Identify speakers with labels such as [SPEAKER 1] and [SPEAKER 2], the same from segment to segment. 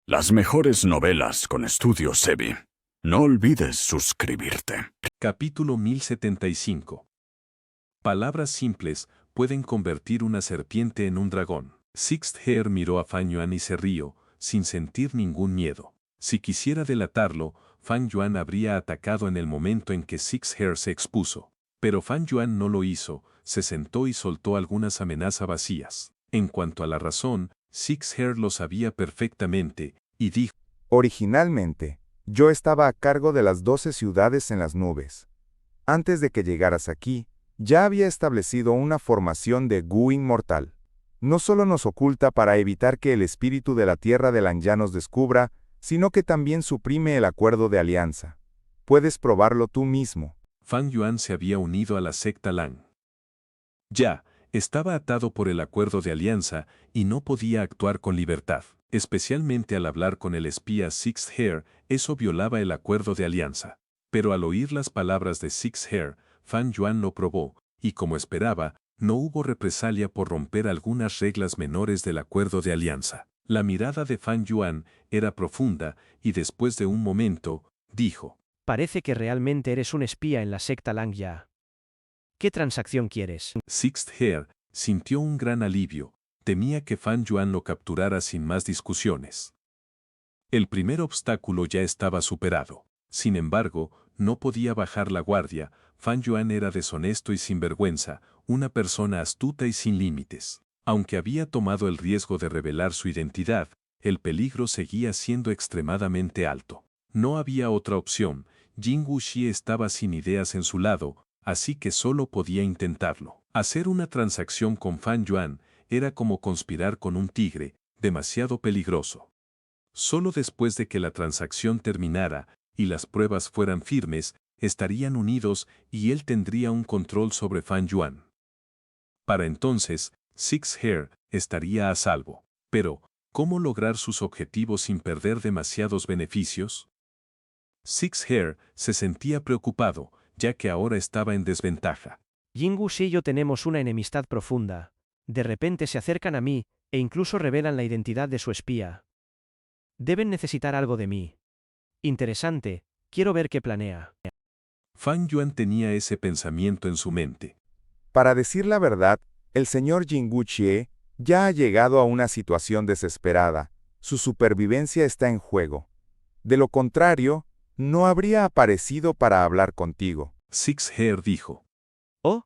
[SPEAKER 1] Las mejores novelas con Estudio Sebi. No olvides suscribirte.
[SPEAKER 2] Capítulo 1075. Palabras simples pueden convertir una serpiente en un dragón. Sixth Hair miró a Fan Yuan y se rió, sin sentir ningún miedo. Si quisiera delatarlo, Fan Yuan habría atacado en el momento en que Sixth Hair se expuso. Pero Fan Yuan no lo hizo, se sentó y soltó algunas amenazas vacías. En cuanto a la razón, Sixth Hair lo sabía perfectamente, y dijo:
[SPEAKER 3] Originalmente, yo estaba a cargo de las 12 ciudades en las nubes. Antes de que llegaras aquí, ya había establecido una formación de Gu inmortal. No solo nos oculta para evitar que el espíritu de la tierra de Lanya nos descubra, sino que también suprime el acuerdo de alianza. Puedes probarlo tú mismo.
[SPEAKER 2] Fan Yuan se había unido a la secta Lang. Ya, estaba atado por el acuerdo de alianza y no podía actuar con libertad. Especialmente al hablar con el espía Sixth Hair, eso violaba el acuerdo de alianza. Pero al oír las palabras de Sixth Hair, Fan Yuan lo probó, y como esperaba, no hubo represalia por romper algunas reglas menores del acuerdo de alianza. La mirada de Fan Yuan era profunda, y después de un momento, dijo:
[SPEAKER 4] Parece que realmente eres un espía en la secta Lang Ya. ¿Qué transacción quieres?
[SPEAKER 2] Sixth Hair sintió un gran alivio, temía que Fan Yuan lo capturara sin más discusiones. El primer obstáculo ya estaba superado. Sin embargo, no podía bajar la guardia. Fan Yuan era deshonesto y sinvergüenza, una persona astuta y sin límites. Aunque había tomado el riesgo de revelar su identidad, el peligro seguía siendo extremadamente alto. No había otra opción. Jing Wuxi estaba sin ideas en su lado, así que solo podía intentarlo. Hacer una transacción con Fan Yuan era como conspirar con un tigre, demasiado peligroso. Solo después de que la transacción terminara y las pruebas fueran firmes, estarían unidos y él tendría un control sobre Fan Yuan. Para entonces, Sixth Hair estaría a salvo. Pero, ¿cómo lograr sus objetivos sin perder demasiados beneficios? Sixth Hair se sentía preocupado, ya que ahora estaba en desventaja.
[SPEAKER 4] Jing Wuxi y yo tenemos una enemistad profunda. De repente se acercan a mí, e incluso revelan la identidad de su espía. Deben necesitar algo de mí. Interesante, quiero ver qué planea.
[SPEAKER 2] Fan Yuan tenía ese pensamiento en su mente.
[SPEAKER 3] Para decir la verdad, el señor Jingwu Chie ya ha llegado a una situación desesperada. Su supervivencia está en juego. De lo contrario, no habría aparecido para hablar contigo.
[SPEAKER 2] Sixth Hair dijo.
[SPEAKER 4] ¿Oh?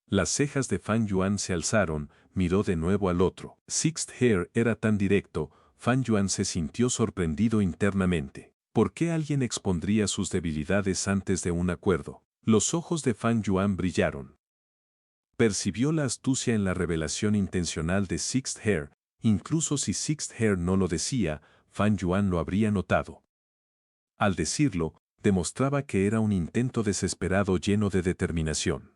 [SPEAKER 2] Las cejas de Fan Yuan se alzaron, miró de nuevo al otro. Sixth Hair era tan directo, Fan Yuan se sintió sorprendido internamente. ¿Por qué alguien expondría sus debilidades antes de un acuerdo? Los ojos de Fan Yuan brillaron. Percibió la astucia en la revelación intencional de Sixth Hair, incluso si Sixth Hair no lo decía, Fan Yuan lo habría notado. Al decirlo, demostraba que era un intento desesperado lleno de determinación.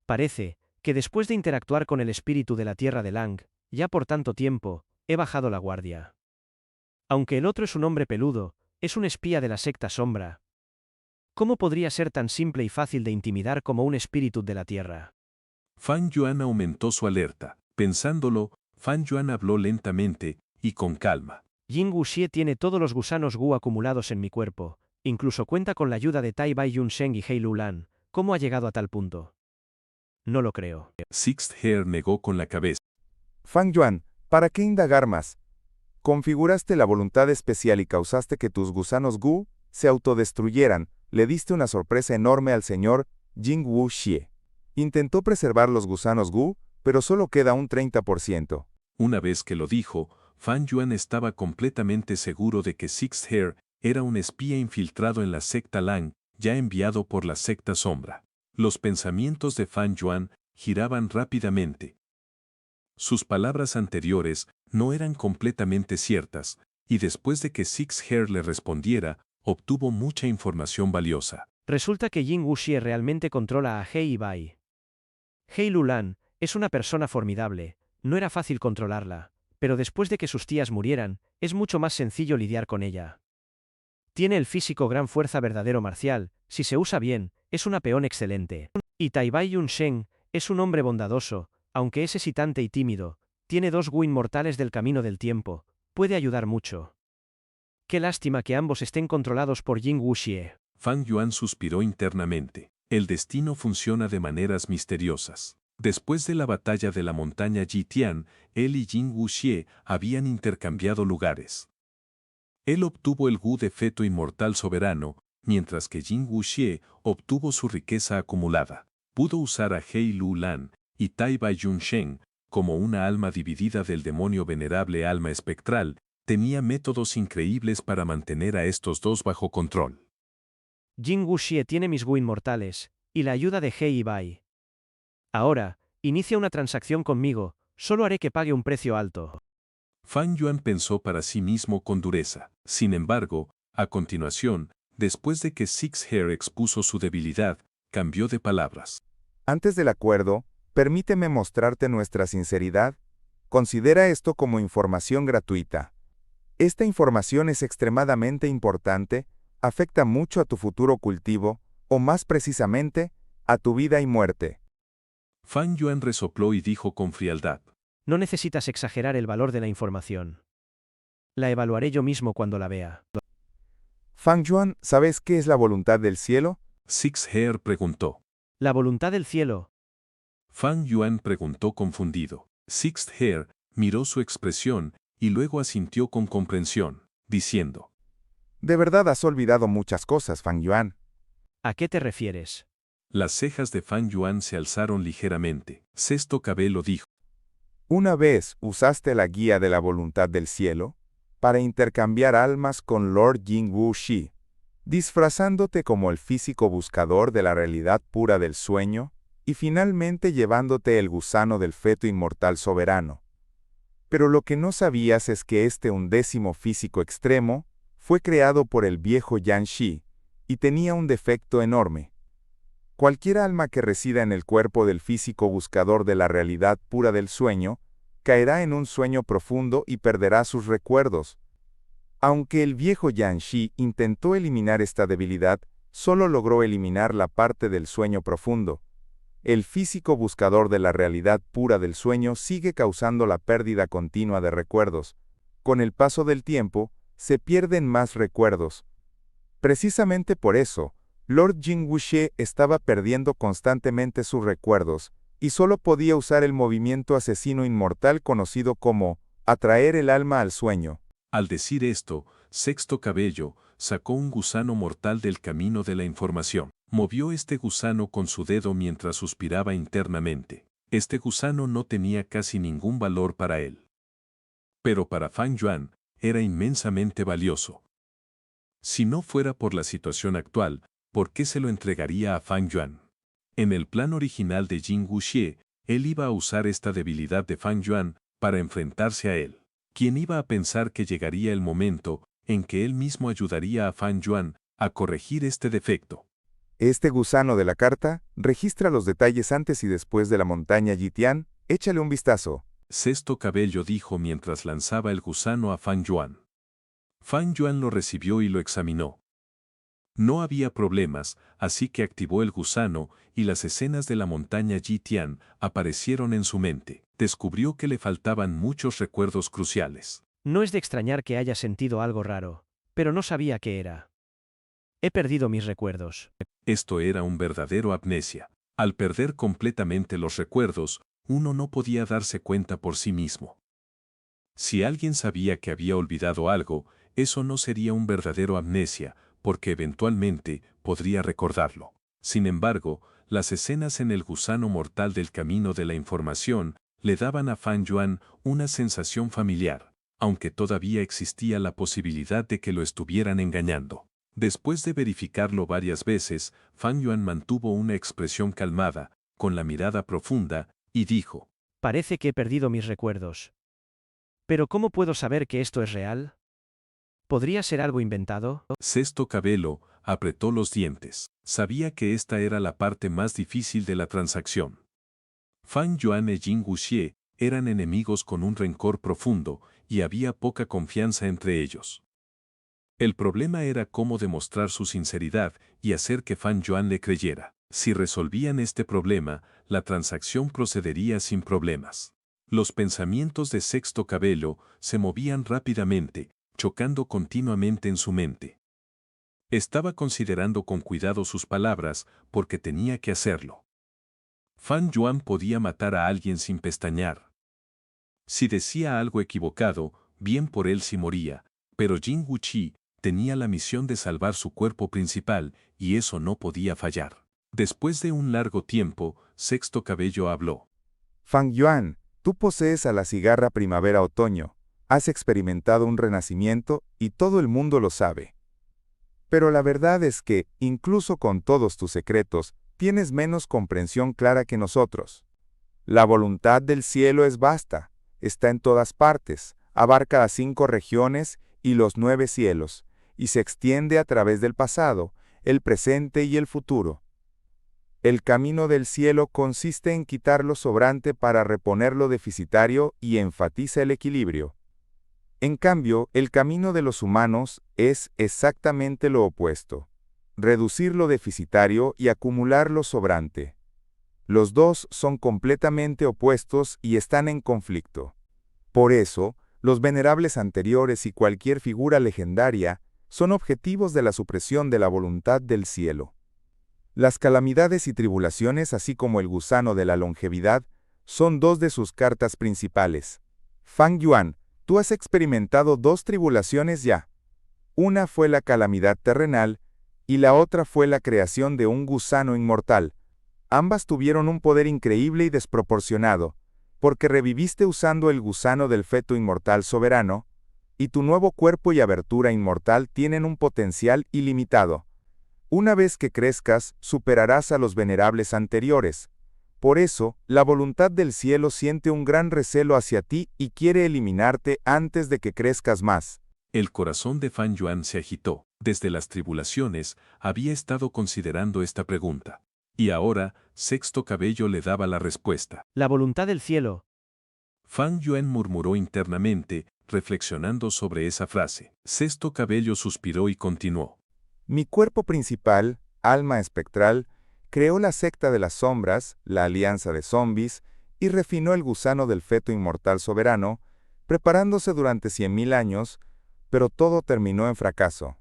[SPEAKER 4] Parece que después de interactuar con el espíritu de la tierra de Lang, ya por tanto tiempo, he bajado la guardia. Aunque el otro es un hombre peludo, es un espía de la secta sombra. ¿Cómo podría ser tan simple y fácil de intimidar como un espíritu de la tierra?
[SPEAKER 2] Fan Yuan aumentó su alerta. Pensándolo, Fan Yuan habló lentamente y con calma.
[SPEAKER 4] Jing Wuxie tiene todos los gusanos Gu acumulados en mi cuerpo, incluso cuenta con la ayuda de Tai Bai Yun Sheng y Hei Lulan. ¿Cómo ha llegado a tal punto? No lo creo.
[SPEAKER 2] Sixth Hair negó con la cabeza.
[SPEAKER 3] Fan Yuan, ¿para qué indagar más? Configuraste la voluntad especial y causaste que tus gusanos Gu se autodestruyeran. Le diste una sorpresa enorme al señor Jingwu Xie. Intentó preservar los gusanos Gu, pero solo queda un 30%.
[SPEAKER 2] Una vez que lo dijo, Fan Yuan estaba completamente seguro de que Sixth Hair era un espía infiltrado en la secta Lang, ya enviado por la secta Sombra. Los pensamientos de Fan Yuan giraban rápidamente. Sus palabras anteriores no eran completamente ciertas, y después de que Sixth Hair le respondiera, obtuvo mucha información valiosa.
[SPEAKER 4] Resulta que Jing Wuxie realmente controla a Hei Bai. Hei Lulan es una persona formidable, no era fácil controlarla, pero después de que sus tías murieran, es mucho más sencillo lidiar con ella. Tiene el físico gran fuerza verdadero marcial, si se usa bien, es una peón excelente. Y Tai Bai Yun Sheng es un hombre bondadoso, aunque es hesitante y tímido, tiene 2 Gu inmortales del camino del tiempo, puede ayudar mucho. Qué lástima que ambos estén controlados por Jing Wuxie.
[SPEAKER 2] Fang Yuan suspiró internamente. El destino funciona de maneras misteriosas. Después de la batalla de la montaña Jitian, él y Jing Wuxie habían intercambiado lugares. Él obtuvo el Gu de feto inmortal soberano, mientras que Jing Wuxie obtuvo su riqueza acumulada. Pudo usar a Hei Lu Lan y Tai Bai Yunshen como una alma dividida del demonio venerable alma espectral. Tenía métodos increíbles para mantener a estos dos bajo control.
[SPEAKER 4] Jing Wuxie tiene mis Gu inmortales, y la ayuda de Hei y Bai. Ahora, inicia una transacción conmigo, solo haré que pague un precio alto.
[SPEAKER 2] Fang Yuan pensó para sí mismo con dureza. Sin embargo, a continuación, después de que Six Hair expuso su debilidad, cambió de palabras.
[SPEAKER 3] Antes del acuerdo, permíteme mostrarte nuestra sinceridad. Considera esto como información gratuita. Esta información es extremadamente importante, afecta mucho a tu futuro cultivo, o más precisamente, a tu vida y muerte.
[SPEAKER 2] Fang Yuan resopló y dijo con frialdad.
[SPEAKER 4] No necesitas exagerar el valor de la información. La evaluaré yo mismo cuando la vea.
[SPEAKER 3] Fang Yuan, ¿sabes qué es la voluntad del cielo?
[SPEAKER 2] Six Hair preguntó.
[SPEAKER 4] La voluntad del cielo.
[SPEAKER 2] Fang Yuan preguntó confundido. Six Hair miró su expresión y luego asintió con comprensión, diciendo.
[SPEAKER 3] De verdad has olvidado muchas cosas, Fang Yuan.
[SPEAKER 4] ¿A qué te refieres?
[SPEAKER 2] Las cejas de Fang Yuan se alzaron ligeramente. Sexto Cabello dijo.
[SPEAKER 3] Una vez usaste la guía de la voluntad del cielo para intercambiar almas con Lord Jing Wuxie, disfrazándote como el físico buscador de la realidad pura del sueño y finalmente llevándote el gusano del feto inmortal soberano. Pero lo que no sabías es que este 11º físico extremo fue creado por el viejo Yan Shi y tenía un defecto enorme. Cualquier alma que resida en el cuerpo del físico buscador de la realidad pura del sueño, caerá en un sueño profundo y perderá sus recuerdos. Aunque el viejo Yan Shi intentó eliminar esta debilidad, solo logró eliminar la parte del sueño profundo. El físico buscador de la realidad pura del sueño sigue causando la pérdida continua de recuerdos. Con el paso del tiempo, se pierden más recuerdos. Precisamente por eso, Lord Jing Wuxie estaba perdiendo constantemente sus recuerdos, y solo podía usar el movimiento asesino inmortal conocido como atraer el alma al sueño.
[SPEAKER 2] Al decir esto, Sexto Cabello sacó un gusano mortal del camino de la información. Movió este gusano con su dedo mientras suspiraba internamente. Este gusano no tenía casi ningún valor para él. Pero para Fang Yuan, era inmensamente valioso. Si no fuera por la situación actual, ¿por qué se lo entregaría a Fang Yuan? En el plan original de Jing Wuxie, él iba a usar esta debilidad de Fang Yuan para enfrentarse a él. ¿Quién iba a pensar que llegaría el momento en que él mismo ayudaría a Fang Yuan a corregir este defecto?
[SPEAKER 3] Este gusano de la carta registra los detalles antes y después de la montaña Jitian. Échale un vistazo.
[SPEAKER 2] Sexto Cabello dijo mientras lanzaba el gusano a Fang Yuan. Fang Yuan lo recibió y lo examinó. No había problemas, así que activó el gusano y las escenas de la montaña Jitian aparecieron en su mente. Descubrió que le faltaban muchos recuerdos cruciales.
[SPEAKER 4] No es de extrañar que haya sentido algo raro, pero no sabía qué era. He perdido mis recuerdos.
[SPEAKER 2] Esto era un verdadero amnesia. Al perder completamente los recuerdos, uno no podía darse cuenta por sí mismo. Si alguien sabía que había olvidado algo, eso no sería un verdadero amnesia, porque eventualmente podría recordarlo. Sin embargo, las escenas en el gusano mortal del camino de la información le daban a Fang Yuan una sensación familiar, aunque todavía existía la posibilidad de que lo estuvieran engañando. Después de verificarlo varias veces, Fang Yuan mantuvo una expresión calmada, con la mirada profunda, y dijo:
[SPEAKER 4] Parece que he perdido mis recuerdos. ¿Pero cómo puedo saber que esto es real? ¿Podría ser algo inventado?
[SPEAKER 2] Sexto Cabello apretó los dientes. Sabía que esta era la parte más difícil de la transacción. Fang Yuan y Jing Wuxie eran enemigos con un rencor profundo, y había poca confianza entre ellos. El problema era cómo demostrar su sinceridad y hacer que Fang Yuan le creyera. Si resolvían este problema, la transacción procedería sin problemas. Los pensamientos de Sexto Cabello se movían rápidamente, chocando continuamente en su mente. Estaba considerando con cuidado sus palabras porque tenía que hacerlo. Fan Yuan podía matar a alguien sin pestañear. Si decía algo equivocado, bien por él si moría, pero Jin Wuqi tenía la misión de salvar su cuerpo principal y eso no podía fallar. Después de un largo tiempo, Sexto Cabello habló.
[SPEAKER 3] Fan Yuan, tú posees a la cigarra primavera-otoño, has experimentado un renacimiento y todo el mundo lo sabe. Pero la verdad es que, incluso con todos tus secretos, tienes menos comprensión clara que nosotros. La voluntad del cielo es vasta, está en todas partes, abarca las 5 regiones y los 9 cielos, y se extiende a través del pasado, el presente y el futuro. El camino del cielo consiste en quitar lo sobrante para reponer lo deficitario y enfatiza el equilibrio. En cambio, el camino de los humanos es exactamente lo opuesto: reducir lo deficitario y acumular lo sobrante. Los dos son completamente opuestos y están en conflicto. Por eso, los venerables anteriores y cualquier figura legendaria son objetivos de la supresión de la voluntad del cielo. Las calamidades y tribulaciones, así como el gusano de la longevidad, son 2 de sus cartas principales. Fan Yuan, tú has experimentado 2 tribulaciones ya. Una fue la calamidad terrenal y la otra fue la creación de un gusano inmortal. Ambas tuvieron un poder increíble y desproporcionado, porque reviviste usando el gusano del feto inmortal soberano, y tu nuevo cuerpo y abertura inmortal tienen un potencial ilimitado. Una vez que crezcas, superarás a los venerables anteriores. Por eso, la voluntad del cielo siente un gran recelo hacia ti y quiere eliminarte antes de que crezcas más.
[SPEAKER 2] El corazón de Fan Yuan se agitó. Desde las tribulaciones, había estado considerando esta pregunta. Y ahora, Sexto Cabello le daba la respuesta.
[SPEAKER 4] La voluntad del cielo.
[SPEAKER 2] Fan Yuan murmuró internamente, reflexionando sobre esa frase. Sexto Cabello suspiró y continuó.
[SPEAKER 3] Mi cuerpo principal, alma espectral, creó la secta de las sombras, la alianza de zombies, y refinó el gusano del feto inmortal soberano, preparándose durante 100.000 años, pero todo terminó en fracaso.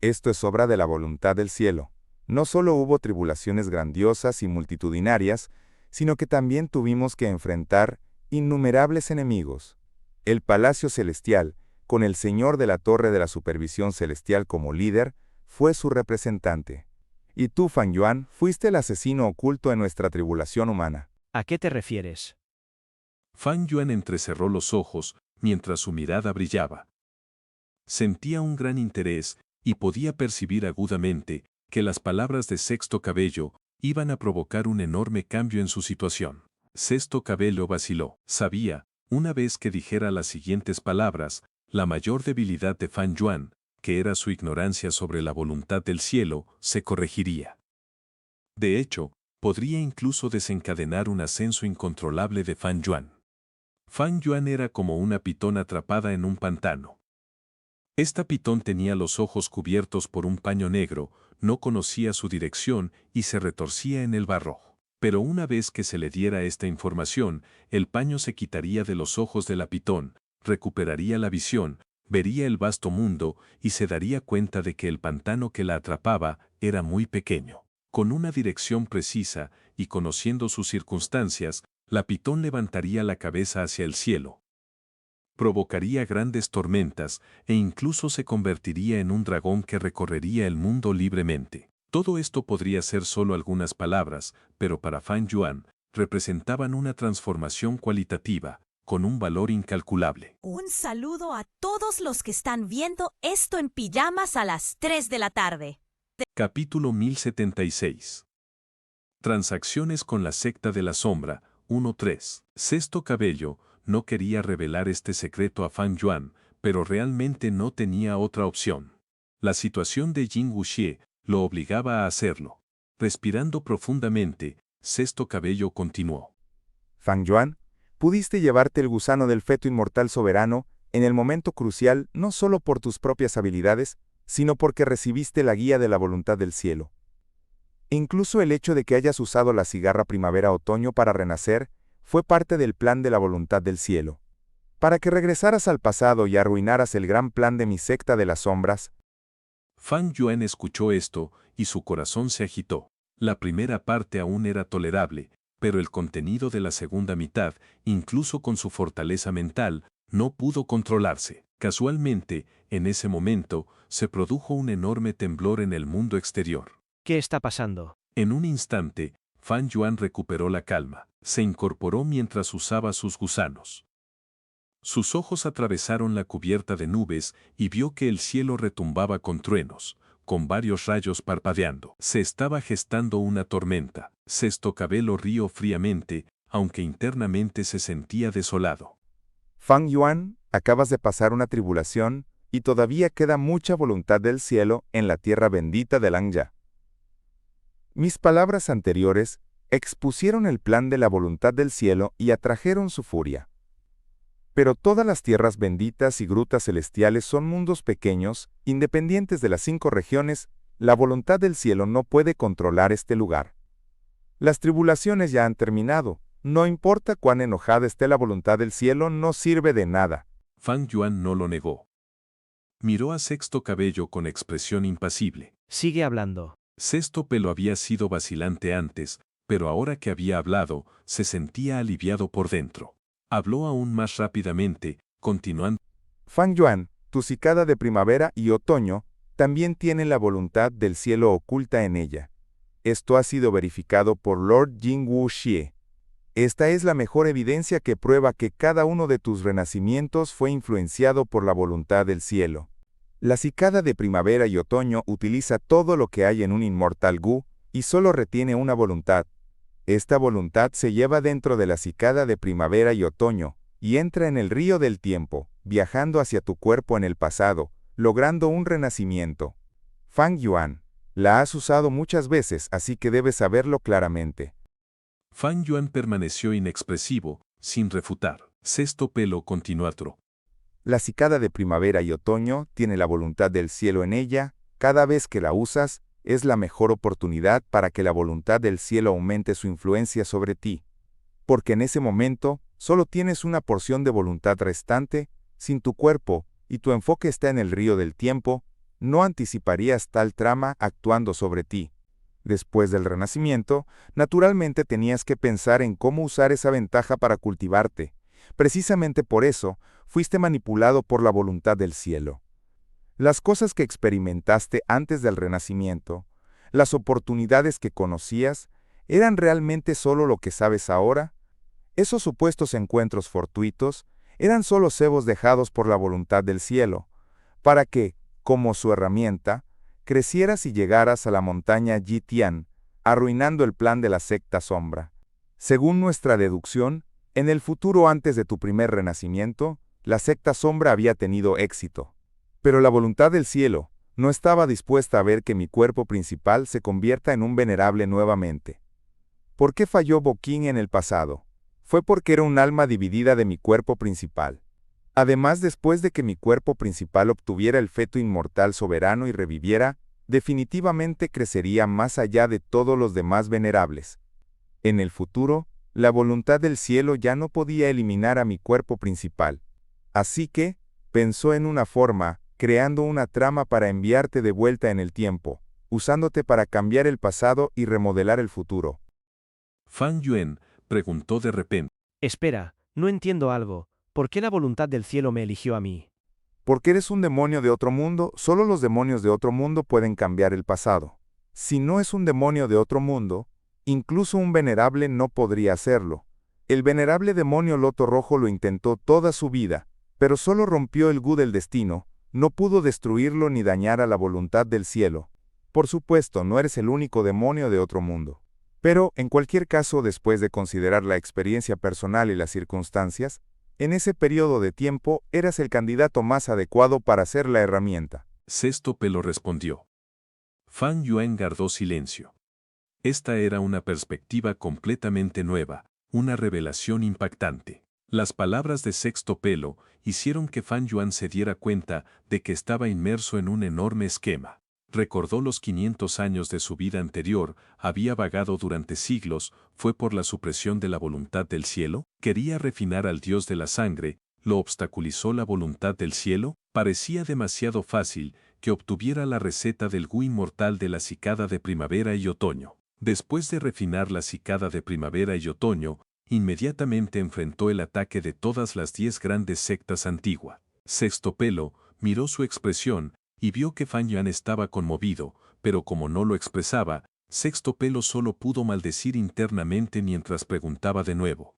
[SPEAKER 3] Esto es obra de la voluntad del cielo. No solo hubo tribulaciones grandiosas y multitudinarias, sino que también tuvimos que enfrentar innumerables enemigos. El Palacio Celestial, con el Señor de la Torre de la Supervisión Celestial como líder, fue su representante. Y tú, Fan Yuan, fuiste el asesino oculto en nuestra tribulación humana.
[SPEAKER 4] ¿A qué te refieres?
[SPEAKER 2] Fan Yuan entrecerró los ojos, mientras su mirada brillaba. Sentía un gran interés, y podía percibir agudamente que las palabras de Sexto Cabello iban a provocar un enorme cambio en su situación. Sexto Cabello vaciló. Sabía, una vez que dijera las siguientes palabras, la mayor debilidad de Fan Yuan, que era su ignorancia sobre la voluntad del cielo, se corregiría. De hecho, podría incluso desencadenar un ascenso incontrolable de Fan Yuan. Fan Yuan era como una pitón atrapada en un pantano. Esta pitón tenía los ojos cubiertos por un paño negro, no conocía su dirección y se retorcía en el barro. Pero una vez que se le diera esta información, el paño se quitaría de los ojos de la pitón, recuperaría la visión, vería el vasto mundo y se daría cuenta de que el pantano que la atrapaba era muy pequeño. Con una dirección precisa y conociendo sus circunstancias, la pitón levantaría la cabeza hacia el cielo. Provocaría grandes tormentas e incluso se convertiría en un dragón que recorrería el mundo libremente. Todo esto podría ser solo algunas palabras, pero para Fan Yuan, representaban una transformación cualitativa, con un valor incalculable.
[SPEAKER 5] Un saludo a todos los que están viendo esto en pijamas a las 3 de la tarde.
[SPEAKER 2] Capítulo 1076. Transacciones con la secta de la sombra, 1-3. Sexto Cabello no quería revelar este secreto a Fan Yuan, pero realmente no tenía otra opción. La situación de Jin Wuxie lo obligaba a hacerlo. Respirando profundamente, Sexto Cabello continuó.
[SPEAKER 3] Fan Yuan, pudiste llevarte el gusano del feto inmortal soberano en el momento crucial no solo por tus propias habilidades, sino porque recibiste la guía de la voluntad del cielo. Incluso el hecho de que hayas usado la cigarra primavera-otoño para renacer fue parte del plan de la voluntad del cielo. Para que regresaras al pasado y arruinaras el gran plan de mi secta de las sombras.
[SPEAKER 2] Fang Yuan escuchó esto y su corazón se agitó. La primera parte aún era tolerable, pero el contenido de la segunda mitad, incluso con su fortaleza mental, no pudo controlarse. Casualmente, en ese momento, se produjo un enorme temblor en el mundo exterior.
[SPEAKER 4] ¿Qué está pasando?
[SPEAKER 2] En un instante, Fang Yuan recuperó la calma. Se incorporó mientras usaba sus gusanos. Sus ojos atravesaron la cubierta de nubes y vio que el cielo retumbaba con truenos, con varios rayos parpadeando. Se estaba gestando una tormenta. Sexto Cabello rió fríamente, aunque internamente se sentía desolado.
[SPEAKER 3] Fang Yuan, acabas de pasar una tribulación, y todavía queda mucha voluntad del cielo en la tierra bendita de Langya. Mis palabras anteriores expusieron el plan de la voluntad del cielo y atrajeron su furia. Pero todas las tierras benditas y grutas celestiales son mundos pequeños, independientes de las 5 regiones. La voluntad del cielo no puede controlar este lugar. Las tribulaciones ya han terminado. No importa cuán enojada esté la voluntad del cielo, no sirve de nada.
[SPEAKER 2] Fang Yuan no lo negó. Miró a Sexto Cabello con expresión impasible.
[SPEAKER 4] Sigue hablando.
[SPEAKER 2] Sexto Pelo había sido vacilante antes, pero ahora que había hablado, se sentía aliviado por dentro. Habló aún más rápidamente, continuando.
[SPEAKER 3] Fang Yuan, tu cicada de primavera y otoño, también tiene la voluntad del cielo oculta en ella. Esto ha sido verificado por Lord Jingwu Xie. Esta es la mejor evidencia que prueba que cada uno de tus renacimientos fue influenciado por la voluntad del cielo. La cicada de primavera y otoño utiliza todo lo que hay en un inmortal Gu y solo retiene una voluntad. Esta voluntad se lleva dentro de la cicada de primavera y otoño, y entra en el río del tiempo, viajando hacia tu cuerpo en el pasado, logrando un renacimiento. Fang Yuan, la has usado muchas veces, así que debes saberlo claramente.
[SPEAKER 2] Fang Yuan permaneció inexpresivo, sin refutar. Sexto Pelo continuó.
[SPEAKER 3] La cicada de primavera y otoño tiene la voluntad del cielo en ella. Cada vez que la usas, es la mejor oportunidad para que la voluntad del cielo aumente su influencia sobre ti. Porque en ese momento, solo tienes una porción de voluntad restante, sin tu cuerpo, y tu enfoque está en el río del tiempo, no anticiparías tal trama actuando sobre ti. Después del renacimiento, naturalmente tenías que pensar en cómo usar esa ventaja para cultivarte. Precisamente por eso, fuiste manipulado por la voluntad del cielo. Las cosas que experimentaste antes del renacimiento, las oportunidades que conocías, ¿eran realmente solo lo que sabes ahora? Esos supuestos encuentros fortuitos eran solo cebos dejados por la voluntad del cielo, para que, como su herramienta, crecieras y llegaras a la montaña Yitian, arruinando el plan de la secta sombra. Según nuestra deducción, en el futuro antes de tu primer renacimiento, la secta sombra había tenido éxito. Pero la voluntad del cielo no estaba dispuesta a ver que mi cuerpo principal se convierta en un venerable nuevamente. ¿Por qué falló Boqing en el pasado? Fue porque era un alma dividida de mi cuerpo principal. Además, después de que mi cuerpo principal obtuviera el feto inmortal soberano y reviviera, definitivamente crecería más allá de todos los demás venerables. En el futuro, la voluntad del cielo ya no podía eliminar a mi cuerpo principal. Así que, pensó en una forma, creando una trama para enviarte de vuelta en el tiempo, usándote para cambiar el pasado y remodelar el futuro.
[SPEAKER 2] Fang Yuan preguntó de repente.
[SPEAKER 4] Espera, no entiendo algo. ¿Por qué la voluntad del cielo me eligió a mí?
[SPEAKER 3] Porque eres un demonio de otro mundo, solo los demonios de otro mundo pueden cambiar el pasado. Si no es un demonio de otro mundo, incluso un venerable no podría hacerlo. El venerable demonio Loto Rojo lo intentó toda su vida, pero solo rompió el Gu del destino, no pudo destruirlo ni dañar a la voluntad del cielo. Por supuesto, no eres el único demonio de otro mundo. Pero, en cualquier caso, después de considerar la experiencia personal y las circunstancias, en ese periodo de tiempo eras el candidato más adecuado para ser la herramienta.
[SPEAKER 2] Sexto Pelo respondió. Fang Yuan guardó silencio. Esta era una perspectiva completamente nueva, una revelación impactante. Las palabras de Sexto Pelo hicieron que Fang Yuan se diera cuenta de que estaba inmerso en un enorme esquema. Recordó los 500 años de su vida anterior, había vagado durante siglos, fue por la supresión de la voluntad del cielo, quería refinar al dios de la sangre, lo obstaculizó la voluntad del cielo, parecía demasiado fácil que obtuviera la receta del gu inmortal de la cicada de primavera y otoño. Después de refinar la cicada de primavera y otoño, inmediatamente enfrentó el ataque de todas las 10 grandes sectas antiguas. Sextopelo miró su expresión y vio que Fan Yuan estaba conmovido, pero como no lo expresaba, Sextopelo solo pudo maldecir internamente mientras preguntaba de nuevo.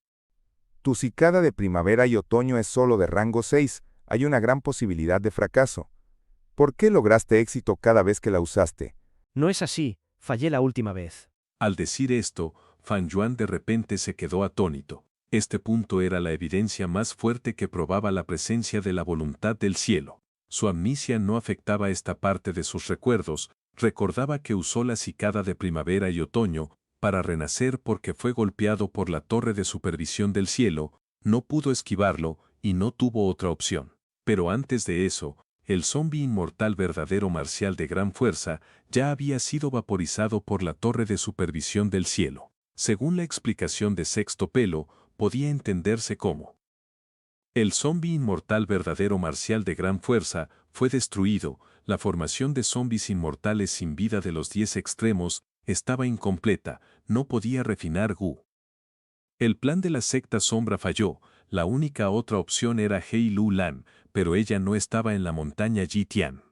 [SPEAKER 3] Tu cicada de primavera y otoño es solo de rango 6, hay una gran posibilidad de fracaso. ¿Por qué lograste éxito cada vez que la usaste?
[SPEAKER 4] No es así, fallé la última vez.
[SPEAKER 2] Al decir esto, Fan Yuan de repente se quedó atónito. Este punto era la evidencia más fuerte que probaba la presencia de la voluntad del cielo. Su amnesia no afectaba esta parte de sus recuerdos, recordaba que usó la cicada de primavera y otoño para renacer porque fue golpeado por la torre de supervisión del cielo, no pudo esquivarlo y no tuvo otra opción. Pero antes de eso, el zombi inmortal verdadero marcial de gran fuerza ya había sido vaporizado por la torre de supervisión del cielo. Según la explicación de Sextopelo, podía entenderse como: el zombi inmortal verdadero marcial de gran fuerza fue destruido, la formación de zombis inmortales sin vida de los 10 extremos estaba incompleta, no podía refinar gu. El plan de la secta sombra falló, la única otra opción era Hei Lu Lan, pero ella no estaba en la montaña Yitian.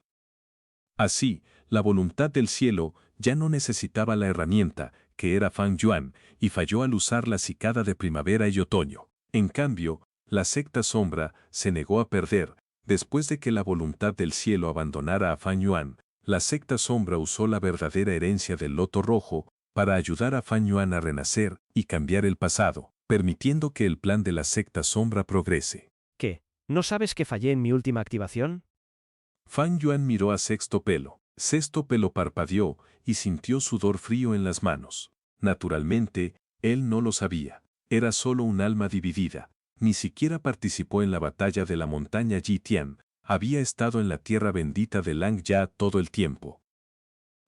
[SPEAKER 2] Así, la voluntad del cielo ya no necesitaba la herramienta, que era Fan Yuan, y falló al usar la cicada de primavera y otoño. En cambio, la secta sombra se negó a perder. Después de que la voluntad del cielo abandonara a Fan Yuan, la secta sombra usó la verdadera herencia del loto rojo para ayudar a Fan Yuan a renacer y cambiar el pasado, permitiendo que el plan de la secta sombra progrese.
[SPEAKER 4] ¿Qué? ¿No sabes que fallé en mi última activación?
[SPEAKER 2] Fan Yuan miró a Sextopelo. Sextopelo parpadeó y sintió sudor frío en las manos. Naturalmente, él no lo sabía. Era solo un alma dividida. Ni siquiera participó en la batalla de la montaña Yitian, había estado en la tierra bendita de Lang Ya todo el tiempo.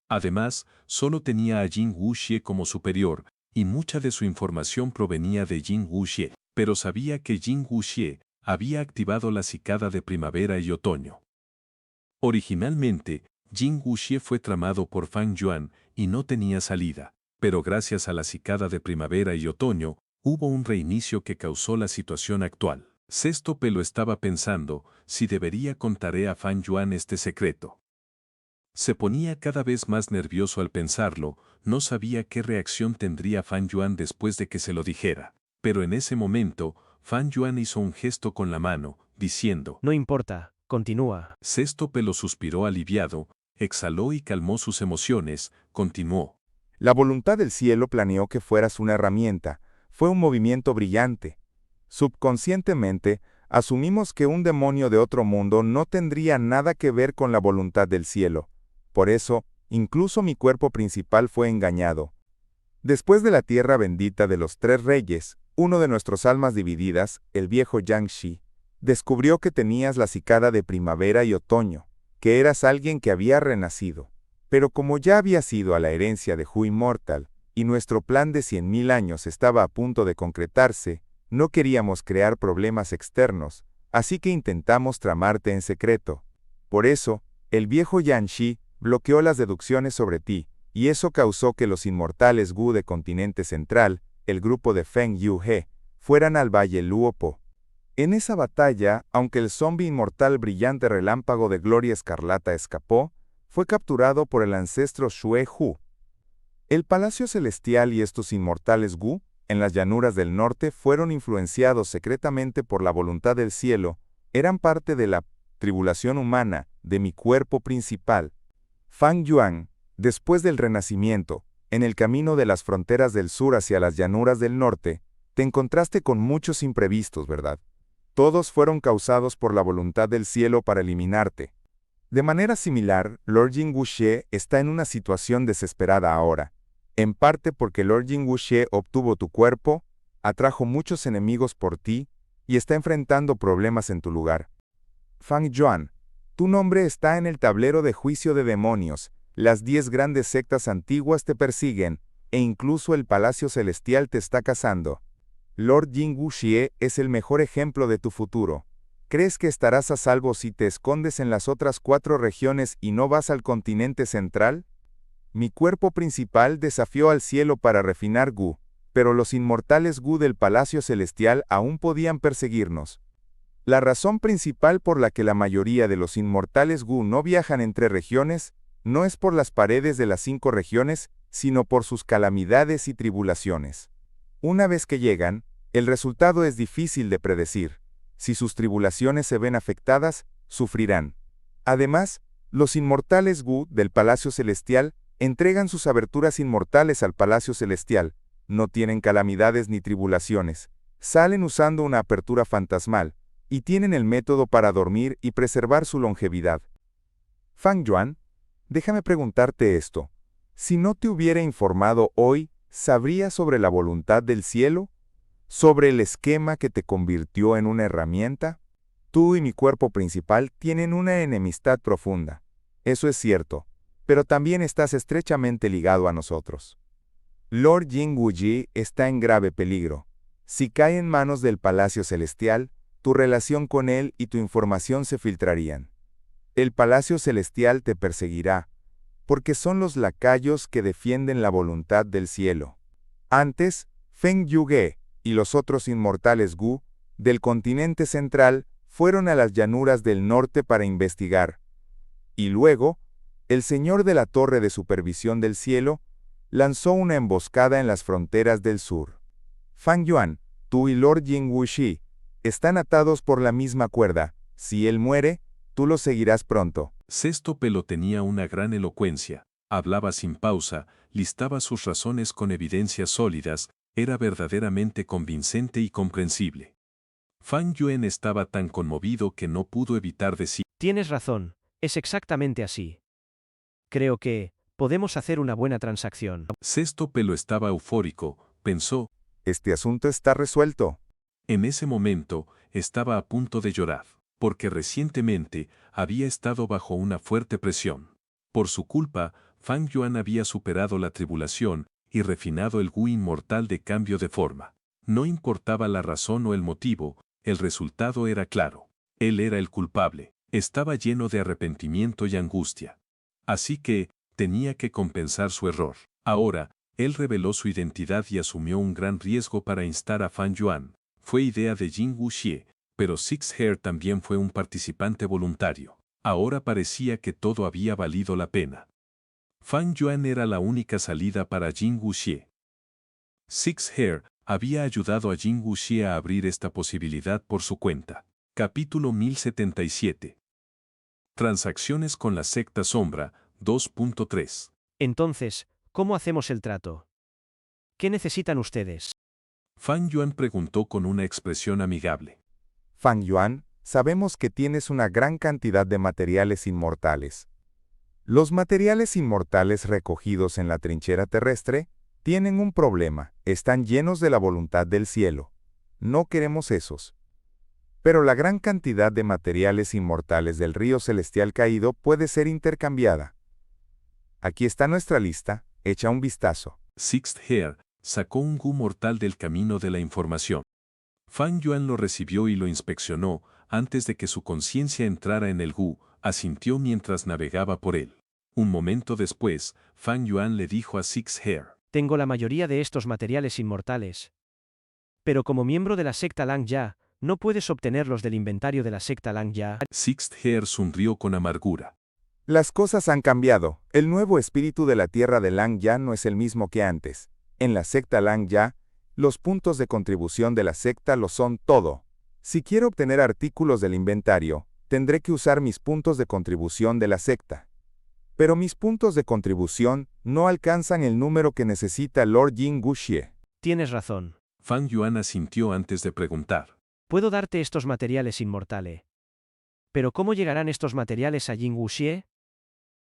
[SPEAKER 2] Además, solo tenía a Jing Wuxie como superior, y mucha de su información provenía de Jing Wuxie, pero sabía que Jing Wuxie había activado la cicada de primavera y otoño. Originalmente, Jing Wuxie fue tramado por Fan Yuan y no tenía salida, pero gracias a la cicada de primavera y otoño, hubo un reinicio que causó la situación actual. Sextopelo estaba pensando si debería contarle a Fan Yuan este secreto. Se ponía cada vez más nervioso al pensarlo, no sabía qué reacción tendría Fan Yuan después de que se lo dijera. Pero en ese momento, Fan Yuan hizo un gesto con la mano, diciendo:
[SPEAKER 4] No importa, continúa.
[SPEAKER 2] Sextopelo suspiró aliviado, exhaló y calmó sus emociones, continuó.
[SPEAKER 3] La voluntad del cielo planeó que fueras una herramienta. Fue un movimiento brillante. Subconscientemente, asumimos que un demonio de otro mundo no tendría nada que ver con la voluntad del cielo. Por eso, incluso mi cuerpo principal fue engañado. Después de la tierra bendita de los 3 reyes, uno de nuestros almas divididas, el viejo Yang Shi, descubrió que tenías la cicada de primavera y otoño, que eras alguien que había renacido. Pero como ya había sido a la herencia de Hu Immortal, y nuestro plan de 100.000 años estaba a punto de concretarse, no queríamos crear problemas externos, así que intentamos tramarte en secreto. Por eso, el viejo Yan Shi bloqueó las deducciones sobre ti, y eso causó que los inmortales Gu de Continente Central, el grupo de Feng Yu-he, fueran al Valle Luopo. En esa batalla, aunque el zombi inmortal brillante relámpago de Gloria Escarlata escapó, fue capturado por el ancestro Xue Hu. El Palacio Celestial y estos inmortales Gu, en las llanuras del norte, fueron influenciados secretamente por la voluntad del cielo, eran parte de la tribulación humana, de mi cuerpo principal. Fan Yuan, después del renacimiento, en el camino de las fronteras del sur hacia las llanuras del norte, te encontraste con muchos imprevistos, ¿verdad? Todos fueron causados por la voluntad del cielo para eliminarte. De manera similar, Lord Jing Wuxie está en una situación desesperada ahora. En parte porque Lord Jing Wuxie obtuvo tu cuerpo, atrajo muchos enemigos por ti, y está enfrentando problemas en tu lugar. Fan Yuan, tu nombre está en el tablero de juicio de demonios, Las 10 grandes sectas antiguas te persiguen, e incluso el Palacio Celestial te está cazando. Lord Jing Wuxie es el mejor ejemplo de tu futuro. ¿Crees que estarás a salvo si te escondes en las otras 4 regiones y no vas al continente central? Mi cuerpo principal desafió al cielo para refinar Gu, pero los inmortales Gu del Palacio Celestial aún podían perseguirnos. La razón principal por la que la mayoría de los inmortales Gu no viajan entre regiones, no es por las paredes de las 5 regiones, sino por sus calamidades y tribulaciones. Una vez que llegan, el resultado es difícil de predecir. Si sus tribulaciones se ven afectadas, sufrirán. Además, los inmortales Gu del Palacio Celestial entregan sus aberturas inmortales al Palacio Celestial, no tienen calamidades ni tribulaciones, salen usando una apertura fantasmal, y tienen el método para dormir y preservar su longevidad. Fang Yuan, déjame preguntarte esto. Si no te hubiera informado hoy, ¿sabrías sobre la voluntad del cielo? ¿Sobre el esquema que te convirtió en una herramienta? Tú y mi cuerpo principal tienen una enemistad profunda. Eso es cierto, pero también estás estrechamente ligado a nosotros. Lord Jing Wuji está en grave peligro. Si cae en manos del Palacio Celestial, tu relación con él y tu información se filtrarían. El Palacio Celestial te perseguirá, porque son los lacayos que defienden la voluntad del cielo. Antes, Feng Yuge y los otros inmortales Gu del continente central fueron a las llanuras del norte para investigar. Y luego, el señor de la Torre de Supervisión del Cielo lanzó una emboscada en las fronteras del sur. Fang Yuan, tú y Lord Jing Wuxi están atados por la misma cuerda. Si él muere, tú lo seguirás pronto.
[SPEAKER 2] Sexto Pelo tenía una gran elocuencia, hablaba sin pausa, listaba sus razones con evidencias sólidas, era verdaderamente convincente y comprensible. Fang Yuan estaba tan conmovido que no pudo evitar decir:
[SPEAKER 4] Tienes razón, es exactamente así. Creo que podemos hacer una buena transacción.
[SPEAKER 2] Sexto Pelo estaba eufórico, pensó.
[SPEAKER 3] Este asunto está resuelto.
[SPEAKER 2] En ese momento, estaba a punto de llorar, porque recientemente había estado bajo una fuerte presión. Por su culpa, Fang Yuan había superado la tribulación y refinado el Gu inmortal de cambio de forma. No importaba la razón o el motivo, el resultado era claro. Él era el culpable, estaba lleno de arrepentimiento y angustia. Así que, tenía que compensar su error. Ahora, él reveló su identidad y asumió un gran riesgo para instar a Fang Yuan. Fue idea de Jing Wuxie, pero Six Hair también fue un participante voluntario. Ahora parecía que todo había valido la pena. Fang Yuan era la única salida para Jing Wuxie. Six Hair había ayudado a Jing Wuxie a abrir esta posibilidad por su cuenta. Capítulo 1077. Transacciones con la secta Sombra, 2.3.
[SPEAKER 4] Entonces, ¿cómo hacemos el trato? ¿Qué necesitan ustedes?
[SPEAKER 2] Fang Yuan preguntó con una expresión amigable.
[SPEAKER 3] Fang Yuan, sabemos que tienes una gran cantidad de materiales inmortales. Los materiales inmortales recogidos en la trinchera terrestre tienen un problema, están llenos de la voluntad del cielo. No queremos esos. Pero la gran cantidad de materiales inmortales del río celestial caído puede ser intercambiada. Aquí está nuestra lista, echa un vistazo.
[SPEAKER 2] Sixth Hair sacó un Gu mortal del camino de la información. Fang Yuan lo recibió y lo inspeccionó, antes de que su conciencia entrara en el Gu, asintió mientras navegaba por él. Un momento después, Fang Yuan le dijo a Sixth Hair:
[SPEAKER 4] Tengo la mayoría de estos materiales inmortales. Pero como miembro de la secta Lang Ya, no puedes obtenerlos del inventario de la secta Lang Ya.
[SPEAKER 2] Sixth Hair sonrió con amargura.
[SPEAKER 3] Las cosas han cambiado. El nuevo espíritu de la tierra de Lang Ya no es el mismo que antes. En la secta Lang Ya, los puntos de contribución de la secta lo son todo. Si quiero obtener artículos del inventario, tendré que usar mis puntos de contribución de la secta. Pero mis puntos de contribución no alcanzan el número que necesita Lord Jing Wuxie.
[SPEAKER 4] Tienes razón.
[SPEAKER 2] Fang Yuan asintió antes de preguntar:
[SPEAKER 4] Puedo darte estos materiales inmortales. Pero ¿cómo llegarán estos materiales a Jing Wuxie?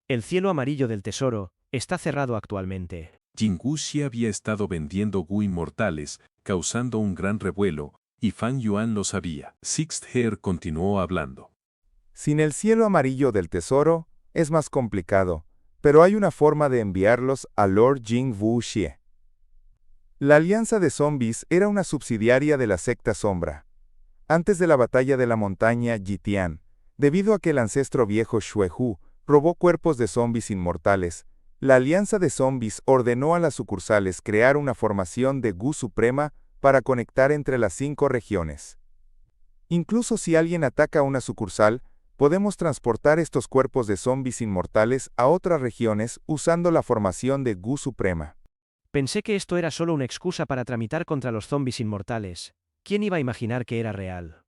[SPEAKER 4] El cielo amarillo del tesoro está cerrado actualmente.
[SPEAKER 2] Jing Wuxie había estado vendiendo Gu inmortales, causando un gran revuelo, y Fang Yuan lo sabía. Sixth Hair continuó hablando.
[SPEAKER 3] Sin el cielo amarillo del tesoro, es más complicado, pero hay una forma de enviarlos a Lord Jing Wuxie. La Alianza de Zombies era una subsidiaria de la secta Sombra. Antes de la batalla de la montaña Yitian, debido a que el ancestro viejo Xuehu robó cuerpos de zombies inmortales, la Alianza de Zombies ordenó a las sucursales crear una formación de Gu Suprema para conectar entre las 5 regiones. Incluso si alguien ataca una sucursal, podemos transportar estos cuerpos de zombies inmortales a otras regiones usando la formación de Gu Suprema.
[SPEAKER 4] Pensé que esto era solo una excusa para tramitar contra los zombies inmortales. ¿Quién iba a imaginar que era real?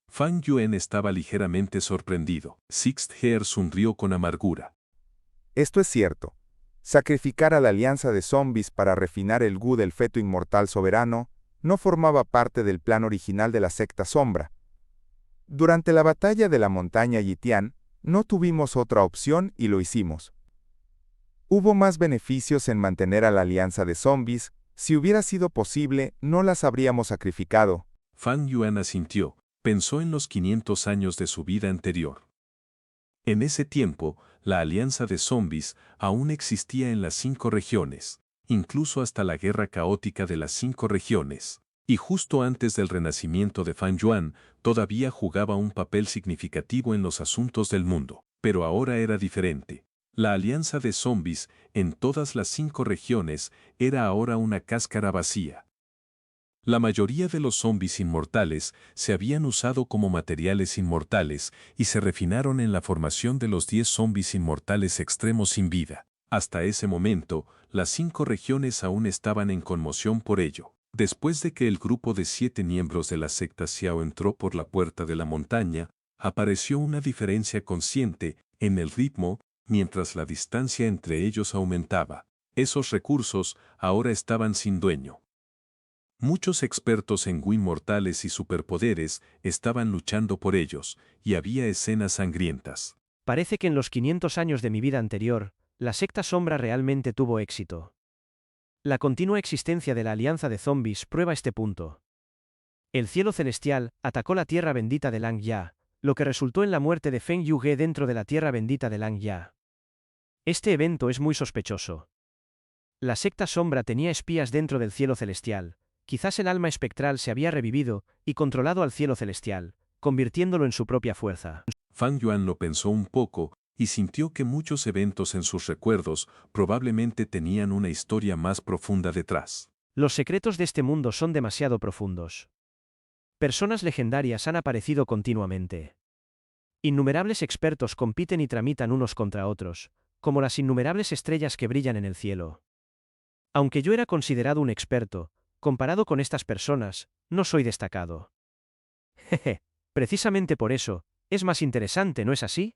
[SPEAKER 2] Fang Yuan estaba ligeramente sorprendido. Sixth Heir sonrió con amargura.
[SPEAKER 3] Esto es cierto. Sacrificar a la Alianza de Zombies para refinar el Gu del feto inmortal soberano no formaba parte del plan original de la secta Sombra. Durante la batalla de la montaña Yitian, no tuvimos otra opción y lo hicimos. Hubo más beneficios en mantener a la Alianza de Zombies. Si hubiera sido posible, no las habríamos sacrificado.
[SPEAKER 2] Fang Yuan asintió. Pensó en los 500 años de su vida anterior. En ese tiempo, la Alianza de Zombies aún existía en las 5 regiones, incluso hasta la guerra caótica de las 5 regiones. Y justo antes del renacimiento de Fang Yuan, todavía jugaba un papel significativo en los asuntos del mundo. Pero ahora era diferente. La Alianza de Zombies, en todas las 5 regiones, era ahora una cáscara vacía. La mayoría de los zombies inmortales se habían usado como materiales inmortales y se refinaron en la formación de los 10 zombies inmortales extremos sin vida. Hasta ese momento, las 5 regiones aún estaban en conmoción por ello. Después de que el grupo de 7 miembros de la secta Xiao entró por la puerta de la montaña, apareció una diferencia consciente en el ritmo mientras la distancia entre ellos aumentaba. Esos recursos ahora estaban sin dueño. Muchos expertos en Gu inmortales y superpoderes estaban luchando por ellos, y había escenas sangrientas.
[SPEAKER 4] Parece que en los 500 años de mi vida anterior, la secta Sombra realmente tuvo éxito. La continua existencia de la Alianza de Zombies prueba este punto. El cielo celestial atacó la tierra bendita de Lang Ya, lo que resultó en la muerte de Feng Yuge dentro de la tierra bendita de Lang Ya. Este evento es muy sospechoso. La secta Sombra tenía espías dentro del cielo celestial. Quizás el alma espectral se había revivido y controlado al cielo celestial, convirtiéndolo en su propia fuerza.
[SPEAKER 2] Fang Yuan lo pensó un poco y sintió que muchos eventos en sus recuerdos probablemente tenían una historia más profunda detrás.
[SPEAKER 4] Los secretos de este mundo son demasiado profundos. Personas legendarias han aparecido continuamente. Innumerables expertos compiten y tramitan unos contra otros, como las innumerables estrellas que brillan en el cielo. Aunque yo era considerado un experto, comparado con estas personas, no soy destacado. Jeje, precisamente por eso, es más interesante, ¿no es así?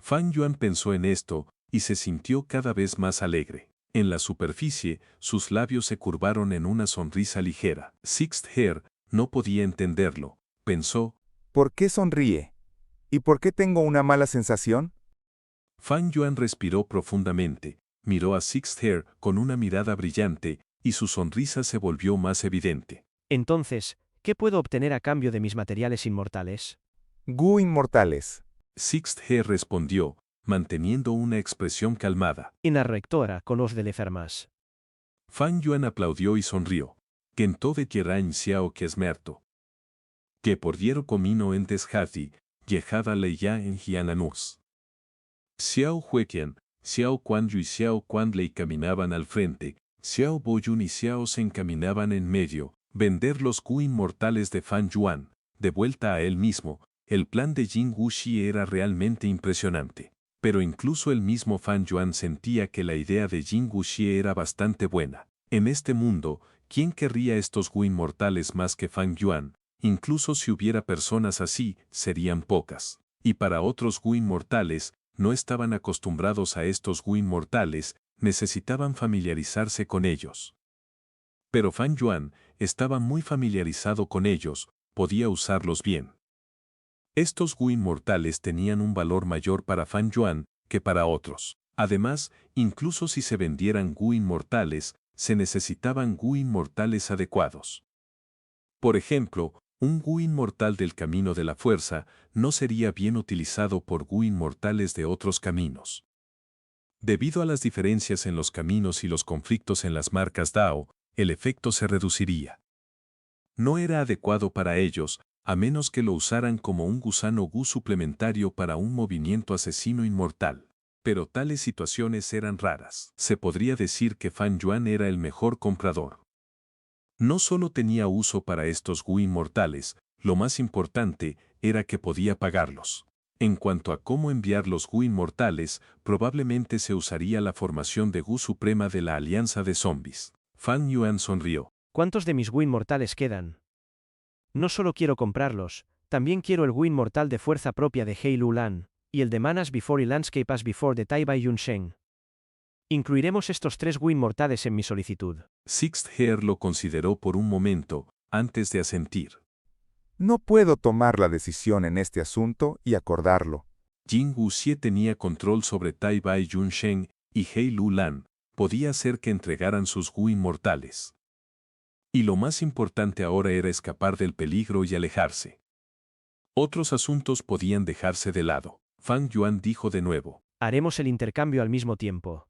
[SPEAKER 2] Fang Yuan pensó en esto y se sintió cada vez más alegre. En la superficie, sus labios se curvaron en una sonrisa ligera. Sixth Heir no podía entenderlo. Pensó,
[SPEAKER 3] ¿por qué sonríe? ¿Y por qué tengo una mala sensación?
[SPEAKER 2] Fang Yuan respiró profundamente, miró a Sixth Heir con una mirada brillante y su sonrisa se volvió más evidente.
[SPEAKER 4] Entonces, ¿qué puedo obtener a cambio de mis materiales inmortales?
[SPEAKER 3] Gu inmortales.
[SPEAKER 2] Sixth Heir respondió, manteniendo una expresión calmada.
[SPEAKER 4] Ina rectora con os de lefermas.
[SPEAKER 2] Fang Yuan aplaudió y sonrió. Kentove Yerain Xiao Kesmerto. Que por diero comino en Teshati, Yejada Leya en Jiananus. Xiao Hueqian, Xiao Quan y Xiao Quan Lei caminaban al frente, Xiao Boyun y Xiao se encaminaban en medio, vender los Gu inmortales de Fang Yuan, de vuelta a él mismo. El plan de Jing Wuxi era realmente impresionante. Pero incluso el mismo Fang Yuan sentía que la idea de Jing Wuxi era bastante buena. En este mundo, ¿quién querría estos Gu inmortales más que Fang Yuan? Incluso si hubiera personas así, serían pocas. Y para otros Gu inmortales, no estaban acostumbrados a estos Gu inmortales, necesitaban familiarizarse con ellos. Pero Fang Yuan estaba muy familiarizado con ellos, podía usarlos bien. Estos Gu inmortales tenían un valor mayor para Fang Yuan que para otros. Además, incluso si se vendieran Gu inmortales, se necesitaban Gu inmortales adecuados. Por ejemplo, Un Gu inmortal del camino de la fuerza no sería bien utilizado por Gu inmortales de otros caminos. Debido a las diferencias en los caminos y los conflictos en las marcas Dao, el efecto se reduciría. No era adecuado para ellos, a menos que lo usaran como un gusano Gu suplementario para un movimiento asesino inmortal. Pero tales situaciones eran raras. Se podría decir que Fan Yuan era el mejor comprador. No solo tenía uso para estos Gu inmortales, lo más importante era que podía pagarlos. En cuanto a cómo enviar los Gu inmortales, probablemente se usaría la formación de Gu suprema de la Alianza de Zombies. Fan Yuan sonrió.
[SPEAKER 4] ¿Cuántos de mis Gu inmortales quedan? No solo quiero comprarlos, también quiero el Gu inmortal de fuerza propia de Hei Lu Lan, y el de Manas Before y Landscape as Before de Tai Bai Yun Sheng. Incluiremos estos 3 Gu inmortales en mi solicitud.
[SPEAKER 2] Sixth Heir lo consideró por un momento, antes de asentir.
[SPEAKER 3] No puedo tomar la decisión en este asunto y acordarlo.
[SPEAKER 2] Jing Wuxie tenía control sobre Tai Bai Yun Sheng y Hei Lu Lan, podía hacer que entregaran sus Gu inmortales. Y lo más importante ahora era escapar del peligro y alejarse. Otros asuntos podían dejarse de lado. Fan Yuan dijo de nuevo.
[SPEAKER 4] Haremos el intercambio al mismo tiempo.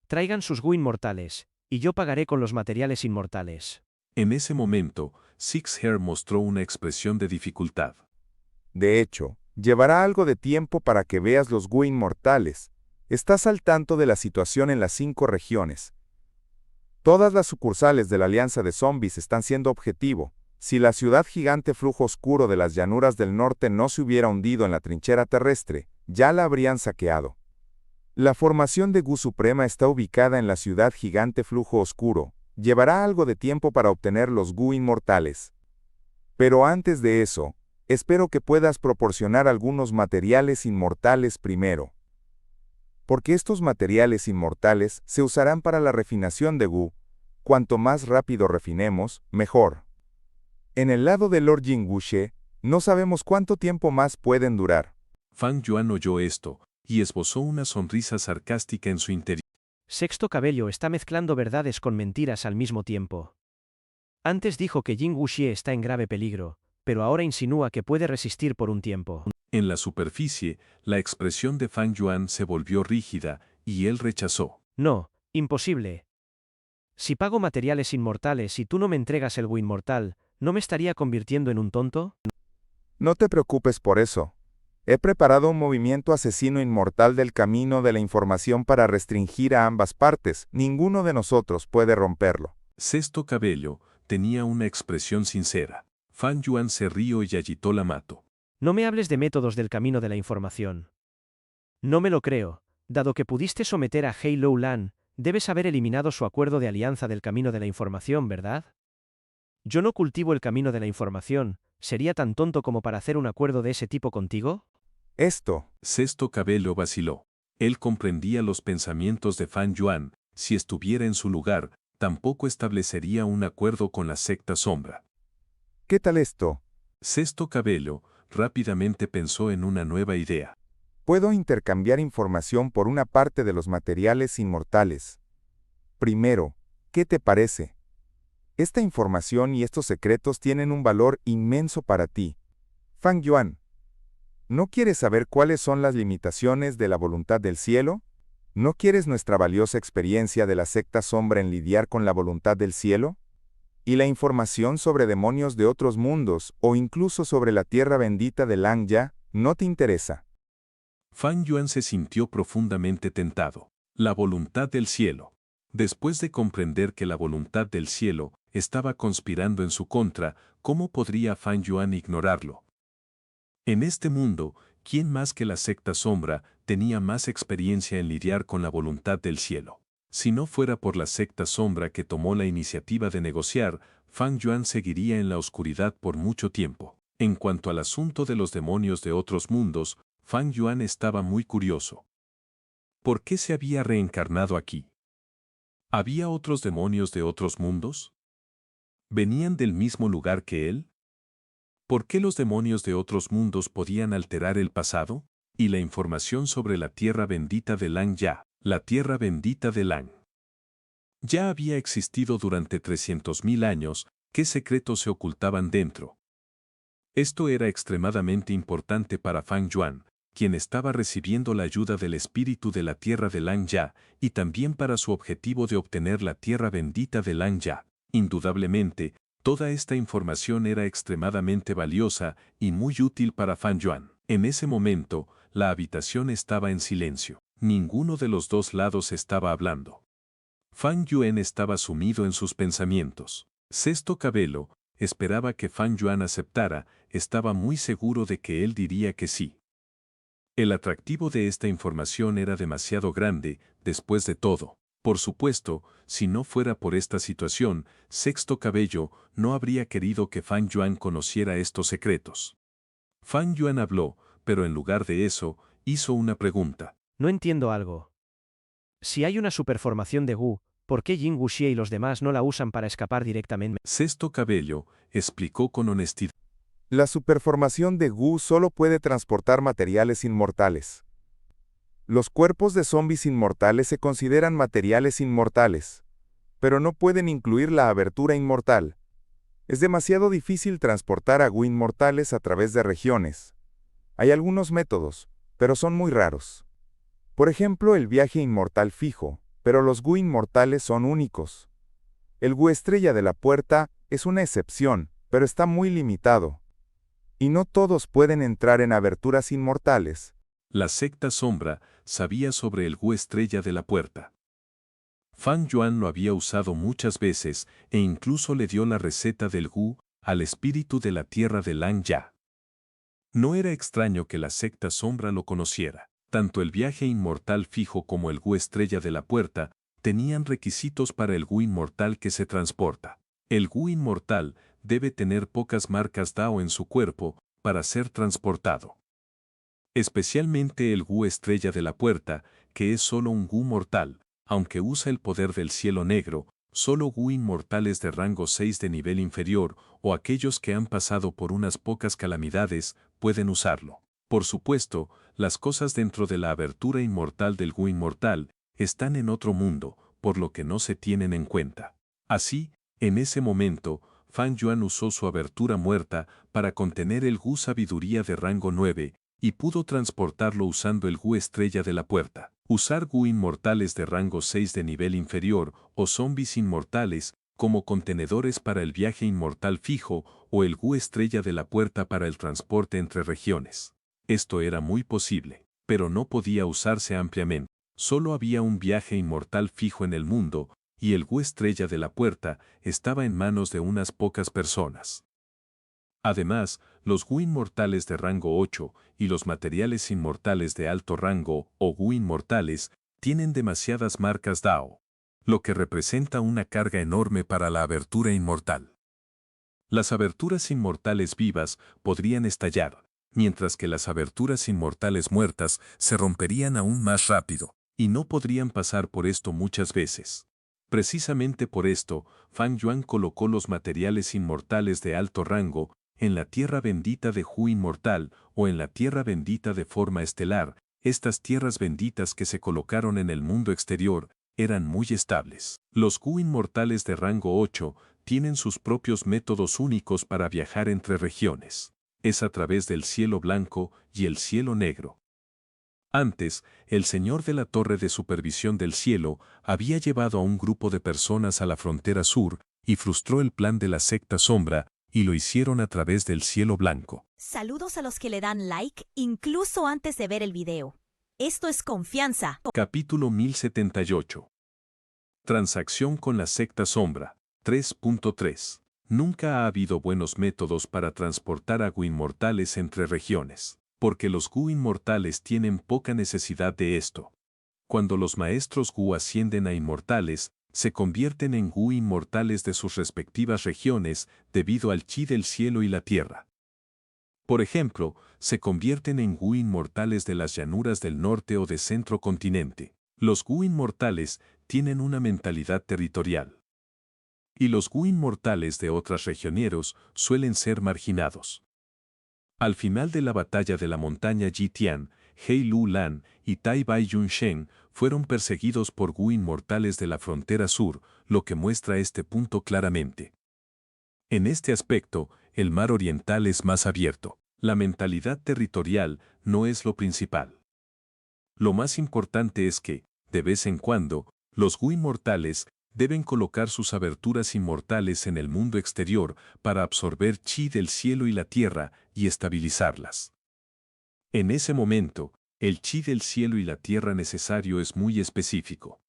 [SPEAKER 4] Traigan sus Gu inmortales, y yo pagaré con los materiales inmortales.
[SPEAKER 2] En ese momento, Sixth Heir mostró una expresión de dificultad.
[SPEAKER 3] De hecho, llevará algo de tiempo para que veas los Gu inmortales. Estás al tanto de la situación en las 5 regiones. Todas las sucursales de la Alianza de Zombies están siendo objetivo. Si la ciudad gigante Flujo Oscuro de las llanuras del norte no se hubiera hundido en la trinchera terrestre, ya la habrían saqueado. La formación de Gu Suprema está ubicada en la ciudad gigante Flujo Oscuro. Llevará algo de tiempo para obtener los Gu inmortales. Pero antes de eso, espero que puedas proporcionar algunos materiales inmortales primero. Porque estos materiales inmortales se usarán para la refinación de Gu. Cuanto más rápido refinemos, mejor. En el lado de Lord Jing Wuxie, no sabemos cuánto tiempo más pueden durar.
[SPEAKER 2] Fan Yuan oyó esto, y esbozó una sonrisa sarcástica en su interior.
[SPEAKER 4] Sexto Cabello está mezclando verdades con mentiras al mismo tiempo. Antes dijo que Jing Wuxie está en grave peligro, pero ahora insinúa que puede resistir por un tiempo.
[SPEAKER 2] En la superficie, la expresión de Fan Yuan se volvió rígida, y él rechazó.
[SPEAKER 4] No, imposible. Si pago materiales inmortales y tú no me entregas el Gu inmortal, ¿no me estaría convirtiendo en un tonto?
[SPEAKER 3] No te preocupes por eso. He preparado un movimiento asesino inmortal del camino de la información para restringir a ambas partes. Ninguno de nosotros puede romperlo.
[SPEAKER 2] Sexto Cabello tenía una expresión sincera. Fan Yuan se rió y agitó la mano.
[SPEAKER 4] No me hables de métodos del camino de la información. No me lo creo. Dado que pudiste someter a Hei Lu Lan, debes haber eliminado su acuerdo de alianza del camino de la información, ¿verdad? Yo no cultivo el camino de la información. ¿Sería tan tonto como para hacer un acuerdo de ese tipo contigo?
[SPEAKER 2] Sexto Cabello vaciló. Él comprendía los pensamientos de Fan Yuan. Si estuviera en su lugar, tampoco establecería un acuerdo con la secta sombra.
[SPEAKER 3] ¿Qué tal esto?
[SPEAKER 2] Sexto Cabello rápidamente pensó en una nueva idea.
[SPEAKER 3] Puedo intercambiar información por una parte de los materiales inmortales. Primero, ¿qué te parece? Esta información y estos secretos tienen un valor inmenso para ti. Fan Yuan, ¿no quieres saber cuáles son las limitaciones de la voluntad del cielo? ¿No quieres nuestra valiosa experiencia de la secta sombra en lidiar con la voluntad del cielo? ¿Y la información sobre demonios de otros mundos, o incluso sobre la tierra bendita de Langya, no te interesa?
[SPEAKER 2] Fan Yuan se sintió profundamente tentado. La voluntad del cielo. Después de comprender que la voluntad del cielo estaba conspirando en su contra, ¿cómo podría Fan Yuan ignorarlo? En este mundo, ¿quién más que la secta sombra tenía más experiencia en lidiar con la voluntad del cielo? Si no fuera por la secta sombra que tomó la iniciativa de negociar, Fan Yuan seguiría en la oscuridad por mucho tiempo. En cuanto al asunto de los demonios de otros mundos, Fan Yuan estaba muy curioso. ¿Por qué se había reencarnado aquí? ¿Había otros demonios de otros mundos? ¿Venían del mismo lugar que él? ¿Por qué los demonios de otros mundos podían alterar el pasado? Y la información sobre la tierra bendita de Langya, la tierra bendita de Lang. Ya había existido durante 300.000 años. ¿Qué secretos se ocultaban dentro? Esto era extremadamente importante para Fang Yuan, quien estaba recibiendo la ayuda del espíritu de la tierra de Langya, y también para su objetivo de obtener la tierra bendita de Langya. Indudablemente, toda esta información era extremadamente valiosa y muy útil para Fang Yuan. En ese momento, la habitación estaba en silencio. Ninguno de los dos lados estaba hablando. Fang Yuan estaba sumido en sus pensamientos. Sexto Cabello esperaba que Fang Yuan aceptara, estaba muy seguro de que él diría que sí. El atractivo de esta información era demasiado grande, después de todo. Por supuesto, si no fuera por esta situación, Sexto Cabello no habría querido que Fang Yuan conociera estos secretos. Fang Yuan habló, pero en lugar de eso, hizo una pregunta.
[SPEAKER 4] No entiendo algo. Si hay una superformación de Gu, ¿por qué Jin Wuxie y los demás no la usan para escapar directamente?
[SPEAKER 2] Sexto Cabello explicó con honestidad.
[SPEAKER 3] La superformación de Gu solo puede transportar materiales inmortales. Los cuerpos de zombies inmortales se consideran materiales inmortales, pero no pueden incluir la abertura inmortal. Es demasiado difícil transportar a Gu inmortales a través de regiones. Hay algunos métodos, pero son muy raros. Por ejemplo, el viaje inmortal fijo, pero los Gu inmortales son únicos. El Gu estrella de la puerta es una excepción, pero está muy limitado. Y no todos pueden entrar en aberturas inmortales.
[SPEAKER 2] La secta sombra sabía sobre el Gu estrella de la puerta. Fang Yuan lo había usado muchas veces e incluso le dio la receta del Gu al espíritu de la tierra de Langya. No era extraño que la secta sombra lo conociera. Tanto el viaje inmortal fijo como el Gu estrella de la puerta tenían requisitos para el Gu inmortal que se transporta. El Gu inmortal debe tener pocas marcas Dao en su cuerpo para ser transportado. Especialmente el Gu estrella de la puerta, que es solo un Gu mortal, aunque usa el poder del cielo negro, solo Gu inmortales de rango 6 de nivel inferior o aquellos que han pasado por unas pocas calamidades pueden usarlo. Por supuesto, las cosas dentro de la abertura inmortal del Gu inmortal están en otro mundo, por lo que no se tienen en cuenta. Así, en ese momento, Fang Yuan usó su abertura muerta para contener el Gu sabiduría de rango 9 y pudo transportarlo usando el Gu estrella de la puerta. Usar Gu inmortales de rango 6 de nivel inferior o zombies inmortales como contenedores para el viaje inmortal fijo o el Gu estrella de la puerta para el transporte entre regiones. Esto era muy posible, pero no podía usarse ampliamente. Solo había un viaje inmortal fijo en el mundo, y el Gu estrella de la puerta estaba en manos de unas pocas personas. Además, los Gu inmortales de rango 8 y los materiales inmortales de alto rango o Gu inmortales tienen demasiadas marcas Dao, lo que representa una carga enorme para la abertura inmortal. Las aberturas inmortales vivas podrían estallar, mientras que las aberturas inmortales muertas se romperían aún más rápido, y no podrían pasar por esto muchas veces. Precisamente por esto, Fang Yuan colocó los materiales inmortales de alto rango en la tierra bendita de Gu inmortal o en la tierra bendita de forma estelar. Estas tierras benditas que se colocaron en el mundo exterior eran muy estables. Los Gu inmortales de rango 8 tienen sus propios métodos únicos para viajar entre regiones. Es a través del cielo blanco y el cielo negro. Antes, el señor de la torre de supervisión del cielo había llevado a un grupo de personas a la frontera sur y frustró el plan de la secta sombra, y lo hicieron a través del cielo blanco.
[SPEAKER 5] Saludos a los que le dan like, incluso antes de ver el video. Esto es confianza.
[SPEAKER 2] Capítulo 1078. Transacción con la secta sombra. 3.3. Nunca ha habido buenos métodos para transportar a Gu inmortales entre regiones, porque los Gu inmortales tienen poca necesidad de esto. Cuando los maestros Gu ascienden a inmortales, se convierten en Gu inmortales de sus respectivas regiones debido al chi del cielo y la tierra. Por ejemplo, se convierten en Gu inmortales de las llanuras del norte o de centro continente. Los Gu inmortales tienen una mentalidad territorial. Y los Gu inmortales de otras regioneros suelen ser marginados. Al final de la batalla de la montaña Jitian, Hei Lu Lan y Tai Bai Yunshen fueron perseguidos por Gu inmortales de la frontera sur, lo que muestra este punto claramente. En este aspecto, el mar oriental es más abierto. La mentalidad territorial no es lo principal. Lo más importante es que, de vez en cuando, los Gu inmortales deben colocar sus aberturas inmortales en el mundo exterior para absorber chi del cielo y la tierra y estabilizarlas. En ese momento, el chi del cielo y la tierra necesario es muy específico.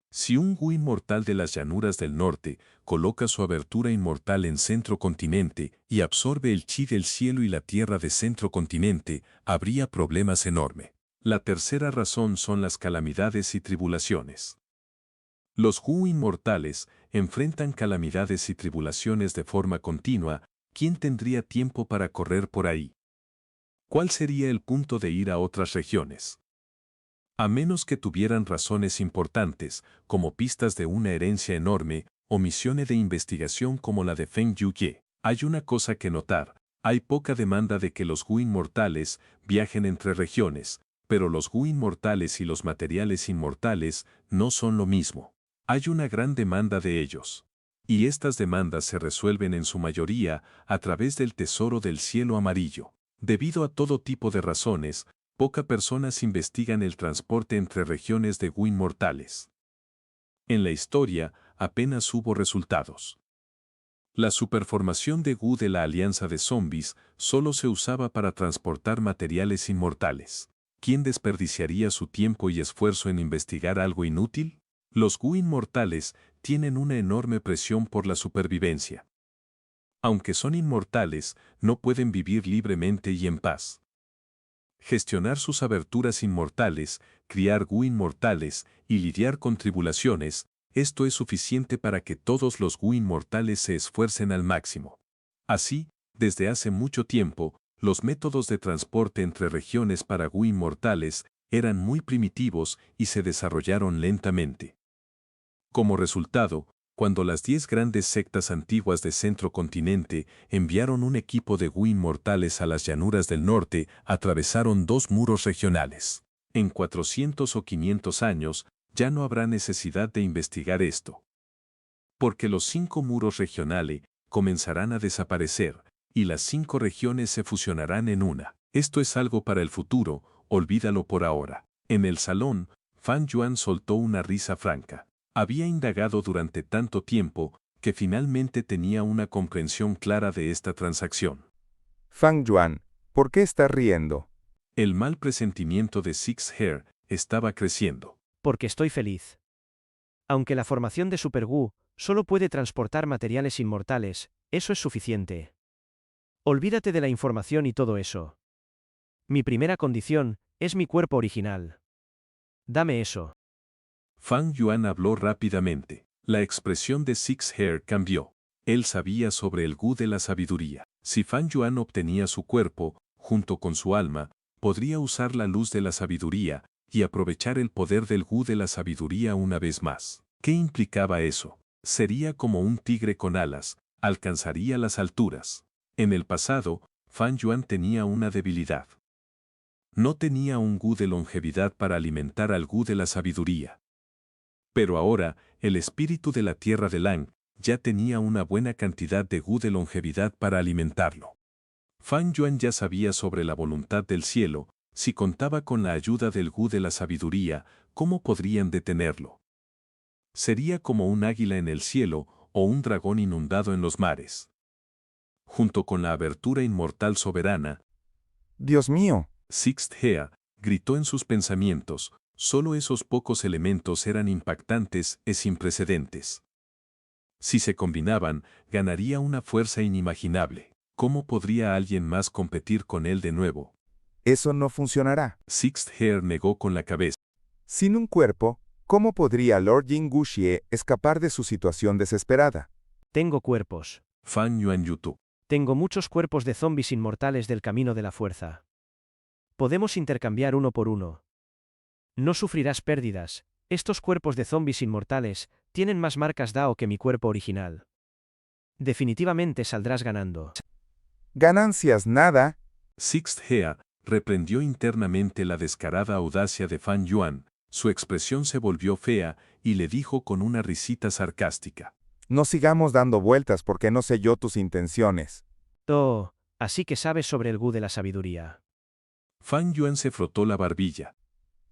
[SPEAKER 2] Si un Gu inmortal de las llanuras del norte coloca su abertura inmortal en centro continente y absorbe el chi del cielo y la tierra de centro continente, habría problemas enormes. La tercera razón son las calamidades y tribulaciones. Los Gu inmortales enfrentan calamidades y tribulaciones de forma continua. ¿Quién tendría tiempo para correr por ahí? ¿Cuál sería el punto de ir a otras regiones? A menos que tuvieran razones importantes, como pistas de una herencia enorme, o misiones de investigación como la de Feng Yuye. Hay una cosa que notar, hay poca demanda de que los Gu inmortales viajen entre regiones, pero los Gu inmortales y los materiales inmortales no son lo mismo. Hay una gran demanda de ellos. Y estas demandas se resuelven en su mayoría a través del tesoro del cielo amarillo. Debido a todo tipo de razones, pocas personas investigan el transporte entre regiones de Gu inmortales. En la historia, apenas hubo resultados. La superformación de Gu de la Alianza de Zombies solo se usaba para transportar materiales inmortales. ¿Quién desperdiciaría su tiempo y esfuerzo en investigar algo inútil? Los Gu inmortales tienen una enorme presión por la supervivencia. Aunque son inmortales, no pueden vivir libremente y en paz. Gestionar sus aberturas inmortales, criar Gu inmortales y lidiar con tribulaciones, esto es suficiente para que todos los Gu inmortales se esfuercen al máximo. Así, desde hace mucho tiempo, los métodos de transporte entre regiones para Gu inmortales eran muy primitivos y se desarrollaron lentamente. Como resultado, cuando las 10 grandes sectas antiguas de Centro Continente enviaron un equipo de Gu inmortales a las llanuras del norte, atravesaron 2 muros regionales. En 400 o 500 años, ya no habrá necesidad de investigar esto. Porque los 5 muros regionales comenzarán a desaparecer, y las 5 regiones se fusionarán en una. Esto es algo para el futuro, olvídalo por ahora. En el salón, Fan Yuan soltó una risa franca. Había indagado durante tanto tiempo que finalmente tenía una comprensión clara de esta transacción.
[SPEAKER 3] Fang Yuan, ¿por qué estás riendo?
[SPEAKER 2] El mal presentimiento de Six Hair estaba creciendo.
[SPEAKER 4] Porque estoy feliz. Aunque la formación de Super Gu solo puede transportar materiales inmortales, eso es suficiente. Olvídate de la información y todo eso. Mi primera condición es mi cuerpo original. Dame eso.
[SPEAKER 2] Fang Yuan habló rápidamente. La expresión de Six Hair cambió. Él sabía sobre el Gu de la sabiduría. Si Fang Yuan obtenía su cuerpo, junto con su alma, podría usar la luz de la sabiduría y aprovechar el poder del Gu de la sabiduría una vez más. ¿Qué implicaba eso? Sería como un tigre con alas, alcanzaría las alturas. En el pasado, Fang Yuan tenía una debilidad. No tenía un Gu de longevidad para alimentar al Gu de la sabiduría. Pero ahora, el espíritu de la tierra de Lang ya tenía una buena cantidad de Gu de longevidad para alimentarlo. Fang Yuan ya sabía sobre la voluntad del cielo. Si contaba con la ayuda del Gu de la sabiduría, ¿cómo podrían detenerlo? Sería como un águila en el cielo o un dragón inundado en los mares. Junto con la abertura inmortal soberana,
[SPEAKER 3] Dios mío,
[SPEAKER 2] Sixth Hea gritó en sus pensamientos, solo esos pocos elementos eran impactantes y sin precedentes. Si se combinaban, ganaría una fuerza inimaginable. ¿Cómo podría alguien más competir con él de nuevo?
[SPEAKER 3] eso no funcionará.
[SPEAKER 2] Sixth Hair negó con la cabeza.
[SPEAKER 3] Sin un cuerpo, ¿cómo podría Lord Jin Guxie escapar de su situación desesperada?
[SPEAKER 4] Tengo cuerpos.
[SPEAKER 2] Fan Yuan Yutu.
[SPEAKER 4] Tengo muchos cuerpos de zombies inmortales del camino de la fuerza. Podemos intercambiar uno por uno. No sufrirás pérdidas. Estos cuerpos de zombies inmortales tienen más marcas Dao que mi cuerpo original. Definitivamente saldrás ganando.
[SPEAKER 3] Ganancias nada.
[SPEAKER 2] Sixth Hea reprendió internamente la descarada audacia de Fan Yuan. Su expresión se volvió fea y le dijo con una risita sarcástica.
[SPEAKER 3] No sigamos dando vueltas porque no sé yo tus intenciones.
[SPEAKER 4] Oh, así que sabes sobre el Gu de la sabiduría.
[SPEAKER 2] Fan Yuan se frotó la barbilla.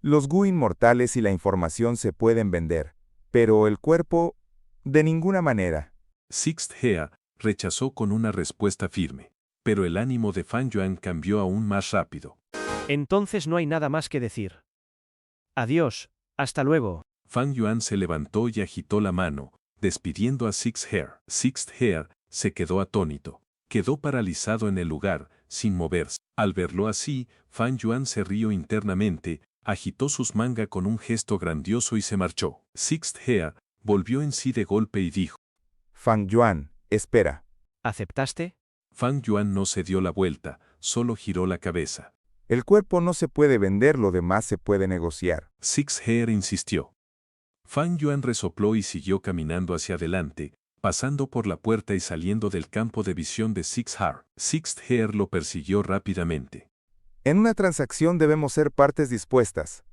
[SPEAKER 3] Los Gu inmortales y la información se pueden vender, pero el cuerpo, de ninguna manera.
[SPEAKER 2] Sixt Hea rechazó con una respuesta firme, pero el ánimo de Fan Yuan cambió aún más rápido.
[SPEAKER 4] Entonces no hay nada más que decir. Adiós, hasta luego.
[SPEAKER 2] Fan Yuan se levantó y agitó la mano, despidiendo a Sixt Hea. Sixt Hea se quedó atónito. Quedó paralizado en el lugar, sin moverse. Al verlo así, Fan Yuan se rió internamente, agitó sus mangas con un gesto grandioso y se marchó. Sixt Hea volvió en sí de golpe y dijo:
[SPEAKER 3] Fan Yuan, espera.
[SPEAKER 4] ¿Aceptaste?
[SPEAKER 2] Fan Yuan no se dio la vuelta, solo giró la cabeza.
[SPEAKER 3] El cuerpo no se puede vender, lo demás se puede negociar.
[SPEAKER 2] Sixt Hea insistió. Fan Yuan resopló y siguió caminando hacia adelante, pasando por la puerta y saliendo del campo de visión de Sixt Hea. Sixt Hea lo persiguió rápidamente.
[SPEAKER 3] En una transacción debemos ser partes dispuestas.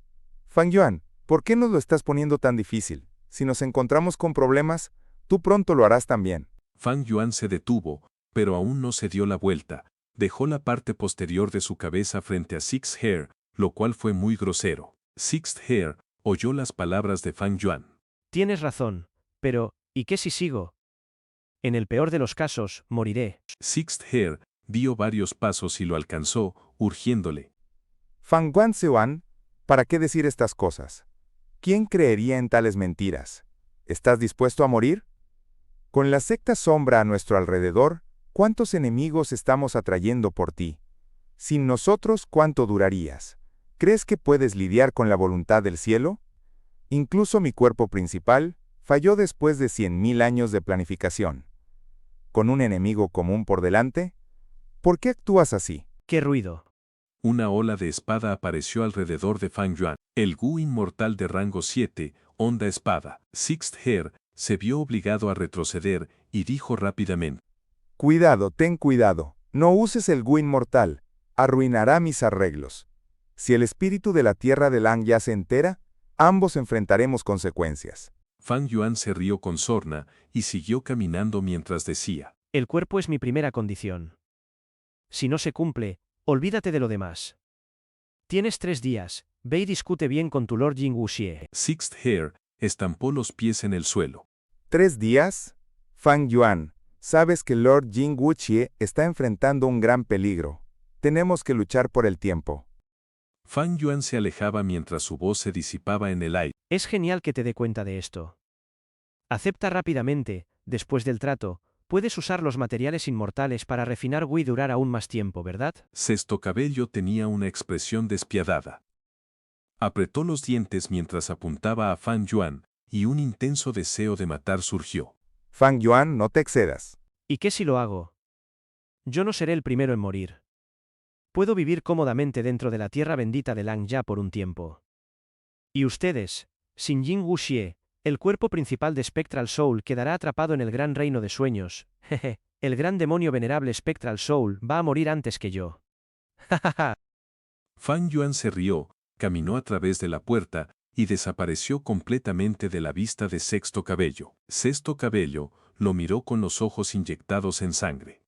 [SPEAKER 3] Fan Yuan, ¿por qué nos lo estás poniendo tan difícil? Si nos encontramos con problemas, tú pronto lo harás también.
[SPEAKER 2] Fan Yuan se detuvo, pero aún no se dio la vuelta. Dejó la parte posterior de su cabeza frente a Sixt Hea, lo cual fue muy grosero. Sixt Hea oyó las palabras de Fan Yuan.
[SPEAKER 4] Tienes razón, pero, ¿y qué si sigo? En el peor de los casos, moriré.
[SPEAKER 2] Sixt Hea dio varios pasos y lo alcanzó, urgiéndole.
[SPEAKER 3] Fan Yuan, ¿para qué decir estas cosas? ¿Quién creería en tales mentiras? ¿Estás dispuesto a morir? Con la secta sombra a nuestro alrededor, ¿cuántos enemigos estamos atrayendo por ti? Sin nosotros, ¿cuánto durarías? ¿Crees que puedes lidiar con la voluntad del cielo? Incluso mi cuerpo principal falló después de 100.000 años de planificación. ¿Con un enemigo común por delante? ¿Por qué actúas así?
[SPEAKER 4] ¡Qué ruido!
[SPEAKER 2] Una ola de espada apareció alrededor de Fan Yuan. El Gu inmortal de rango 7, Honda Espada. Sixt Hea se vio obligado a retroceder y dijo rápidamente:
[SPEAKER 3] Cuidado, ten cuidado. No uses el Gu inmortal. Arruinará mis arreglos. Si el espíritu de la tierra de Lang ya se entera, ambos enfrentaremos consecuencias.
[SPEAKER 2] Fan Yuan se rió con sorna y siguió caminando mientras decía:
[SPEAKER 4] El cuerpo es mi primera condición. Si no se cumple, olvídate de lo demás. Tienes 3 días, ve y discute bien con tu Lord Jing Wuxie.
[SPEAKER 2] Sixt Hea estampó los pies en el suelo.
[SPEAKER 3] ¿3 días? Fan Yuan, sabes que Lord Jing Wuxie está enfrentando un gran peligro. Tenemos que luchar por el tiempo.
[SPEAKER 2] Fan Yuan se alejaba mientras su voz se disipaba en el aire.
[SPEAKER 4] Es genial que te dé cuenta de esto. Acepta rápidamente, después del trato, puedes usar los materiales inmortales para refinar Gu y durar aún más tiempo, ¿verdad?
[SPEAKER 2] Sexto Cabello tenía una expresión despiadada. Apretó los dientes mientras apuntaba a Fan Yuan, y un intenso deseo de matar surgió.
[SPEAKER 3] Fan Yuan, no te excedas.
[SPEAKER 4] ¿Y qué si lo hago? Yo no seré el primero en morir. Puedo vivir cómodamente dentro de la tierra bendita de Lang ya por un tiempo. Y ustedes, sin Jing Wuxie, el cuerpo principal de Spectral Soul quedará atrapado en el gran reino de sueños. Jeje, el gran demonio venerable Spectral Soul va a morir antes que yo. Jajaja.
[SPEAKER 2] Fan Yuan se rió, caminó a través de la puerta y desapareció completamente de la vista de Sexto Cabello. Sexto Cabello lo miró con los ojos inyectados en sangre.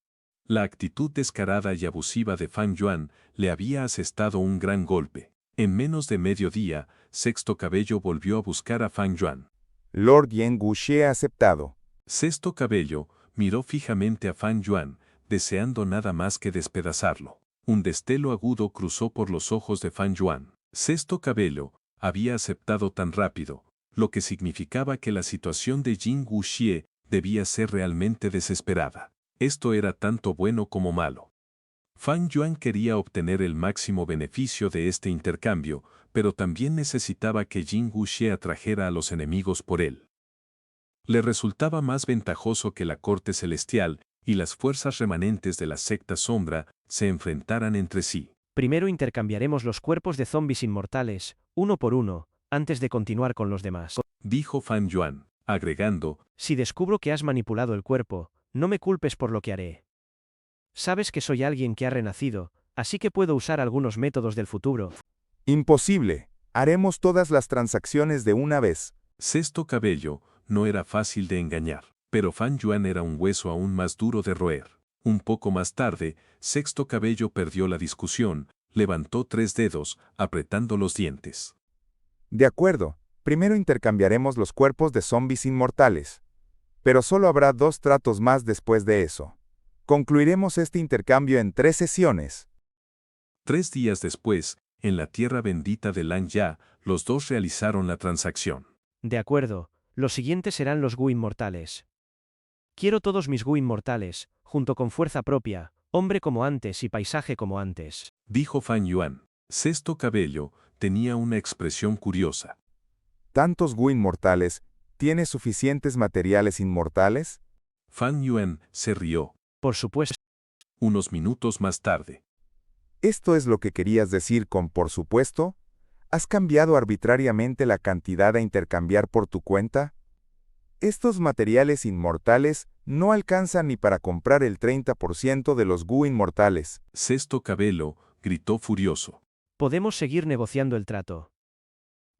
[SPEAKER 2] La actitud descarada y abusiva de Fan Yuan le había asestado un gran golpe. En menos de medio día, Sexto Cabello volvió a buscar a Fan Yuan.
[SPEAKER 3] Lord Jing Wuxie ha aceptado.
[SPEAKER 2] Sexto Cabello miró fijamente a Fan Yuan, deseando nada más que despedazarlo. Un destello agudo cruzó por los ojos de Fan Yuan. Sexto Cabello había aceptado tan rápido, lo que significaba que la situación de Jing Wuxie debía ser realmente desesperada. Esto era tanto bueno como malo. Fan Yuan quería obtener el máximo beneficio de este intercambio, pero también necesitaba que Jing Wuxie atrajera a los enemigos por él. Le resultaba más ventajoso que la corte celestial y las fuerzas remanentes de la secta sombra se enfrentaran entre sí.
[SPEAKER 4] Primero intercambiaremos los cuerpos de zombies inmortales, uno por uno, antes de continuar con los demás.
[SPEAKER 2] Dijo Fan Yuan, agregando:
[SPEAKER 4] Si descubro que has manipulado el cuerpo, no me culpes por lo que haré. Sabes que soy alguien que ha renacido, así que puedo usar algunos métodos del futuro.
[SPEAKER 3] Imposible. Haremos todas las transacciones de una vez.
[SPEAKER 2] Sexto Cabello no era fácil de engañar. Pero Fan Yuan era un hueso aún más duro de roer. Un poco más tarde, Sexto Cabello perdió la discusión, levantó 3 dedos, apretando los dientes.
[SPEAKER 3] De acuerdo, primero intercambiaremos los cuerpos de zombies inmortales. Pero solo habrá 2 tratos más después de eso. Concluiremos este intercambio en 3 sesiones.
[SPEAKER 2] 3 días después, en la tierra bendita de Lang Ya, los dos realizaron la transacción.
[SPEAKER 4] De acuerdo, los siguientes serán los Gu inmortales. Quiero todos mis Gu inmortales, junto con fuerza propia, hombre como antes y paisaje como antes.
[SPEAKER 2] Dijo Fan Yuan. Sexto Cabello tenía una expresión curiosa.
[SPEAKER 3] ¿Tantos Gu inmortales? ¿Tienes suficientes materiales inmortales?
[SPEAKER 2] Fan Yuan se rió.
[SPEAKER 4] Por supuesto.
[SPEAKER 2] Unos minutos más tarde.
[SPEAKER 3] ¿Esto es lo que querías decir con por supuesto? ¿Has cambiado arbitrariamente la cantidad a intercambiar por tu cuenta? Estos materiales inmortales no alcanzan ni para comprar el 30% de los Gu inmortales.
[SPEAKER 2] Sexto Cabello gritó furioso.
[SPEAKER 4] Podemos seguir negociando el trato.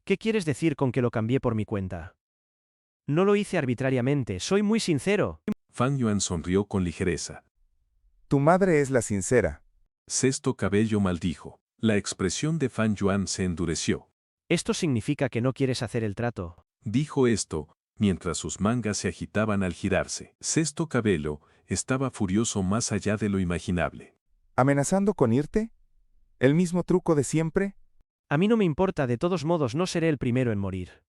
[SPEAKER 4] ¿Qué quieres decir con que lo cambié por mi cuenta? No lo hice arbitrariamente, soy muy sincero.
[SPEAKER 2] Fan Yuan sonrió con ligereza.
[SPEAKER 3] Tu madre es la sincera.
[SPEAKER 2] Sexto Cabello maldijo. La expresión de Fan Yuan se endureció.
[SPEAKER 4] ¿Esto significa que no quieres hacer el trato?
[SPEAKER 2] Dijo esto, mientras sus mangas se agitaban al girarse. Sexto Cabello estaba furioso más allá de lo imaginable.
[SPEAKER 3] ¿Amenazando con irte? ¿El mismo truco de siempre?
[SPEAKER 4] A mí no me importa, de todos modos no seré el primero en morir.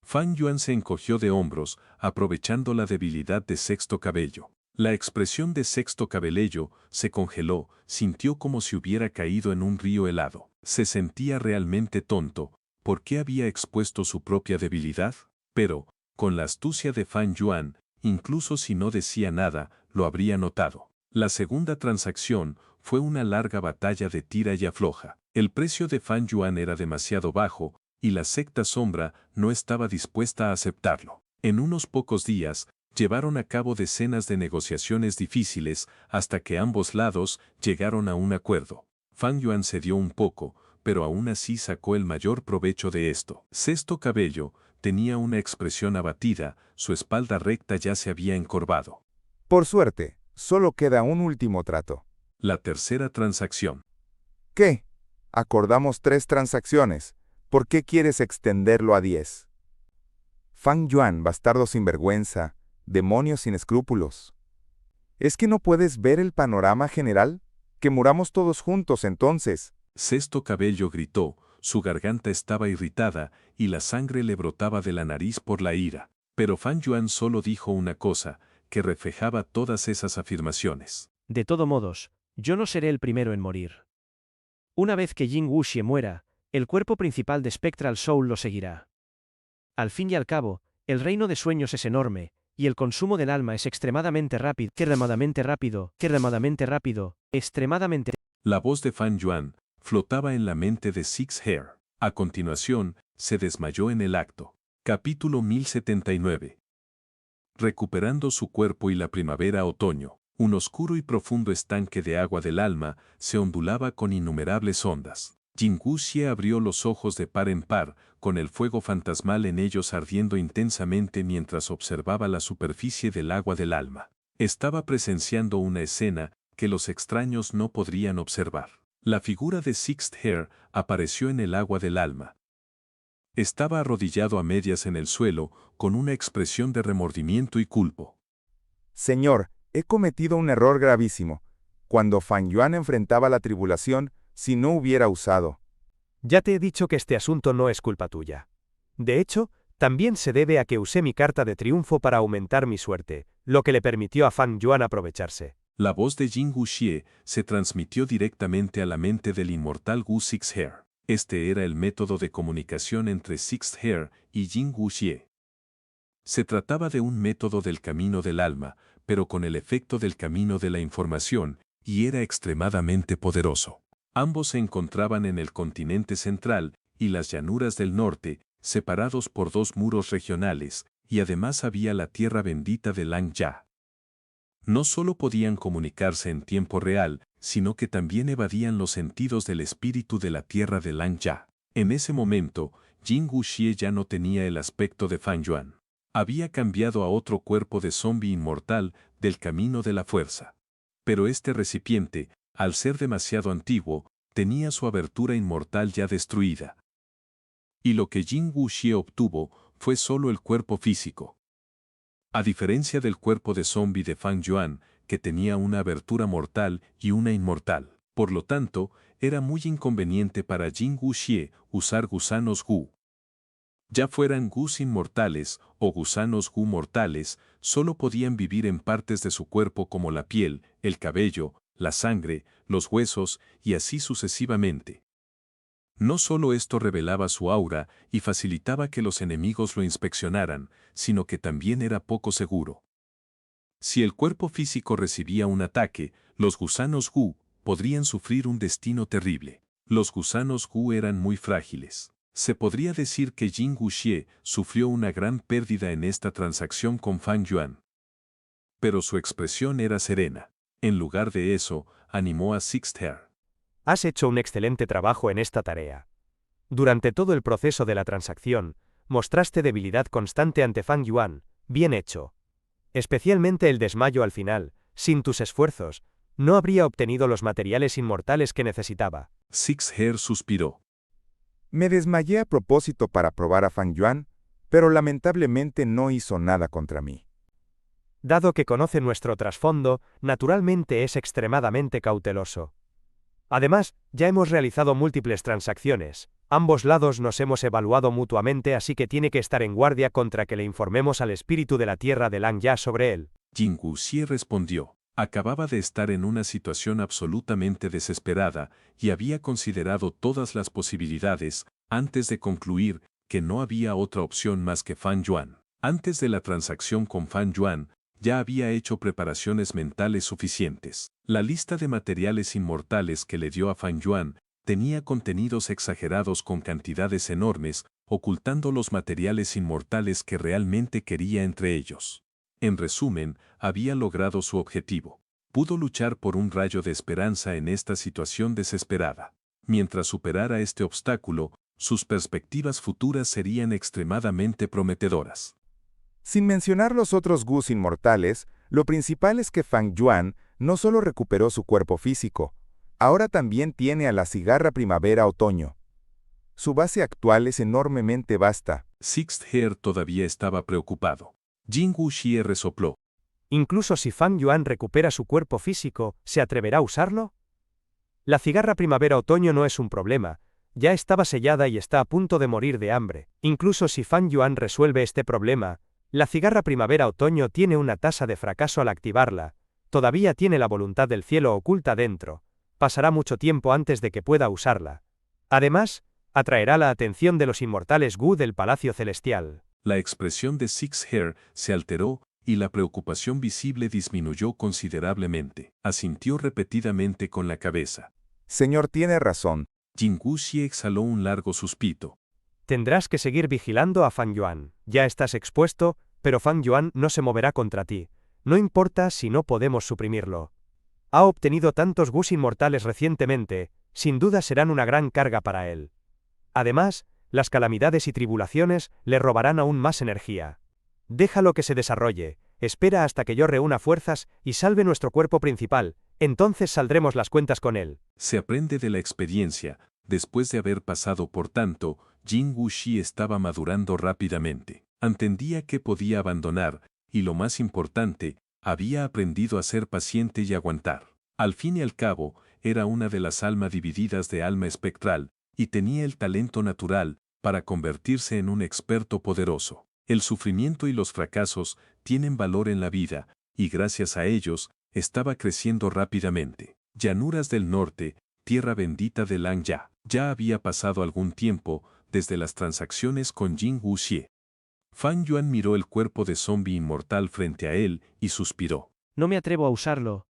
[SPEAKER 2] Fan Yuan se encogió de hombros, aprovechando la debilidad de Sexto Cabello. La expresión de Sexto Cabello se congeló, sintió como si hubiera caído en un río helado. Se sentía realmente tonto. ¿Por qué había expuesto su propia debilidad? Pero, con la astucia de Fan Yuan, incluso si no decía nada, lo habría notado. La segunda transacción fue una larga batalla de tira y afloja. El precio de Fan Yuan era demasiado bajo, y la secta sombra no estaba dispuesta a aceptarlo. En unos pocos días, llevaron a cabo decenas de negociaciones difíciles hasta que ambos lados llegaron a un acuerdo. Fan Yuan cedió un poco, pero aún así sacó el mayor provecho de esto. Sexto Cabello tenía una expresión abatida, su espalda recta ya se había encorvado.
[SPEAKER 3] Por suerte, solo queda un último trato.
[SPEAKER 2] La tercera transacción.
[SPEAKER 3] ¿Qué? Acordamos 3 transacciones. ¿Por qué quieres extenderlo a 10? Fan Yuan, bastardo sin vergüenza, demonio sin escrúpulos. ¿Es que no puedes ver el panorama general? Que muramos todos juntos entonces.
[SPEAKER 2] Sexto Cabello gritó, su garganta estaba irritada y la sangre le brotaba de la nariz por la ira. Pero Fan Yuan solo dijo una cosa, que reflejaba todas esas afirmaciones.
[SPEAKER 4] De todos modos, yo no seré el primero en morir. Una vez que Jing Wuxie muera, el cuerpo principal de Spectral Soul lo seguirá. Al fin y al cabo, el reino de sueños es enorme, y el consumo del alma es extremadamente rápido.
[SPEAKER 2] La voz de Fan Yuan flotaba en la mente de Six Hair. A continuación, se desmayó en el acto. Capítulo 1079. Recuperando su cuerpo y la primavera-otoño, un oscuro y profundo estanque de agua del alma se ondulaba con innumerables ondas. Jing Wuxie abrió los ojos de par en par, con el fuego fantasmal en ellos ardiendo intensamente mientras observaba la superficie del agua del alma. Estaba presenciando una escena que los extraños no podrían observar. La figura de Sixth Hair apareció en el agua del alma. Estaba arrodillado a medias en el suelo, con una expresión de remordimiento y culpo.
[SPEAKER 3] Señor, he cometido un error gravísimo. Cuando Fan Yuan enfrentaba la tribulación, si no hubiera usado.
[SPEAKER 6] Ya te he dicho que este asunto no es culpa tuya. De hecho, también se debe a que usé mi carta de triunfo para aumentar mi suerte, lo que le permitió a Fan Yuan aprovecharse.
[SPEAKER 2] La voz de Jing Wuxie se transmitió directamente a la mente del inmortal Gu Six Hair. Este era el método de comunicación entre Six Hair y Jing Wuxie. Se trataba de un método del camino del alma, pero con el efecto del camino de la información, y era extremadamente poderoso. Ambos se encontraban en el continente central y las llanuras del norte, separados por 2 muros regionales, y además había la tierra bendita de Lang Ya. No solo podían comunicarse en tiempo real, sino que también evadían los sentidos del espíritu de la tierra de Lang Ya. En ese momento, Jing Wuxie ya no tenía el aspecto de Fan Yuan. Había cambiado a otro cuerpo de zombie inmortal del camino de la fuerza. Pero este recipiente, al ser demasiado antiguo, tenía su abertura inmortal ya destruida. Y lo que Jin Wuxie obtuvo fue solo el cuerpo físico. A diferencia del cuerpo de zombie de Fang Yuan, que tenía una abertura mortal y una inmortal. Por lo tanto, era muy inconveniente para Jin Wuxie usar gusanos Gu. Ya fueran Gus inmortales o gusanos Gu mortales, solo podían vivir en partes de su cuerpo como la piel, el cabello, la sangre, los huesos y así sucesivamente. No solo esto revelaba su aura y facilitaba que los enemigos lo inspeccionaran, sino que también era poco seguro. Si el cuerpo físico recibía un ataque, los gusanos Gu podrían sufrir un destino terrible. Los gusanos Gu eran muy frágiles. Se podría decir que Jin Wuxie sufrió una gran pérdida en esta transacción con Fang Yuan. Pero su expresión era serena. En lugar de eso, animó a Sixth Hair.
[SPEAKER 6] Has hecho un excelente trabajo en esta tarea. Durante todo el proceso de la transacción, mostraste debilidad constante ante Fang Yuan, bien hecho. Especialmente el desmayo al final, sin tus esfuerzos, no habría obtenido los materiales inmortales que necesitaba.
[SPEAKER 2] Sixth Hair suspiró.
[SPEAKER 3] Me desmayé a propósito para probar a Fang Yuan, pero lamentablemente no hizo nada contra mí.
[SPEAKER 6] Dado que conoce nuestro trasfondo, naturalmente es extremadamente cauteloso. Además, ya hemos realizado múltiples transacciones. Ambos lados nos hemos evaluado mutuamente, así que tiene que estar en guardia contra que le informemos al espíritu de la tierra de Langya sobre él.
[SPEAKER 2] Jin Wuxie respondió. Acababa de estar en una situación absolutamente desesperada y había considerado todas las posibilidades antes de concluir que no había otra opción más que Fang Yuan. Antes de la transacción con Fang Yuan, ya había hecho preparaciones mentales suficientes. La lista de materiales inmortales que le dio a Fang Yuan tenía contenidos exagerados con cantidades enormes, ocultando los materiales inmortales que realmente quería entre ellos. En resumen, había logrado su objetivo. Pudo luchar por un rayo de esperanza en esta situación desesperada. Mientras superara este obstáculo, sus perspectivas futuras serían extremadamente prometedoras.
[SPEAKER 3] Sin mencionar los otros Gus inmortales, lo principal es que Fang Yuan no solo recuperó su cuerpo físico, ahora también tiene a la cigarra primavera-otoño. Su base actual es enormemente vasta.
[SPEAKER 2] Sixth Hair todavía estaba preocupado. Jin Wuxie resopló.
[SPEAKER 6] Incluso si Fang Yuan recupera su cuerpo físico, ¿se atreverá a usarlo? La cigarra primavera-otoño no es un problema, ya estaba sellada y está a punto de morir de hambre. Incluso si Fang Yuan resuelve este problema, la cigarra primavera-otoño tiene una tasa de fracaso al activarla, todavía tiene la voluntad del cielo oculta dentro, pasará mucho tiempo antes de que pueda usarla. Además, atraerá la atención de los inmortales Gu del Palacio Celestial.
[SPEAKER 2] La expresión de Sixth Hair se alteró y la preocupación visible disminuyó considerablemente. Asintió repetidamente con la cabeza.
[SPEAKER 3] Señor, tiene razón.
[SPEAKER 2] Jin Wuxie exhaló un largo suspiro.
[SPEAKER 6] Tendrás que seguir vigilando a Fang Yuan. Ya estás expuesto, pero Fang Yuan no se moverá contra ti. No importa si no podemos suprimirlo. Ha obtenido tantos Gus inmortales recientemente, sin duda serán una gran carga para él. Además, las calamidades y tribulaciones le robarán aún más energía. Déjalo que se desarrolle, espera hasta que yo reúna fuerzas y salve nuestro cuerpo principal, entonces saldremos las cuentas con él.
[SPEAKER 2] Se aprende de la experiencia. Después de haber pasado por tanto, Jin Wuxie estaba madurando rápidamente. Entendía que podía abandonar, y lo más importante, había aprendido a ser paciente y aguantar. Al fin y al cabo, era una de las almas divididas de alma espectral, y tenía el talento natural para convertirse en un experto poderoso. El sufrimiento y los fracasos tienen valor en la vida, y gracias a ellos, estaba creciendo rápidamente. Llanuras del norte, tierra bendita de Langya. Ya había pasado algún tiempo desde las transacciones con Jin Wuxie. Fang Yuan miró el cuerpo de zombie inmortal frente a él y suspiró.
[SPEAKER 4] No me atrevo a usarlo.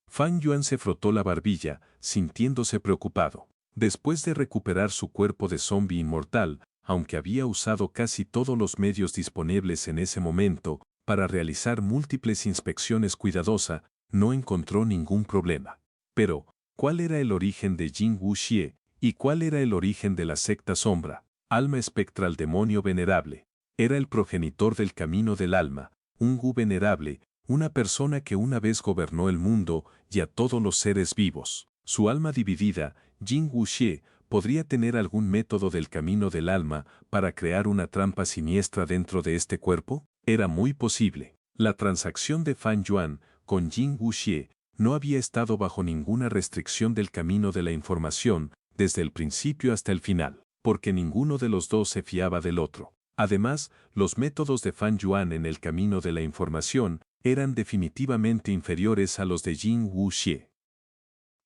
[SPEAKER 2] Fang Yuan se frotó la barbilla, sintiéndose preocupado. Después de recuperar su cuerpo de zombie inmortal, aunque había usado casi todos los medios disponibles en ese momento para realizar múltiples inspecciones cuidadosas, no encontró ningún problema. Pero, ¿cuál era el origen de Jin Wuxie? ¿Y cuál era el origen de la secta sombra? Alma espectral demonio venerable. Era el progenitor del camino del alma, un Gu venerable, una persona que una vez gobernó el mundo y a todos los seres vivos. Su alma dividida, Jing Wuxie, podría tener algún método del camino del alma para crear una trampa siniestra dentro de este cuerpo. Era muy posible. La transacción de Fan Yuan con Jing Wuxie no había estado bajo ninguna restricción del camino de la información desde el principio hasta el final, porque ninguno de los dos se fiaba del otro. Además, los métodos de Fan Yuan en el camino de la información eran definitivamente inferiores a los de Jing Wuxie.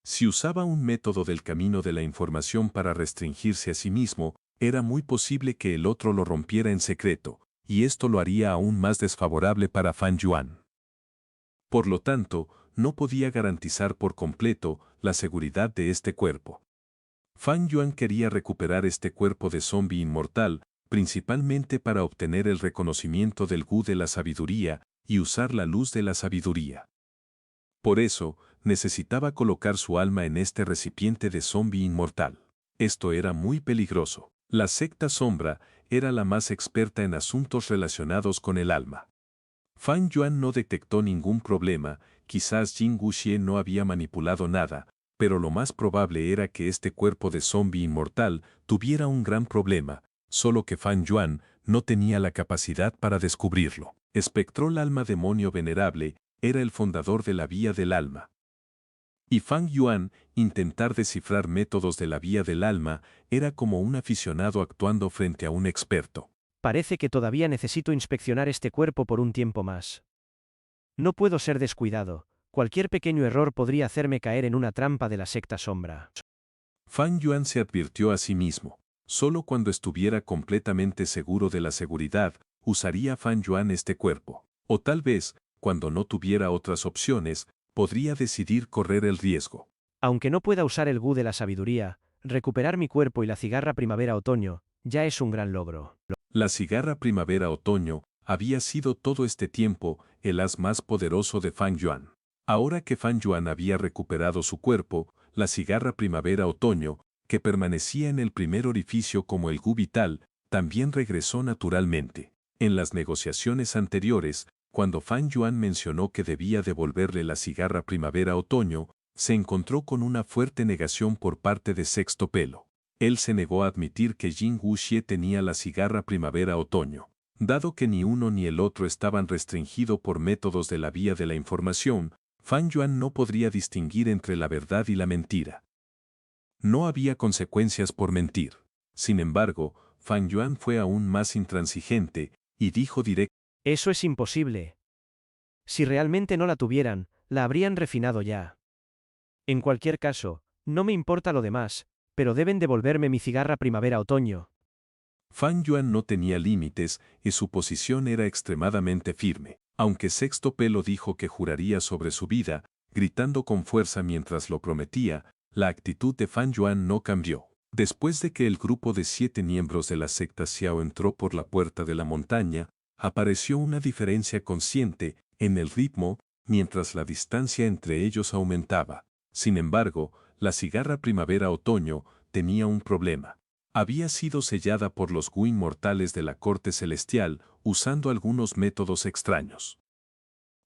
[SPEAKER 2] Si usaba un método del camino de la información para restringirse a sí mismo, era muy posible que el otro lo rompiera en secreto, y esto lo haría aún más desfavorable para Fan Yuan. Por lo tanto, no podía garantizar por completo la seguridad de este cuerpo. Fan Yuan quería recuperar este cuerpo de zombie inmortal, principalmente para obtener el reconocimiento del Gu de la sabiduría y usar la luz de la sabiduría. Por eso, necesitaba colocar su alma en este recipiente de zombie inmortal. Esto era muy peligroso. La secta sombra era la más experta en asuntos relacionados con el alma. Fan Yuan no detectó ningún problema, quizás Jing Wuxie no había manipulado nada, pero lo más probable era que este cuerpo de zombie inmortal tuviera un gran problema, solo que Fan Yuan no tenía la capacidad para descubrirlo. Espectral Alma Demonio Venerable era el fundador de la Vía del Alma. Y Fan Yuan, intentar descifrar métodos de la Vía del Alma, era como un aficionado actuando frente a un experto.
[SPEAKER 4] Parece que todavía necesito inspeccionar este cuerpo por un tiempo más. No puedo ser descuidado. Cualquier pequeño error podría hacerme caer en una trampa de la secta sombra.
[SPEAKER 2] Fan Yuan se advirtió a sí mismo. Solo cuando estuviera completamente seguro de la seguridad, usaría Fan Yuan este cuerpo. O tal vez, cuando no tuviera otras opciones, podría decidir correr el riesgo.
[SPEAKER 4] Aunque no pueda usar el Gu de la sabiduría, recuperar mi cuerpo y la cigarra primavera-otoño, ya es un gran logro.
[SPEAKER 2] La cigarra primavera-otoño había sido todo este tiempo el as más poderoso de Fan Yuan. Ahora que Fan Yuan había recuperado su cuerpo, la cigarra primavera-otoño, que permanecía en el primer orificio como el Gu vital, también regresó naturalmente. En las negociaciones anteriores, cuando Fan Yuan mencionó que debía devolverle la cigarra primavera-otoño, se encontró con una fuerte negación por parte de Sexto Pelo. Él se negó a admitir que Jing Wuxie tenía la cigarra primavera-otoño. Dado que ni uno ni el otro estaban restringidos por métodos de la vía de la información, Fan Yuan no podría distinguir entre la verdad y la mentira. No había consecuencias por mentir. Sin embargo, Fan Yuan fue aún más intransigente y dijo directamente:
[SPEAKER 4] Eso es imposible. Si realmente no la tuvieran, la habrían refinado ya. En cualquier caso, no me importa lo demás, pero deben devolverme mi cigarra primavera-otoño.
[SPEAKER 2] Fan Yuan no tenía límites y su posición era extremadamente firme. Aunque Sexto Pelo dijo que juraría sobre su vida, gritando con fuerza mientras lo prometía, la actitud de Fan Yuan no cambió. Después de que el grupo de 7 miembros de la secta Xiao entró por la puerta de la montaña, apareció una diferencia consciente en el ritmo, mientras la distancia entre ellos aumentaba. Sin embargo, la cigarra primavera-otoño tenía un problema. Había sido sellada por los Gu inmortales de la corte celestial usando algunos métodos extraños.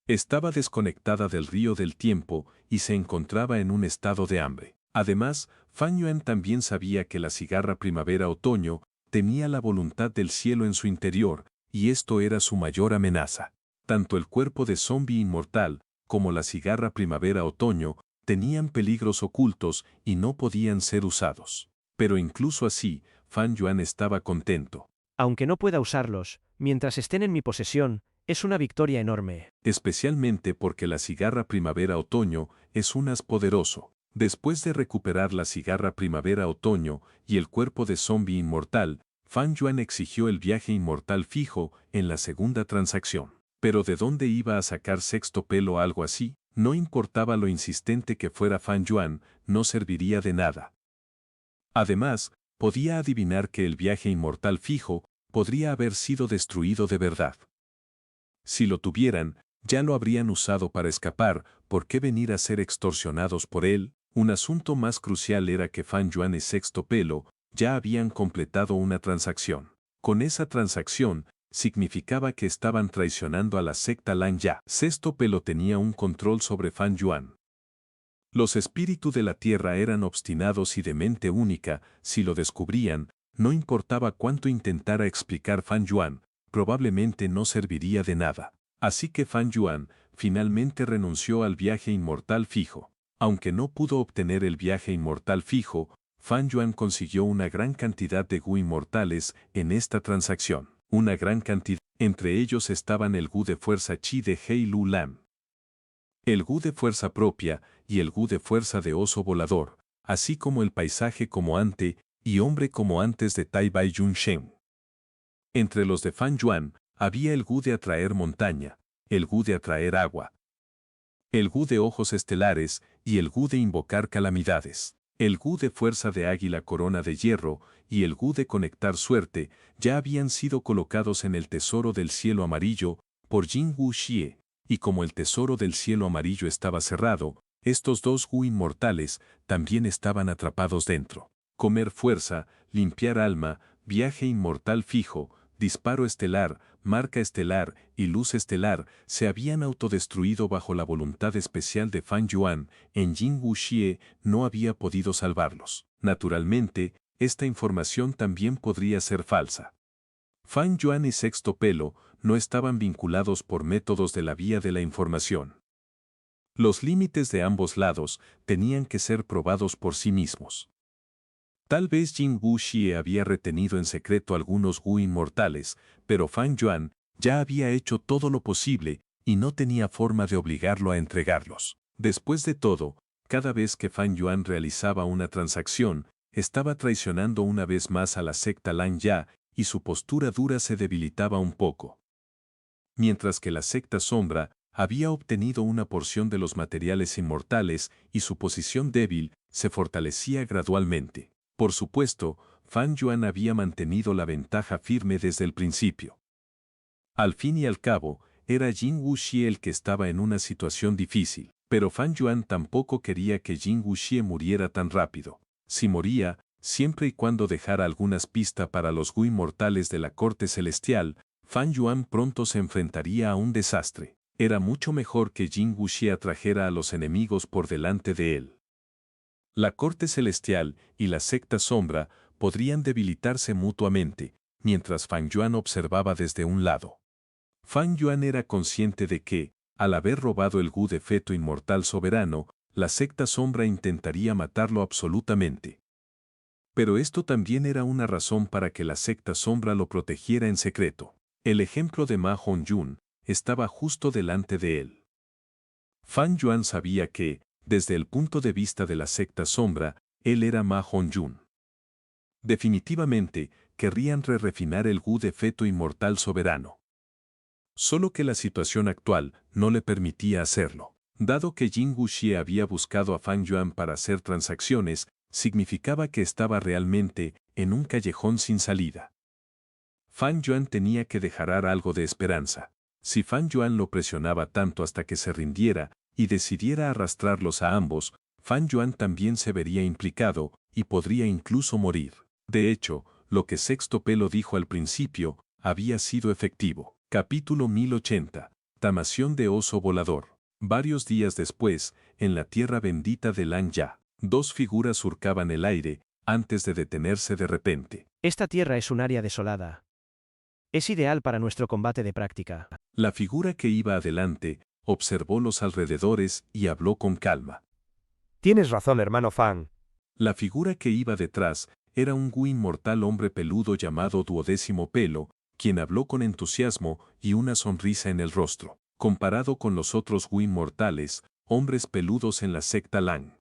[SPEAKER 2] Estaba desconectada del río del tiempo y se encontraba en un estado de hambre. Además, Fan Yuan también sabía que la cigarra primavera-otoño tenía la voluntad del cielo en su interior, y esto era su mayor amenaza. Tanto el cuerpo de zombie inmortal como la cigarra primavera-otoño tenían peligros ocultos y no podían ser usados. Pero incluso así, Fan Yuan estaba contento.
[SPEAKER 4] Aunque no pueda usarlos, mientras estén en mi posesión, es una victoria enorme.
[SPEAKER 2] Especialmente porque la cigarra primavera-otoño es un as poderoso. Después de recuperar la cigarra primavera-otoño y el cuerpo de zombie inmortal, Fan Yuan exigió el viaje inmortal fijo en la segunda transacción. Pero ¿de dónde iba a sacar Sexto Pelo algo así? No importaba lo insistente que fuera Fan Yuan, no serviría de nada. Además, podía adivinar que el viaje inmortal fijo podría haber sido destruido de verdad. Si lo tuvieran, ya lo habrían usado para escapar. ¿Por qué venir a ser extorsionados por él? Un asunto más crucial era que Fan Yuan y Sexto Pelo ya habían completado una transacción. Con esa transacción, significaba que estaban traicionando a la secta Lang Ya. Sexto Pelo tenía un control sobre Fan Yuan. Los espíritus de la tierra eran obstinados y de mente única. Si lo descubrían, no importaba cuánto intentara explicar Fan Yuan, probablemente no serviría de nada. Así que Fan Yuan finalmente renunció al viaje inmortal fijo. Aunque no pudo obtener el viaje inmortal fijo, Fan Yuan consiguió una gran cantidad de Gu inmortales en esta transacción. Una gran cantidad. Entre ellos estaban el Gu de fuerza Chi de Hei Lu Lam, el Gu de fuerza propia y el Gu de fuerza de oso volador, así como el paisaje como ante y hombre como antes de Tai Bai Yun Shen. Entre los de Fan Yuan había el Gu de atraer montaña, el Gu de atraer agua, el Gu de ojos estelares y el Gu de invocar calamidades. El Gu de fuerza de águila corona de hierro y el Gu de conectar suerte ya habían sido colocados en el tesoro del cielo amarillo por Jin Wu Xie, y como el tesoro del cielo amarillo estaba cerrado, estos dos Gu inmortales también estaban atrapados dentro. Comer fuerza, limpiar alma, viaje inmortal fijo, disparo estelar, marca estelar y luz estelar se habían autodestruido bajo la voluntad especial de Fan Yuan. En Jin Wu Xie no había podido salvarlos. Naturalmente, esta información también podría ser falsa. Fan Yuan y Sexto Pelo no estaban vinculados por métodos de la vía de la información. Los límites de ambos lados tenían que ser probados por sí mismos. Tal vez Jin Wu Xie había retenido en secreto algunos Gu inmortales, pero Fan Yuan ya había hecho todo lo posible y no tenía forma de obligarlo a entregarlos. Después de todo, cada vez que Fan Yuan realizaba una transacción, estaba traicionando una vez más a la secta Lang Ya y su postura dura se debilitaba un poco. Mientras que la secta Sombra había obtenido una porción de los materiales inmortales y su posición débil se fortalecía gradualmente. Por supuesto, Fan Yuan había mantenido la ventaja firme desde el principio. Al fin y al cabo, era Jin Wu Xie el que estaba en una situación difícil, pero Fan Yuan tampoco quería que Jin Wu Xie muriera tan rápido. Si moría, siempre y cuando dejara algunas pistas para los Gu inmortales de la corte celestial, Fan Yuan pronto se enfrentaría a un desastre. Era mucho mejor que Jin Wu Xie atrajera a los enemigos por delante de él. La corte celestial y la secta sombra podrían debilitarse mutuamente, mientras Fan Yuan observaba desde un lado. Fan Yuan era consciente de que, al haber robado el Gu de feto inmortal soberano, la secta sombra intentaría matarlo absolutamente. Pero esto también era una razón para que la secta sombra lo protegiera en secreto. El ejemplo de Ma Hongyun estaba justo delante de él. Fan Yuan sabía que, desde el punto de vista de la secta sombra, él era Ma Hongyun. Definitivamente, querrían refinar el Gu de feto inmortal soberano. Solo que la situación actual no le permitía hacerlo. Dado que Jin Wu Xie había buscado a Fan Yuan para hacer transacciones, significaba que estaba realmente en un callejón sin salida. Fan Yuan tenía que dejar algo de esperanza. Si Fan Yuan lo presionaba tanto hasta que se rindiera y decidiera arrastrarlos a ambos, Fan Yuan también se vería implicado y podría incluso morir. De hecho, lo que Sexto Pelo dijo al principio había sido efectivo. Capítulo 1080. Tamación de oso volador. Varios días después, en la tierra bendita de Lang Ya, dos figuras surcaban el aire antes de detenerse de repente.
[SPEAKER 4] Esta tierra es un área desolada. Es ideal para nuestro combate de práctica.
[SPEAKER 2] La figura que iba adelante observó los alrededores y habló con calma.
[SPEAKER 6] Tienes razón, hermano Fan.
[SPEAKER 2] La figura que iba detrás era un Gu inmortal hombre peludo llamado Duodécimo Pelo, quien habló con entusiasmo y una sonrisa en el rostro. Comparado con los otros Gu inmortales, hombres peludos en la secta Lang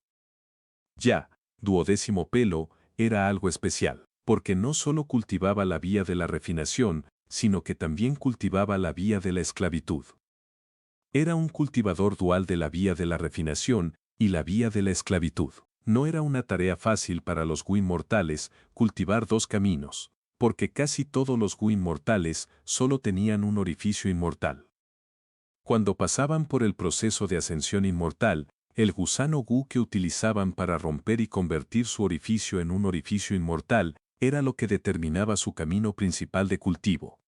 [SPEAKER 2] Ya, Duodécimo Pelo era algo especial, porque no solo cultivaba la vía de la refinación, sino que también cultivaba la vía de la esclavitud. Era un cultivador dual de la vía de la refinación y la vía de la esclavitud. No era una tarea fácil para los Gu inmortales cultivar dos caminos, porque casi todos los Gu inmortales solo tenían un orificio inmortal. Cuando pasaban por el proceso de ascensión inmortal, el gusano Gu que utilizaban para romper y convertir su orificio en un orificio inmortal era lo que determinaba su camino principal de cultivo.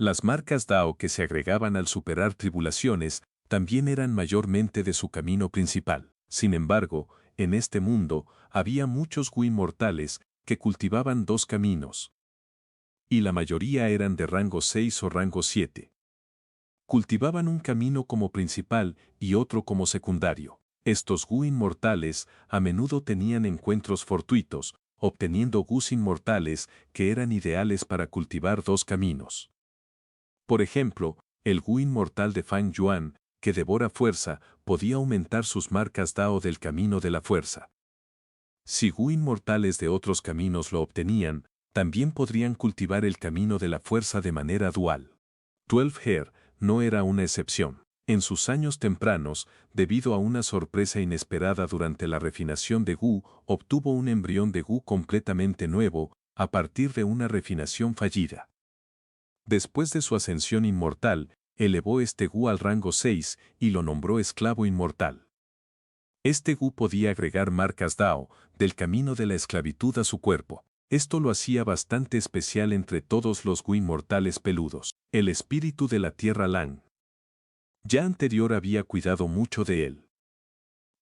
[SPEAKER 2] Las marcas Dao que se agregaban al superar tribulaciones también eran mayormente de su camino principal. Sin embargo, en este mundo había muchos Gu inmortales que cultivaban dos caminos. Y la mayoría eran de rango 6 o rango 7. Cultivaban un camino como principal y otro como secundario. Estos Gu inmortales a menudo tenían encuentros fortuitos, obteniendo Gus inmortales que eran ideales para cultivar dos caminos. Por ejemplo, el Gu inmortal de Fang Yuan, que devora fuerza, podía aumentar sus marcas Dao del camino de la fuerza. Si Gu inmortales de otros caminos lo obtenían, también podrían cultivar el camino de la fuerza de manera dual. 12 Her no era una excepción. En sus años tempranos, debido a una sorpresa inesperada durante la refinación de Gu, obtuvo un embrión de Gu completamente nuevo, a partir de una refinación fallida. Después de su ascensión inmortal, elevó este Gu al rango 6 y lo nombró esclavo inmortal. Este Gu podía agregar marcas Dao del camino de la esclavitud a su cuerpo. Esto lo hacía bastante especial entre todos los Gu inmortales peludos. El espíritu de la tierra Lang ya anterior había cuidado mucho de él.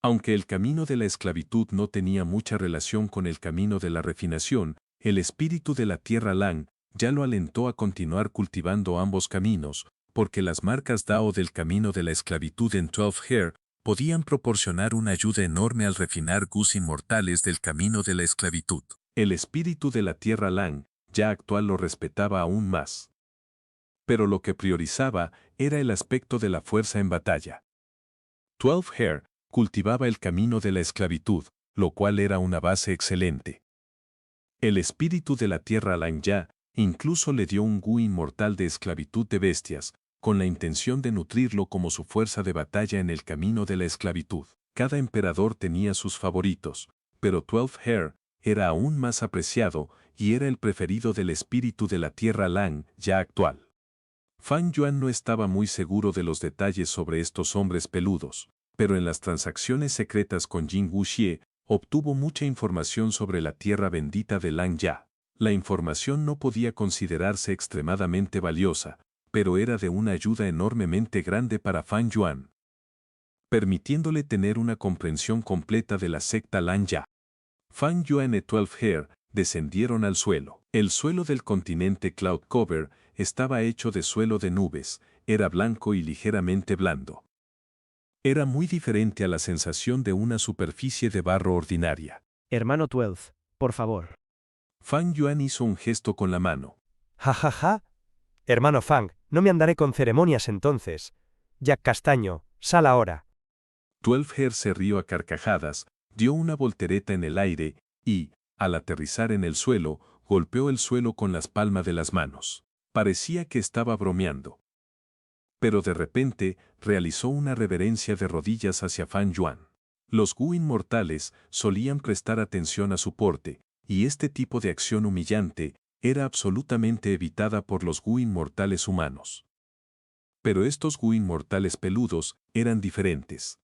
[SPEAKER 2] Aunque el camino de la esclavitud no tenía mucha relación con el camino de la refinación, el espíritu de la tierra Lang ya lo alentó a continuar cultivando ambos caminos, porque las marcas Dao del camino de la esclavitud en 12 Her podían proporcionar una ayuda enorme al refinar Gus inmortales del camino de la esclavitud. El espíritu de la tierra Lang ya actual lo respetaba aún más. Pero lo que priorizaba era el aspecto de la fuerza en batalla. 12 Her cultivaba el camino de la esclavitud, lo cual era una base excelente. El espíritu de la tierra Lang Ya incluso le dio un Gu inmortal de esclavitud de bestias, con la intención de nutrirlo como su fuerza de batalla en el camino de la esclavitud. Cada emperador tenía sus favoritos, pero 12 Her era aún más apreciado y era el preferido del espíritu de la tierra Lang Ya actual. Fang Yuan no estaba muy seguro de los detalles sobre estos hombres peludos, pero en las transacciones secretas con Jing Wuxie obtuvo mucha información sobre la tierra bendita de Lang Ya. La información no podía considerarse extremadamente valiosa, pero era de una ayuda enormemente grande para Fang Yuan, permitiéndole tener una comprensión completa de la secta Lang Ya. Fang Yuan y 12 Her descendieron al suelo. El suelo del continente Cloud Cover estaba hecho de suelo de nubes, era blanco y ligeramente blando. Era muy diferente a la sensación de una superficie de barro ordinaria.
[SPEAKER 4] Hermano 12, por favor.
[SPEAKER 2] Fang Yuan hizo un gesto con la mano.
[SPEAKER 6] Ja, ja, ja. Hermano Fang, no me andaré con ceremonias entonces. Jack Castaño, sal ahora.
[SPEAKER 2] 12 Her se rió a carcajadas, dio una voltereta en el aire y, al aterrizar en el suelo, golpeó el suelo con las palmas de las manos. Parecía que estaba bromeando. Pero de repente, realizó una reverencia de rodillas hacia Fang Yuan. Los Gu inmortales solían prestar atención a su porte, y este tipo de acción humillante era absolutamente evitada por los Gu inmortales humanos. Pero estos Gu inmortales peludos eran diferentes.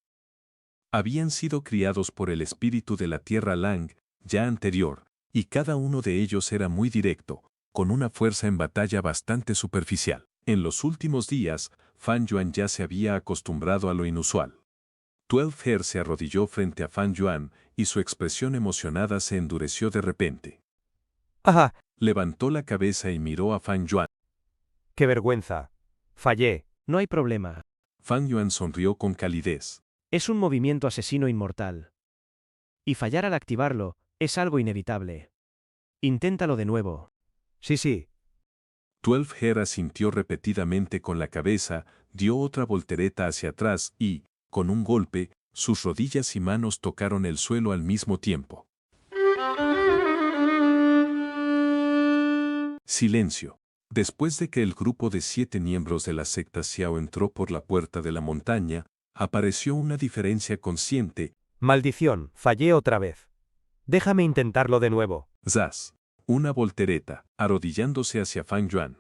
[SPEAKER 2] Habían sido criados por el espíritu de la tierra Lang ya anterior, y cada uno de ellos era muy directo, con una fuerza en batalla bastante superficial. En los últimos días, Fang Yuan ya se había acostumbrado a lo inusual. 12 Her se arrodilló frente a Fang Yuan y su expresión emocionada se endureció de repente.
[SPEAKER 6] ¡Ajá!
[SPEAKER 2] Levantó la cabeza y miró a Fang Yuan.
[SPEAKER 6] ¡Qué vergüenza! Fallé.
[SPEAKER 4] No hay problema.
[SPEAKER 2] Fang Yuan sonrió con calidez.
[SPEAKER 4] Es un movimiento asesino inmortal. Y fallar al activarlo es algo inevitable. Inténtalo de nuevo.
[SPEAKER 6] Sí, sí.
[SPEAKER 2] 12 Her asintió repetidamente con la cabeza, dio otra voltereta hacia atrás y, con un golpe, sus rodillas y manos tocaron el suelo al mismo tiempo. Silencio. Después de que el grupo de 7 miembros de la secta Xiao entró por la puerta de la montaña, apareció una diferencia consciente.
[SPEAKER 6] Maldición, fallé otra vez. Déjame intentarlo de nuevo.
[SPEAKER 2] Zas. Una voltereta, arrodillándose hacia Fang Yuan.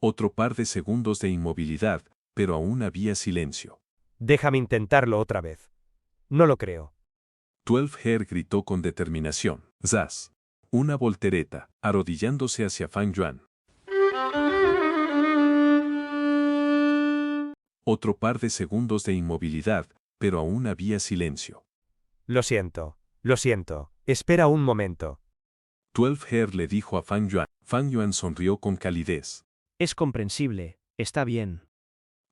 [SPEAKER 2] Otro par de segundos de inmovilidad, pero aún había silencio.
[SPEAKER 6] Déjame intentarlo otra vez. No lo creo.
[SPEAKER 2] 12 Her gritó con determinación. Zas. Una voltereta, arrodillándose hacia Fang Yuan. Otro par de segundos de inmovilidad, pero aún había silencio.
[SPEAKER 6] Lo siento, espera un momento.
[SPEAKER 2] 12 Hair le dijo a Fang Yuan. Fang Yuan sonrió con calidez.
[SPEAKER 4] Es comprensible, está bien.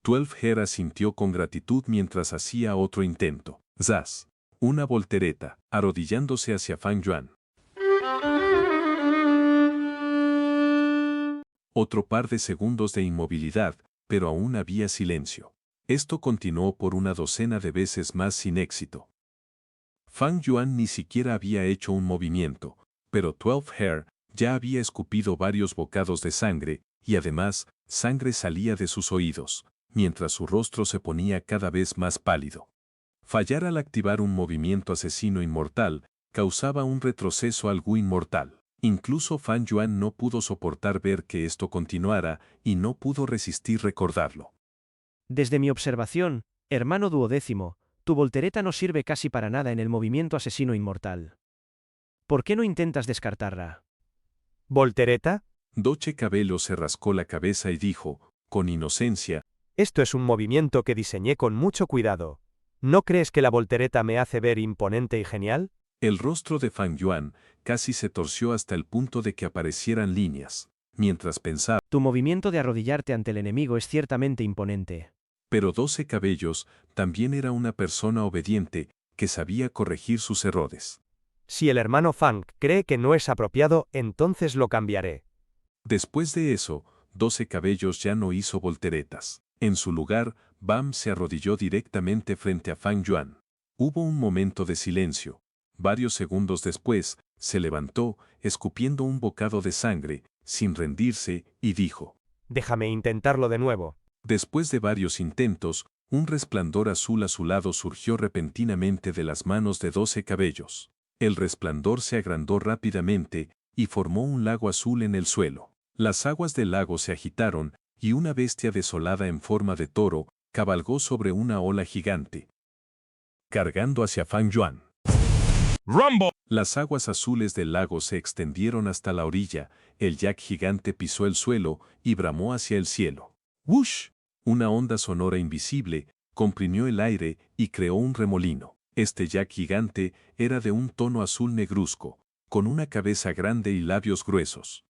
[SPEAKER 2] 12 Hair asintió con gratitud mientras hacía otro intento. Zas. Una voltereta, arrodillándose hacia Fang Yuan. Otro par de segundos de inmovilidad, pero aún había silencio. Esto continuó por una docena de veces más sin éxito. Fang Yuan ni siquiera había hecho un movimiento, pero 12 Hair ya había escupido varios bocados de sangre, y además, sangre salía de sus oídos, mientras su rostro se ponía cada vez más pálido. Fallar al activar un movimiento asesino inmortal causaba un retroceso al Gu inmortal. Incluso Fang Yuan no pudo soportar ver que esto continuara y no pudo resistir recordarlo.
[SPEAKER 4] Desde mi observación, hermano duodécimo, tu voltereta no sirve casi para nada en el movimiento asesino inmortal. ¿Por qué no intentas descartarla?
[SPEAKER 6] ¿Voltereta?
[SPEAKER 2] Doce Cabello se rascó la cabeza y dijo, con inocencia,
[SPEAKER 6] Esto es un movimiento que diseñé con mucho cuidado. ¿No crees que la voltereta me hace ver imponente y genial?
[SPEAKER 2] el rostro de Fang Yuan casi se torció hasta el punto de que aparecieran líneas, mientras pensaba,
[SPEAKER 4] Tu movimiento de arrodillarte ante el enemigo es ciertamente imponente.
[SPEAKER 2] pero 12 Cabellos también era una persona obediente que sabía corregir sus errores.
[SPEAKER 6] Si el hermano Fang cree que no es apropiado, entonces lo cambiaré.
[SPEAKER 2] Después de eso, 12 Cabellos ya no hizo volteretas. En su lugar, Bam se arrodilló directamente frente a Fang Yuan. Hubo un momento de silencio. Varios segundos después, se levantó, escupiendo un bocado de sangre, sin rendirse, y dijo.
[SPEAKER 6] Déjame intentarlo de nuevo.
[SPEAKER 2] Después de varios intentos, un resplandor azul azulado surgió repentinamente de las manos de 12 Cabellos. El resplandor se agrandó rápidamente y formó un lago azul en el suelo. Las aguas del lago se agitaron y una bestia desolada en forma de toro cabalgó sobre una ola gigante, cargando hacia Fang Yuan.
[SPEAKER 7] Rumble!
[SPEAKER 2] Las aguas azules del lago se extendieron hasta la orilla, el yak gigante pisó el suelo y bramó hacia el cielo. ¡Wush! Una onda sonora invisible comprimió el aire y creó un remolino. Este yak gigante era de un tono azul negruzco, con una cabeza grande y labios gruesos.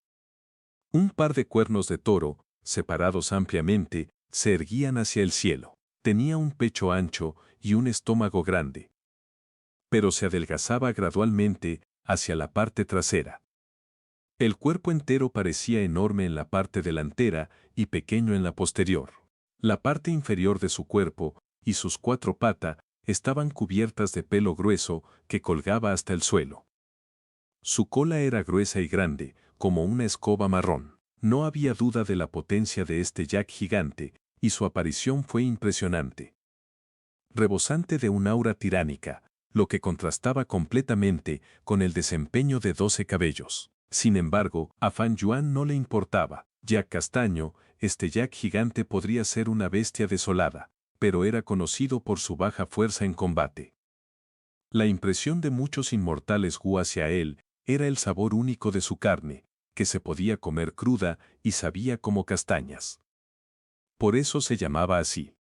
[SPEAKER 2] Un par de cuernos de toro, separados ampliamente, se erguían hacia el cielo. Tenía un pecho ancho y un estómago grande, pero se adelgazaba gradualmente hacia la parte trasera. El cuerpo entero parecía enorme en la parte delantera y pequeño en la posterior. La parte inferior de su cuerpo y sus 4 patas estaban cubiertas de pelo grueso que colgaba hasta el suelo. Su cola era gruesa y grande, como una escoba marrón. No había duda de la potencia de este yak gigante, y su aparición fue impresionante. Rebosante de un aura tiránica, lo que contrastaba completamente con el desempeño de 12 Cabellos. Sin embargo, a Fang Yuan no le importaba. Yak castaño, este yak gigante podría ser una bestia desolada, pero era conocido por su baja fuerza en combate. La impresión de muchos inmortales Gu hacia él era el sabor único de su carne, que se podía comer cruda y sabía como castañas. Por eso se llamaba así.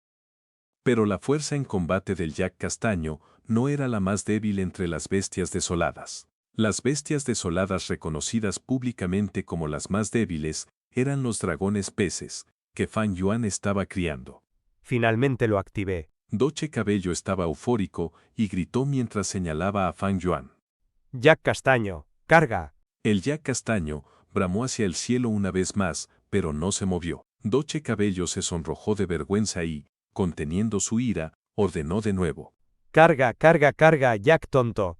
[SPEAKER 2] Pero la fuerza en combate del yak castaño no era la más débil entre las bestias desoladas. Las bestias desoladas reconocidas públicamente como las más débiles eran los dragones peces, que Fang Yuan estaba criando.
[SPEAKER 6] Finalmente lo activé.
[SPEAKER 2] 12 Cabello estaba eufórico y gritó mientras señalaba a Fang Yuan.
[SPEAKER 6] Yak castaño, carga.
[SPEAKER 2] El yak castaño bramó hacia el cielo una vez más, pero no se movió. 12 Cabello se sonrojó de vergüenza y, conteniendo su ira, ordenó de nuevo.
[SPEAKER 6] Carga, carga, carga, yak tonto.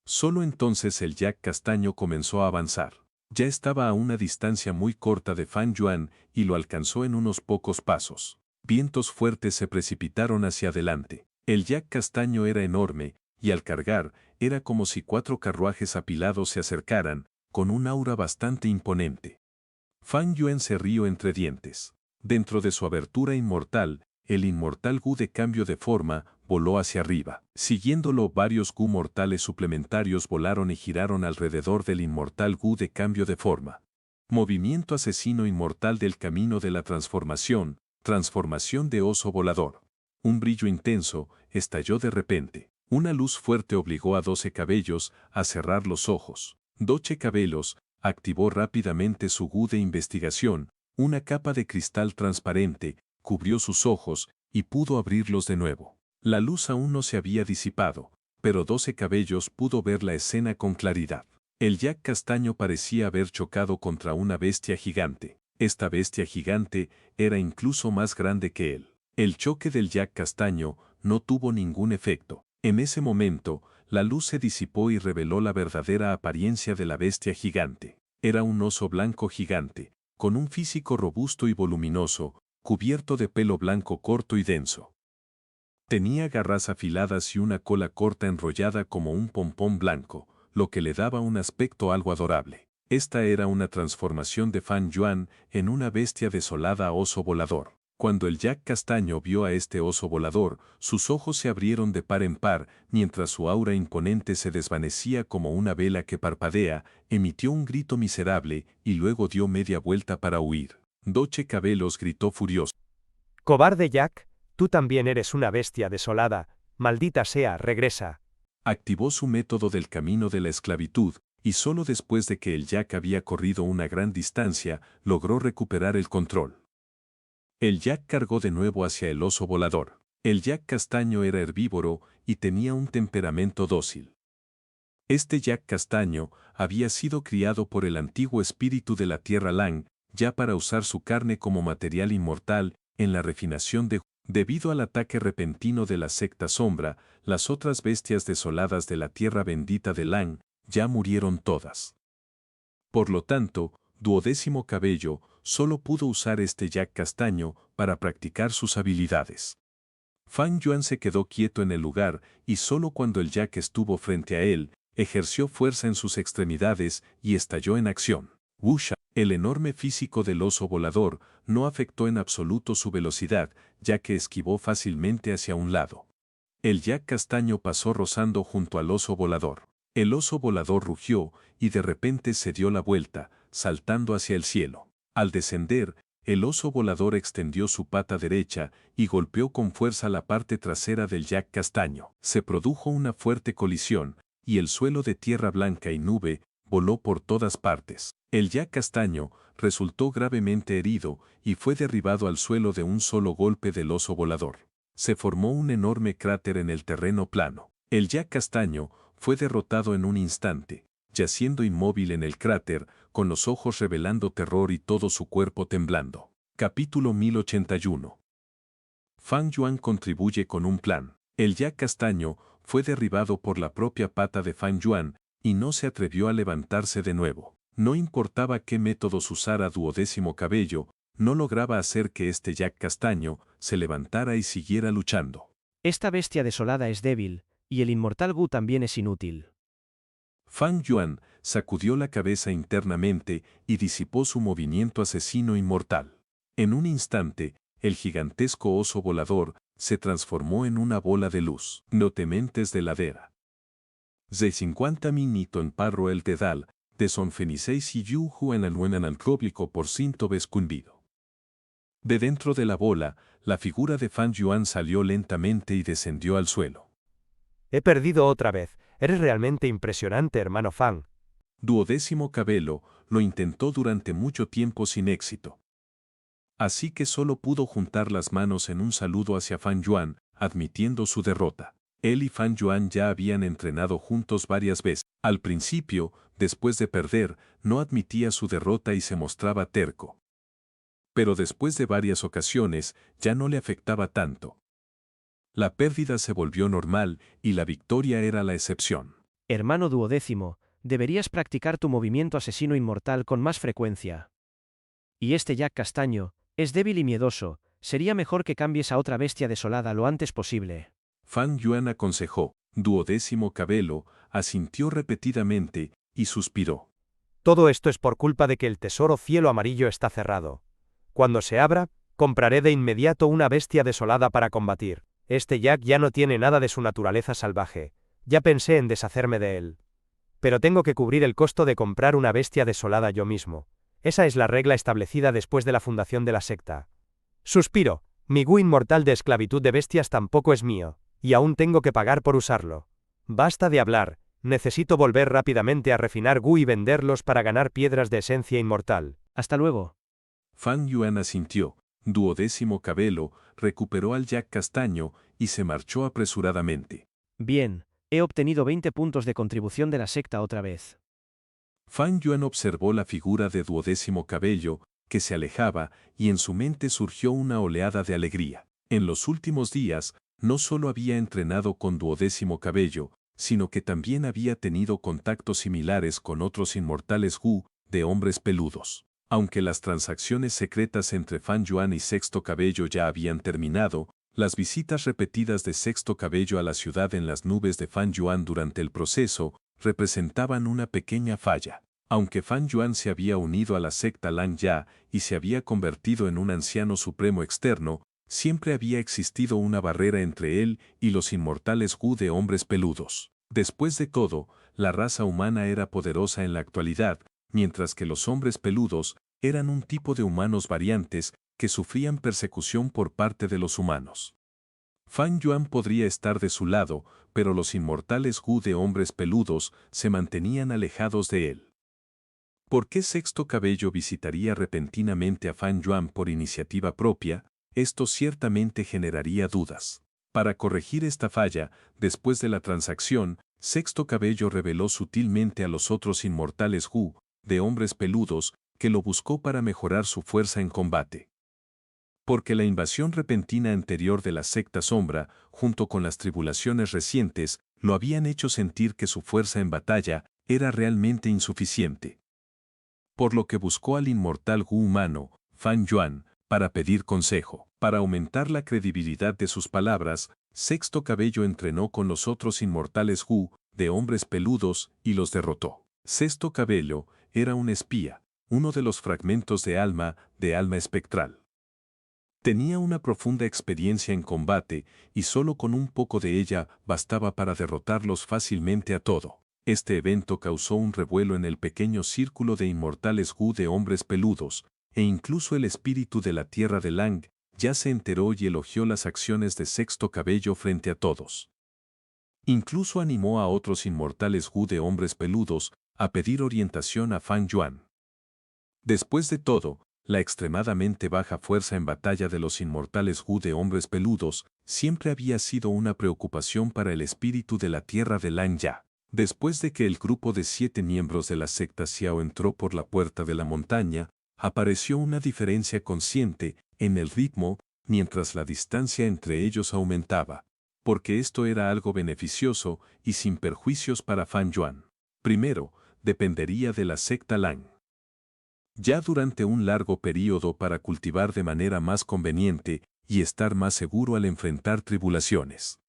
[SPEAKER 2] Solo entonces el yak castaño comenzó a avanzar. Ya estaba a una distancia muy corta de Fang Yuan y lo alcanzó en unos pocos pasos. Vientos fuertes se precipitaron hacia adelante. El yak castaño era enorme, y al cargar, era como si 4 carruajes apilados se acercaran, con un aura bastante imponente. Fang Yuan se rió entre dientes. Dentro de su abertura inmortal, el inmortal Gu de cambio de forma voló hacia arriba. Siguiéndolo, varios Gu mortales suplementarios volaron y giraron alrededor del inmortal Gu de cambio de forma. Movimiento asesino inmortal del camino de la transformación, transformación de oso volador. Un brillo intenso estalló de repente. Una luz fuerte obligó a 12 cabellos a cerrar los ojos. 12 cabellos activó rápidamente su Gu de investigación. Una capa de cristal transparente cubrió sus ojos y pudo abrirlos de nuevo. La luz aún no se había disipado, pero 12 cabellos pudo ver la escena con claridad. El Jack castaño parecía haber chocado contra una bestia gigante. Esta bestia gigante era incluso más grande que él. El choque del Jack castaño no tuvo ningún efecto. En ese momento, la luz se disipó y reveló la verdadera apariencia de la bestia gigante. Era un oso blanco gigante, con un físico robusto y voluminoso, cubierto de pelo blanco corto y denso. Tenía garras afiladas y una cola corta enrollada como un pompón blanco, lo que le daba un aspecto algo adorable. Esta era una transformación de Fan Yuan en una bestia desolada oso volador. Cuando el Jack castaño vio a este oso volador, sus ojos se abrieron de par en par, mientras su aura imponente se desvanecía como una vela que parpadea, emitió un grito miserable y luego dio media vuelta para huir. 12 cabellos gritó furioso.
[SPEAKER 6] Cobarde Jack, tú también eres una bestia desolada, maldita sea, regresa.
[SPEAKER 2] Activó su método del camino de la esclavitud, y solo después de que el Jack había corrido una gran distancia, logró recuperar el control. El Jack cargó de nuevo hacia el oso volador. El Jack castaño era herbívoro y tenía un temperamento dócil. Este Jack castaño había sido criado por el antiguo espíritu de la tierra Lang, ya para usar su carne como material inmortal en la refinación de... Debido al ataque repentino de la secta sombra, las otras bestias desoladas de la tierra bendita de Lang ya murieron todas. Por lo tanto, 12º cabello solo pudo usar este Jack castaño para practicar sus habilidades. Fan Yuan se quedó quieto en el lugar y solo cuando el Jack estuvo frente a él, ejerció fuerza en sus extremidades y estalló en acción. Wusha, el enorme físico del oso volador, no afectó en absoluto su velocidad, ya que esquivó fácilmente hacia un lado. El Jack castaño pasó rozando junto al oso volador. El oso volador rugió y de repente se dio la vuelta, saltando hacia el cielo. Al descender, el oso volador extendió su pata derecha y golpeó con fuerza la parte trasera del Jack castaño. Se produjo una fuerte colisión, y el suelo de tierra blanca y nube voló por todas partes. El Jack castaño resultó gravemente herido y fue derribado al suelo de un solo golpe del oso volador. Se formó un enorme cráter en el terreno plano. El Jack castaño fue derrotado en un instante, yaciendo inmóvil en el cráter, con los ojos revelando terror y todo su cuerpo temblando. Capítulo 1081. Fan Yuan contribuye con un plan. El Jack castaño fue derribado por la propia pata de Fan Yuan y no se atrevió a levantarse de nuevo. No importaba qué métodos usara 12º cabello, no lograba hacer que este Jack castaño se levantara y siguiera luchando.
[SPEAKER 4] Esta bestia desolada es débil, y el inmortal Gu también es inútil.
[SPEAKER 2] Fan Yuan sacudió la cabeza internamente y disipó su movimiento asesino inmortal. En un instante, el gigantesco oso volador se transformó en una bola de luz. No te mentes de ladera. De 50 minito en parro el dedal, de son feniceis y yuju en el buen alcóblico por cinto vescunvido. De dentro de la bola, la figura de Fan Yuan salió lentamente y descendió al suelo.
[SPEAKER 6] He perdido otra vez. Eres realmente impresionante, hermano Fan.
[SPEAKER 2] 12º cabello lo intentó durante mucho tiempo sin éxito. Así que solo pudo juntar las manos en un saludo hacia Fan Yuan, admitiendo su derrota. Él y Fan Yuan ya habían entrenado juntos varias veces. Al principio, después de perder, no admitía su derrota y se mostraba terco. Pero después de varias ocasiones, ya no le afectaba tanto. La pérdida se volvió normal y la victoria era la excepción.
[SPEAKER 4] Hermano 12º, deberías practicar tu movimiento asesino inmortal con más frecuencia. Y este Jack castaño es débil y miedoso, sería mejor que cambies a otra bestia desolada lo antes posible.
[SPEAKER 2] Fan Yuan aconsejó. 12º cabello asintió repetidamente y suspiró.
[SPEAKER 6] Todo esto es por culpa de que el tesoro cielo amarillo está cerrado. Cuando se abra, Compraré de inmediato una bestia desolada para combatir. Este Jack ya no tiene nada de su naturaleza salvaje. Ya pensé en deshacerme de él. Pero tengo que cubrir el costo de comprar una bestia desolada yo mismo. Esa es la regla establecida después de la fundación de la secta. Suspiro. Mi Gu inmortal de esclavitud de bestias tampoco es mío, y aún tengo que pagar por usarlo. Basta de hablar. Necesito volver rápidamente a refinar Gu y venderlos para ganar piedras de esencia inmortal.
[SPEAKER 4] Hasta luego.
[SPEAKER 2] Fan Yuan asintió. Duodécimo Cabello recuperó al Jack castaño y se marchó apresuradamente.
[SPEAKER 4] Bien, he obtenido 20 puntos de contribución de la secta otra vez.
[SPEAKER 2] Fan Yuan observó la figura de Duodécimo Cabello, que se alejaba, y en su mente surgió una oleada de alegría. En los últimos días, no solo había entrenado con Duodécimo Cabello, sino que también había tenido contactos similares con otros inmortales Gu, de hombres peludos. Aunque las transacciones secretas entre Fan Yuan y Sexto Cabello ya habían terminado, las visitas repetidas de Sexto Cabello a la ciudad en las nubes de Fan Yuan durante el proceso representaban una pequeña falla. Aunque Fan Yuan se había unido a la secta Lang Ya y se había convertido en un anciano supremo externo, siempre había existido una barrera entre él y los inmortales Gu de hombres peludos. Después de todo, la raza humana era poderosa en la actualidad, mientras que los hombres peludos eran un tipo de humanos variantes que sufrían persecución por parte de los humanos. Fan Yuan podría estar de su lado, pero los inmortales Gu de hombres peludos se mantenían alejados de él. ¿Por qué Sexto Cabello visitaría repentinamente a Fan Yuan por iniciativa propia? Esto ciertamente generaría dudas. Para corregir esta falla, después de la transacción, Sexto Cabello reveló sutilmente a los otros inmortales Gu, de hombres peludos, que lo buscó para mejorar su fuerza en combate. Porque la invasión repentina anterior de la secta sombra, junto con las tribulaciones recientes, lo habían hecho sentir que su fuerza en batalla era realmente insuficiente. Por lo que buscó al inmortal Gu humano, Fan Yuan, para pedir consejo. Para aumentar la credibilidad de sus palabras, Sexto Cabello entrenó con los otros inmortales Gu, de hombres peludos, y los derrotó. Sexto Cabello era un espía, uno de los fragmentos de alma espectral. Tenía una profunda experiencia en combate, y solo con un poco de ella bastaba para derrotarlos fácilmente a todo. Este evento causó un revuelo en el pequeño círculo de inmortales Gu de hombres peludos, e incluso el espíritu de la tierra de Lang ya se enteró y elogió las acciones de Sexto Cabello frente a todos. Incluso animó a otros inmortales Gu de hombres peludos a pedir orientación a Fan Yuan. Después de todo, la extremadamente baja fuerza en batalla de los inmortales Gu de hombres peludos siempre había sido una preocupación para el espíritu de la tierra de Lang Ya. Después de que el grupo de 7 miembros de la secta Xiao entró por la puerta de la montaña, apareció una diferencia consciente en el ritmo mientras la distancia entre ellos aumentaba, porque esto era algo beneficioso y sin perjuicios para Fan Yuan. Primero, dependería de la secta Lang Ya durante un largo período para cultivar de manera más conveniente y estar más seguro al enfrentar tribulaciones.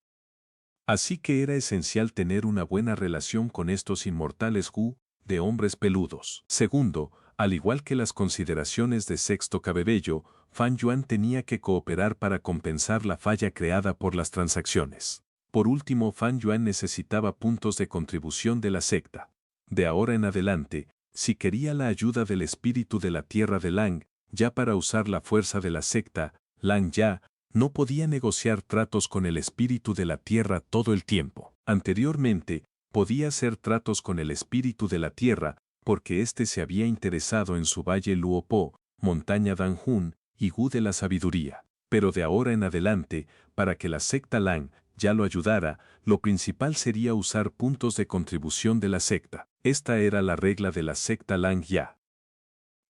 [SPEAKER 2] Así que era esencial tener una buena relación con estos inmortales Gu, de hombres peludos. Segundo, al igual que las consideraciones de Sexto Cabello, Fan Yuan tenía que cooperar para compensar la falla creada por las transacciones. Por último, Fan Yuan necesitaba puntos de contribución de la secta. De ahora en adelante, si quería la ayuda del espíritu de la tierra de Lang Ya para usar la fuerza de la secta, Lang Ya no podía negociar tratos con el espíritu de la tierra todo el tiempo. Anteriormente, podía hacer tratos con el espíritu de la tierra, porque éste se había interesado en su valle Luopo, montaña Danjun y Gu de la sabiduría. Pero de ahora en adelante, para que la secta Lang Ya lo ayudara, lo principal sería usar puntos de contribución de la secta. Esta era la regla de la secta Lang Ya.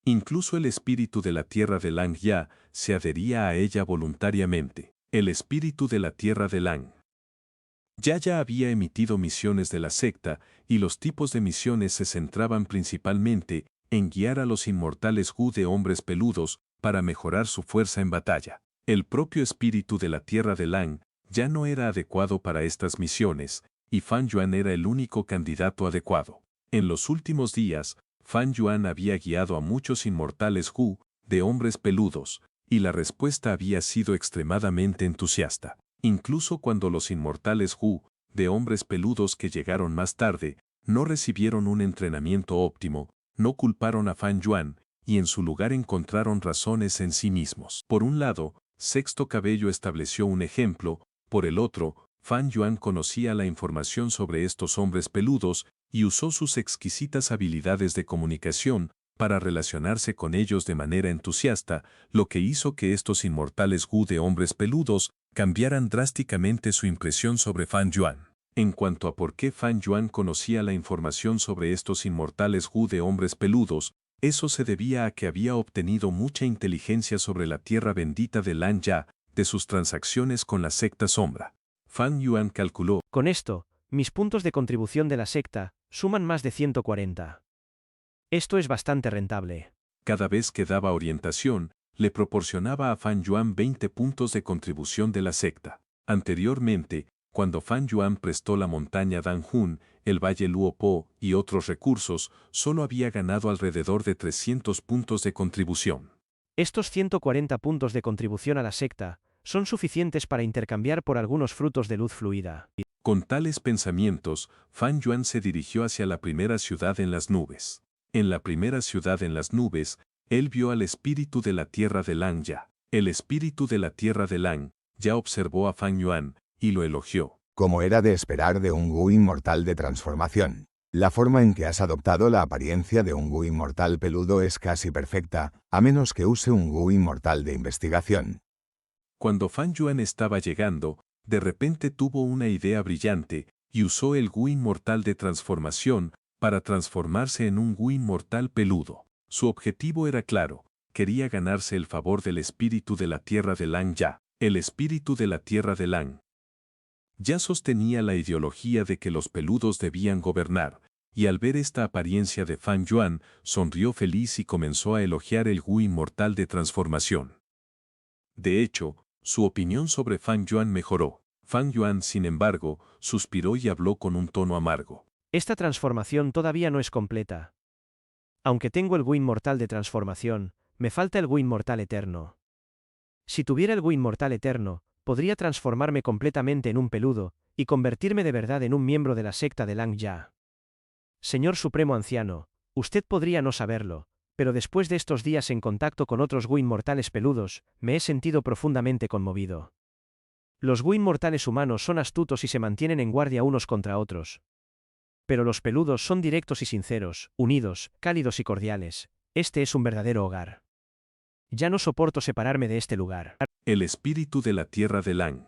[SPEAKER 2] Incluso el espíritu de la tierra de Lang Ya se adhería a ella voluntariamente. El espíritu de la tierra de Lang Ya había emitido misiones de la secta, y los tipos de misiones se centraban principalmente en guiar a los inmortales Gu de hombres peludos para mejorar su fuerza en batalla. El propio espíritu de la tierra de Lang ya no era adecuado para estas misiones, y Fan Yuan era el único candidato adecuado. En los últimos días, Fan Yuan había guiado a muchos inmortales Gu, de hombres peludos, y la respuesta había sido extremadamente entusiasta. Incluso cuando los inmortales Wu, de hombres peludos que llegaron más tarde, no recibieron un entrenamiento óptimo, no culparon a Fan Yuan, y en su lugar encontraron razones en sí mismos. Por un lado, Sexto Cabello estableció un ejemplo, por el otro, Fan Yuan conocía la información sobre estos hombres peludos y usó sus exquisitas habilidades de comunicación para relacionarse con ellos de manera entusiasta, lo que hizo que estos inmortales Wu de hombres peludos cambiaran drásticamente su impresión sobre Fan Yuan. En cuanto a por qué Fan Yuan conocía la información sobre estos inmortales Wu de hombres peludos, eso se debía a que había obtenido mucha inteligencia sobre la tierra bendita de Lan Ya, de sus transacciones con la secta sombra. Fan Yuan calculó:
[SPEAKER 4] Con esto, mis puntos de contribución de la secta suman más de 140. Esto es bastante rentable.
[SPEAKER 2] Cada vez que daba orientación, le proporcionaba a Fan Yuan 20 puntos de contribución de la secta. Anteriormente, cuando Fan Yuan prestó la montaña Danjun, el valle Luopo y otros recursos, solo había ganado alrededor de 300 puntos de contribución.
[SPEAKER 4] Estos 140 puntos de contribución a la secta son suficientes para intercambiar por algunos frutos de luz fluida.
[SPEAKER 2] Con tales pensamientos, Fan Yuan se dirigió hacia la primera ciudad en las nubes. En la primera ciudad en las nubes, él vio al espíritu de la tierra de Lan Ya. El espíritu de la tierra de Lan Ya observó a Fan Yuan y lo elogió.
[SPEAKER 8] Como era de esperar de un Wu inmortal de transformación. La forma en que has adoptado la apariencia de un Wu inmortal peludo es casi perfecta, a menos que use un Wu inmortal de investigación.
[SPEAKER 2] Cuando Fan Yuan estaba llegando, de repente tuvo una idea brillante y usó el Wu inmortal de transformación para transformarse en un Wu inmortal peludo. Su objetivo era claro: quería ganarse el favor del espíritu de la tierra de Lan Ya. El espíritu de la tierra de Lan Ya sostenía la ideología de que los peludos debían gobernar, y al ver esta apariencia de Fan Yuan, sonrió feliz y comenzó a elogiar el Wu inmortal de transformación. De hecho, su opinión sobre Fan Yuan mejoró. Fan Yuan, sin embargo, suspiró y habló con un tono amargo.
[SPEAKER 4] Esta transformación todavía no es completa. Aunque tengo el Wu inmortal de transformación, me falta el Wu inmortal eterno. Si tuviera el Wu inmortal eterno, podría transformarme completamente en un peludo y convertirme de verdad en un miembro de la secta de Lan Ya. Señor Supremo Anciano, usted podría no saberlo, pero después de estos días en contacto con otros Wu inmortales peludos, me he sentido profundamente conmovido. Los Wu inmortales humanos son astutos y se mantienen en guardia unos contra otros. Pero los peludos son directos y sinceros, unidos, cálidos y cordiales. Este es un verdadero hogar. Ya no soporto separarme de este lugar.
[SPEAKER 2] El espíritu de la tierra de Lan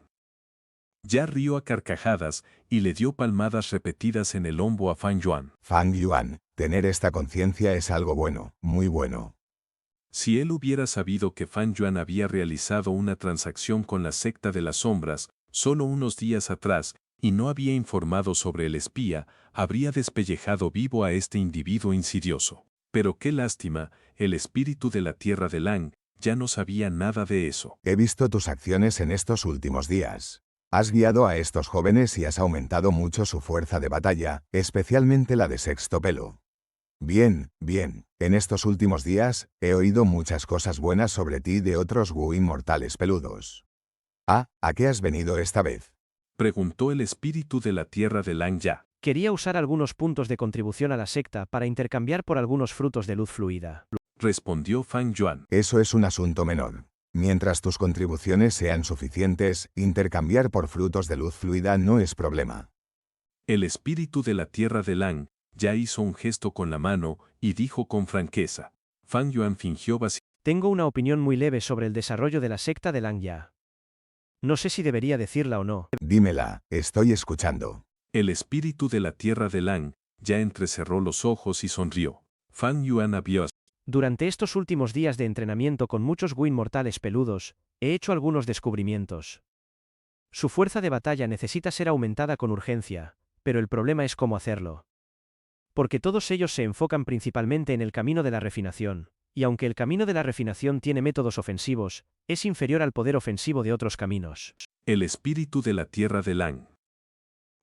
[SPEAKER 2] Ya rió a carcajadas y le dio palmadas repetidas en el hombro a Fan Yuan.
[SPEAKER 8] Fan Yuan, tener esta conciencia es algo bueno, muy bueno.
[SPEAKER 2] Si él hubiera sabido que Fan Yuan había realizado una transacción con la secta de las sombras solo unos días atrás y no había informado sobre el espía, habría despellejado vivo a este individuo insidioso. Pero qué lástima, el espíritu de la tierra de Lan ya no sabía nada de eso.
[SPEAKER 8] He visto tus acciones en estos últimos días. Has guiado a estos jóvenes y has aumentado mucho su fuerza de batalla, especialmente la de Sexto Pelo. Bien, bien. En estos últimos días, he oído muchas cosas buenas sobre ti de otros Wu inmortales peludos. ¿A qué has venido esta vez?
[SPEAKER 2] Preguntó el espíritu de la tierra de Lan Ya.
[SPEAKER 4] Quería usar algunos puntos de contribución a la secta para intercambiar por algunos frutos de luz fluida.
[SPEAKER 2] Respondió Fan Yuan.
[SPEAKER 8] Eso es un asunto menor. Mientras tus contribuciones sean suficientes, intercambiar por frutos de luz fluida no es problema.
[SPEAKER 2] El espíritu de la tierra de Lan Ya hizo un gesto con la mano y dijo con franqueza. Fan Yuan fingió vacío.
[SPEAKER 4] Tengo una opinión muy leve sobre el desarrollo de la secta de Lan Ya. No sé si debería decirla o no.
[SPEAKER 8] Dímela, estoy escuchando.
[SPEAKER 2] El espíritu de la tierra de Lan Ya entrecerró los ojos y sonrió. Fan Yuan abrió.
[SPEAKER 4] Durante estos últimos días de entrenamiento con muchos Wu inmortales peludos, he hecho algunos descubrimientos. Su fuerza de batalla necesita ser aumentada con urgencia, pero el problema es cómo hacerlo. Porque todos ellos se enfocan principalmente en el camino de la refinación, y aunque el camino de la refinación tiene métodos ofensivos, es inferior al poder ofensivo de otros caminos.
[SPEAKER 2] El espíritu de la tierra de Lan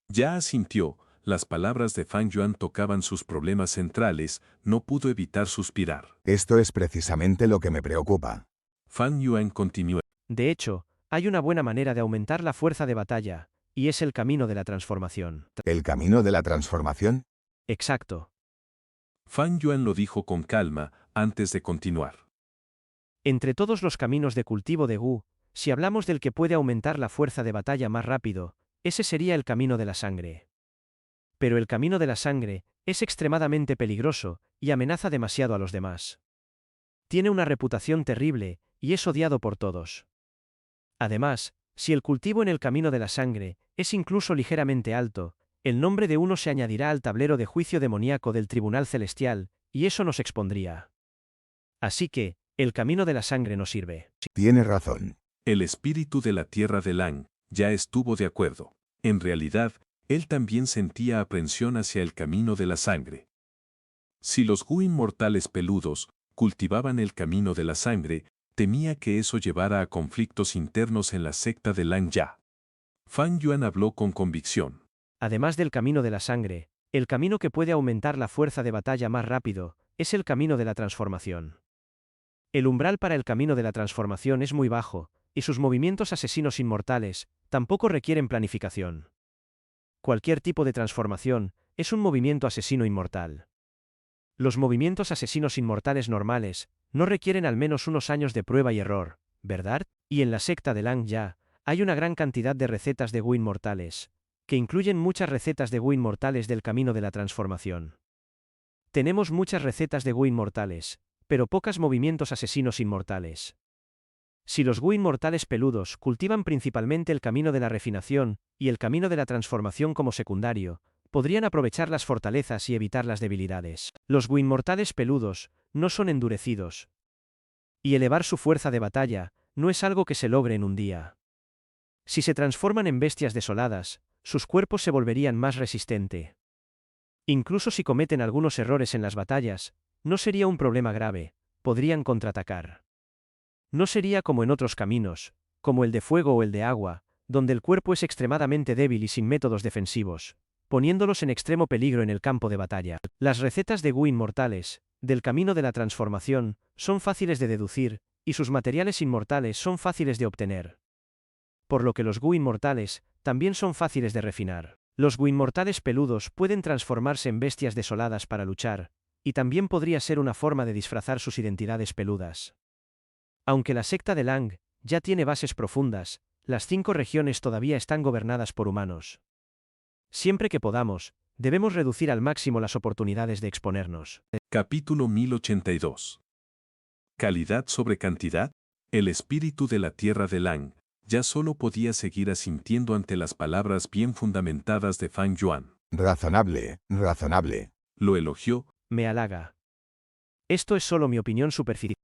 [SPEAKER 2] Ya asintió. Las palabras de Fan Yuan tocaban sus problemas centrales, no pudo evitar suspirar.
[SPEAKER 8] Esto es precisamente lo que me preocupa.
[SPEAKER 2] Fan Yuan continuó.
[SPEAKER 4] De hecho, hay una buena manera de aumentar la fuerza de batalla, y es el camino de la transformación.
[SPEAKER 8] ¿El camino de la transformación?
[SPEAKER 4] Exacto.
[SPEAKER 2] Fan Yuan lo dijo con calma, antes de continuar.
[SPEAKER 4] Entre todos los caminos de cultivo de Gu, si hablamos del que puede aumentar la fuerza de batalla más rápido, ese sería el camino de la sangre. Pero el camino de la sangre es extremadamente peligroso y amenaza demasiado a los demás. Tiene una reputación terrible y es odiado por todos. Además, si el cultivo en el camino de la sangre es incluso ligeramente alto, el nombre de uno se añadirá al tablero de juicio demoníaco del Tribunal Celestial, y eso nos expondría. Así que, el camino de la sangre no sirve.
[SPEAKER 8] Tiene razón.
[SPEAKER 2] El espíritu de la tierra de Lang ya estuvo de acuerdo. En realidad, él también sentía aprensión hacia el camino de la sangre. Si los Gu inmortales peludos cultivaban el camino de la sangre, temía que eso llevara a conflictos internos en la secta de Lang Ya. Fan Yuan habló con convicción.
[SPEAKER 4] Además del camino de la sangre, el camino que puede aumentar la fuerza de batalla más rápido es el camino de la transformación. El umbral para el camino de la transformación es muy bajo, y sus movimientos asesinos inmortales tampoco requieren planificación. Cualquier tipo de transformación es un movimiento asesino inmortal. Los movimientos asesinos inmortales normales no requieren al menos unos años de prueba y error, ¿verdad? Y en la secta de Lang Ya, hay una gran cantidad de recetas de Gu inmortales, que incluyen muchas recetas de Gu inmortales del camino de la transformación. Tenemos muchas recetas de Gu inmortales, pero pocas movimientos asesinos inmortales. Si los Gu inmortales peludos cultivan principalmente el camino de la refinación y el camino de la transformación como secundario, podrían aprovechar las fortalezas y evitar las debilidades. Los Gu inmortales peludos no son endurecidos. Y elevar su fuerza de batalla no es algo que se logre en un día. Si se transforman en bestias desoladas, sus cuerpos se volverían más resistentes. Incluso si cometen algunos errores en las batallas, no sería un problema grave, podrían contraatacar. No sería como en otros caminos, como el de fuego o el de agua, donde el cuerpo es extremadamente débil y sin métodos defensivos, poniéndolos en extremo peligro en el campo de batalla. Las recetas de Gu inmortales, del camino de la transformación, son fáciles de deducir, y sus materiales inmortales son fáciles de obtener. Por lo que los Gu inmortales también son fáciles de refinar. Los Gu inmortales peludos pueden transformarse en bestias desoladas para luchar, y también podría ser una forma de disfrazar sus identidades peludas. Aunque la secta de Lang ya tiene bases profundas, las 5 regiones todavía están gobernadas por humanos. Siempre que podamos, debemos reducir al máximo las oportunidades de exponernos.
[SPEAKER 2] Capítulo 1082. Calidad sobre cantidad. El espíritu de la tierra de Lang ya solo podía seguir asintiendo ante las palabras bien fundamentadas de Fan Yuan.
[SPEAKER 8] Razonable, razonable.
[SPEAKER 2] Lo elogió.
[SPEAKER 4] Me halaga. Esto es solo mi opinión superficial.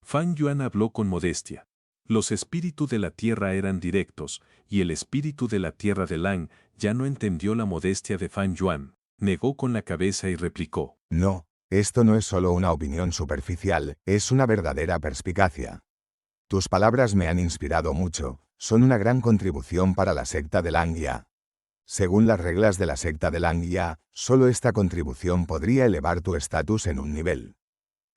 [SPEAKER 2] Fan Yuan habló con modestia. Los espíritus de la tierra eran directos, y el espíritu de la tierra de Lang ya no entendió la modestia de Fan Yuan. Negó con la cabeza y replicó.
[SPEAKER 8] No, esto no es solo una opinión superficial, es una verdadera perspicacia. Tus palabras me han inspirado mucho, son una gran contribución para la secta de Lang Ya. Según las reglas de la secta de Lang Ya, solo esta contribución podría elevar tu estatus en un nivel.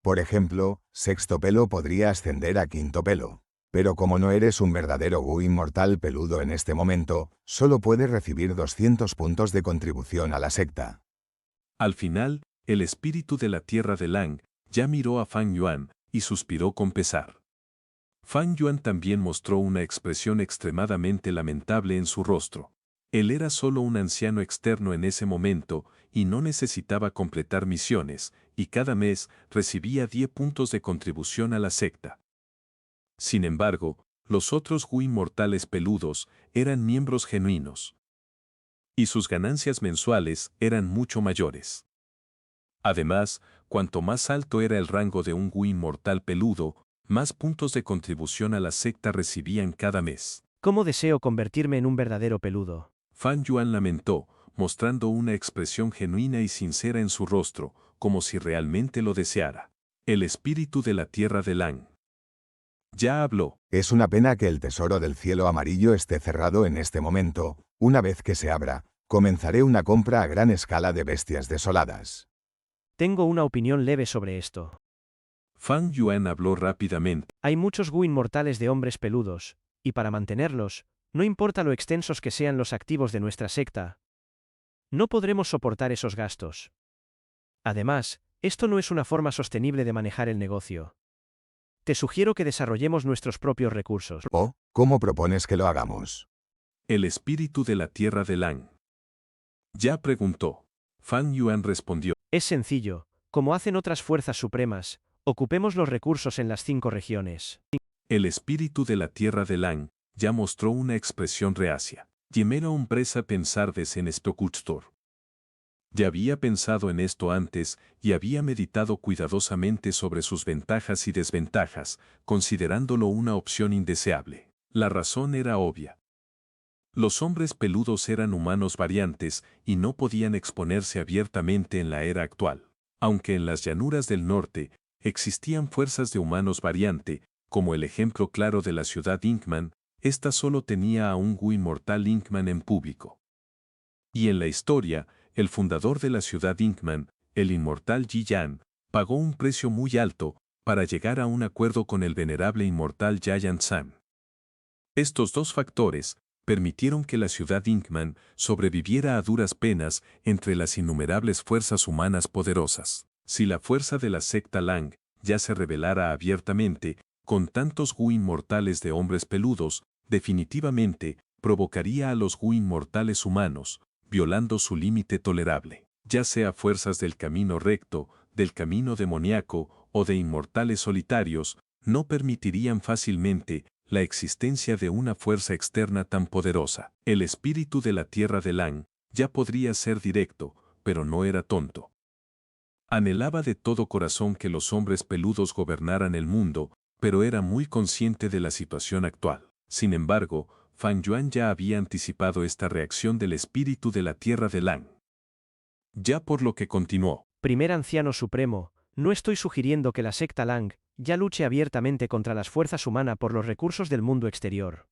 [SPEAKER 8] Por ejemplo, sexto pelo podría ascender a quinto pelo. Pero como no eres un verdadero Gu inmortal peludo en este momento, solo puedes recibir 200 puntos de contribución a la secta.
[SPEAKER 2] Al final, el espíritu de la tierra de Lang ya miró a Fan Yuan y suspiró con pesar. Fan Yuan también mostró una expresión extremadamente lamentable en su rostro. Él era solo un anciano externo en ese momento y no necesitaba completar misiones, y cada mes recibía 10 puntos de contribución a la secta. Sin embargo, los otros Gu inmortales peludos eran miembros genuinos. Y sus ganancias mensuales eran mucho mayores. Además, cuanto más alto era el rango de un Gu inmortal peludo, más puntos de contribución a la secta recibían cada mes.
[SPEAKER 4] ¿Cómo deseo convertirme en un verdadero peludo?
[SPEAKER 2] Fan Yuan lamentó, mostrando una expresión genuina y sincera en su rostro, como si realmente lo deseara. El espíritu de la tierra de Lang ya habló.
[SPEAKER 8] Es una pena que el tesoro del cielo amarillo esté cerrado en este momento. Una vez que se abra, comenzaré una compra a gran escala de bestias desoladas.
[SPEAKER 4] Tengo una opinión leve sobre esto.
[SPEAKER 2] Fang Yuan habló rápidamente.
[SPEAKER 4] Hay muchos Gu inmortales de hombres peludos, y para mantenerlos, no importa lo extensos que sean los activos de nuestra secta, no podremos soportar esos gastos. Además, esto no es una forma sostenible de manejar el negocio. Te sugiero que desarrollemos nuestros propios recursos.
[SPEAKER 8] ¿O cómo propones que lo hagamos?
[SPEAKER 2] El espíritu de la tierra de Lang. Ya preguntó. Fang Yuan respondió.
[SPEAKER 4] Es sencillo, como hacen otras fuerzas supremas, ocupemos los recursos en las 5 regiones.
[SPEAKER 2] El espíritu de la tierra de Lang ya mostró una expresión reacia. Yemera umpresa pensar en esto Kuchtor. Ya había pensado en esto antes y había meditado cuidadosamente sobre sus ventajas y desventajas, considerándolo una opción indeseable. La razón era obvia. Los hombres peludos eran humanos variantes y no podían exponerse abiertamente en la era actual. Aunque en las llanuras del norte existían fuerzas de humanos variante, como el ejemplo claro de la ciudad Inkman, esta solo tenía a un Gu inmortal Inkman en público. Y en la historia, el fundador de la ciudad Inkman, el inmortal Yi Yan, pagó un precio muy alto para llegar a un acuerdo con el venerable inmortal Yayan San. Estos dos factores permitieron que la ciudad Inkman sobreviviera a duras penas entre las innumerables fuerzas humanas poderosas. Si la fuerza de la secta Lang ya se revelara abiertamente, con tantos Gu inmortales de hombres peludos, definitivamente provocaría a los Gu inmortales humanos, violando su límite tolerable, ya sea fuerzas del camino recto, del camino demoníaco o de inmortales solitarios, no permitirían fácilmente la existencia de una fuerza externa tan poderosa. El espíritu de la tierra de Lang ya podría ser directo, pero no era tonto. Anhelaba de todo corazón que los hombres peludos gobernaran el mundo, pero era muy consciente de la situación actual. Sin embargo, Fang Yuan ya había anticipado esta reacción del espíritu de la tierra de Lang. Ya por lo que continuó.
[SPEAKER 4] Primer anciano supremo, no estoy sugiriendo que la secta Lang ya luche abiertamente contra las fuerzas humanas por los recursos del mundo exterior.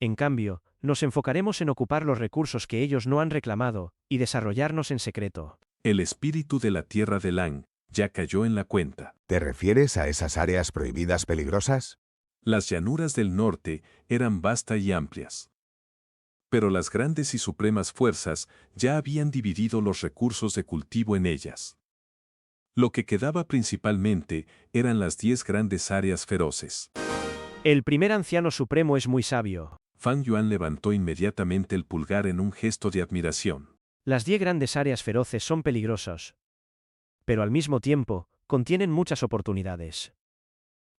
[SPEAKER 4] En cambio, nos enfocaremos en ocupar los recursos que ellos no han reclamado y desarrollarnos en secreto.
[SPEAKER 2] El espíritu de la tierra de Lang ya cayó en la cuenta.
[SPEAKER 8] ¿Te refieres a esas áreas prohibidas peligrosas?
[SPEAKER 2] Las llanuras del norte eran vastas y amplias. Pero las grandes y supremas fuerzas ya habían dividido los recursos de cultivo en ellas. Lo que quedaba principalmente eran las 10 grandes áreas feroces.
[SPEAKER 4] El primer anciano supremo es muy sabio.
[SPEAKER 2] Fang Yuan levantó inmediatamente el pulgar en un gesto de admiración.
[SPEAKER 4] Las 10 grandes áreas feroces son peligrosas. Pero al mismo tiempo, contienen muchas oportunidades.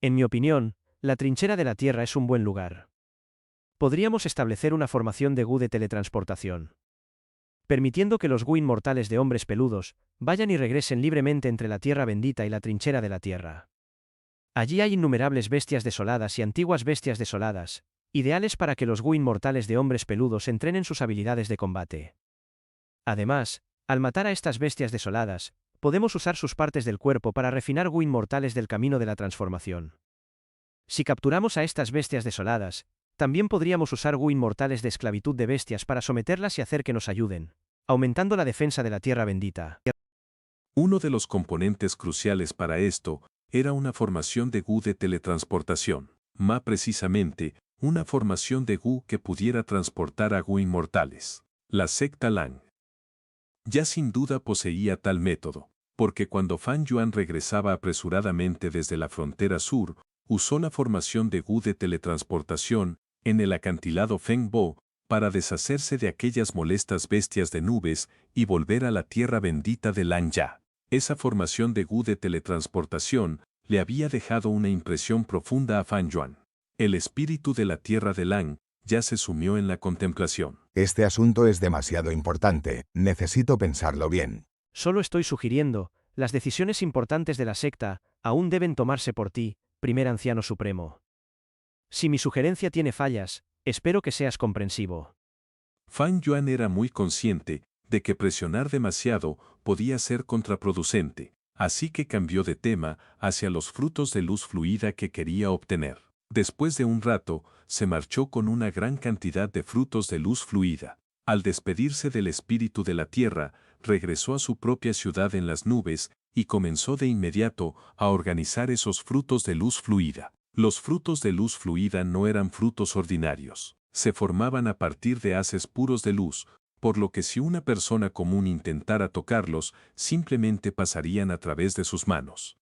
[SPEAKER 4] En mi opinión, la trinchera de la Tierra es un buen lugar. Podríamos establecer una formación de Gu de teletransportación, permitiendo que los Gu inmortales de hombres peludos vayan y regresen libremente entre la Tierra bendita y la trinchera de la Tierra. Allí hay innumerables bestias desoladas y antiguas bestias desoladas, ideales para que los Gu inmortales de hombres peludos entrenen sus habilidades de combate. Además, al matar a estas bestias desoladas, podemos usar sus partes del cuerpo para refinar Gu inmortales del camino de la transformación. Si capturamos a estas bestias desoladas, también podríamos usar Gu inmortales de esclavitud de bestias para someterlas y hacer que nos ayuden, aumentando la defensa de la tierra bendita.
[SPEAKER 2] Uno de los componentes cruciales para esto era una formación de Gu de teletransportación, más precisamente, una formación de Gu que pudiera transportar a Gu inmortales. La secta Lang ya sin duda poseía tal método, porque cuando Fang Yuan regresaba apresuradamente desde la frontera sur, usó la formación de Gu de teletransportación en el acantilado Feng Bo para deshacerse de aquellas molestas bestias de nubes y volver a la tierra bendita de Lang Ya. Esa formación de Gu de teletransportación le había dejado una impresión profunda a Fang Yuan. El espíritu de la tierra de Lang ya se sumió en la contemplación.
[SPEAKER 8] Este asunto es demasiado importante, necesito pensarlo bien.
[SPEAKER 4] Solo estoy sugiriendo, las decisiones importantes de la secta aún deben tomarse por ti, primer anciano supremo. Si mi sugerencia tiene fallas, espero que seas comprensivo.
[SPEAKER 2] Fang Yuan era muy consciente de que presionar demasiado podía ser contraproducente, así que cambió de tema hacia los frutos de luz fluida que quería obtener. Después de un rato, se marchó con una gran cantidad de frutos de luz fluida. Al despedirse del espíritu de la tierra, regresó a su propia ciudad en las nubes y comenzó de inmediato a organizar esos frutos de luz fluida. Los frutos de luz fluida no eran frutos ordinarios. Se formaban a partir de haces puros de luz, por lo que si una persona común intentara tocarlos, simplemente pasarían a través de sus manos.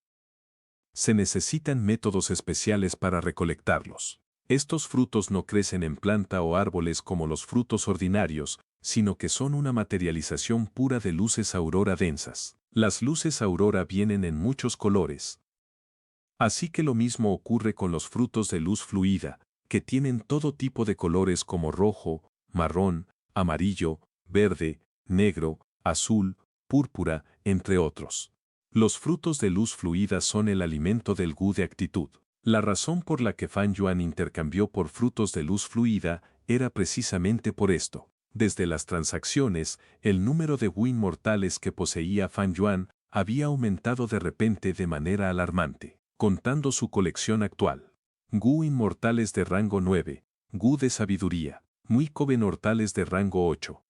[SPEAKER 2] Se necesitan métodos especiales para recolectarlos. Estos frutos no crecen en planta o árboles como los frutos ordinarios, sino que son una materialización pura de luces aurora densas. Las luces aurora vienen en muchos colores. Así que lo mismo ocurre con los frutos de luz fluida, que tienen todo tipo de colores como rojo, marrón, amarillo, verde, negro, azul, púrpura, entre otros. Los frutos de luz fluida son el alimento del gu de actitud. La razón por la que Fan Yuan intercambió por frutos de luz fluida era precisamente por esto. Desde las transacciones, el número de gu inmortales que poseía Fan Yuan había aumentado de repente de manera alarmante, contando su colección actual. Gu inmortales de rango 9, gu de sabiduría, muy covenortales de rango 8.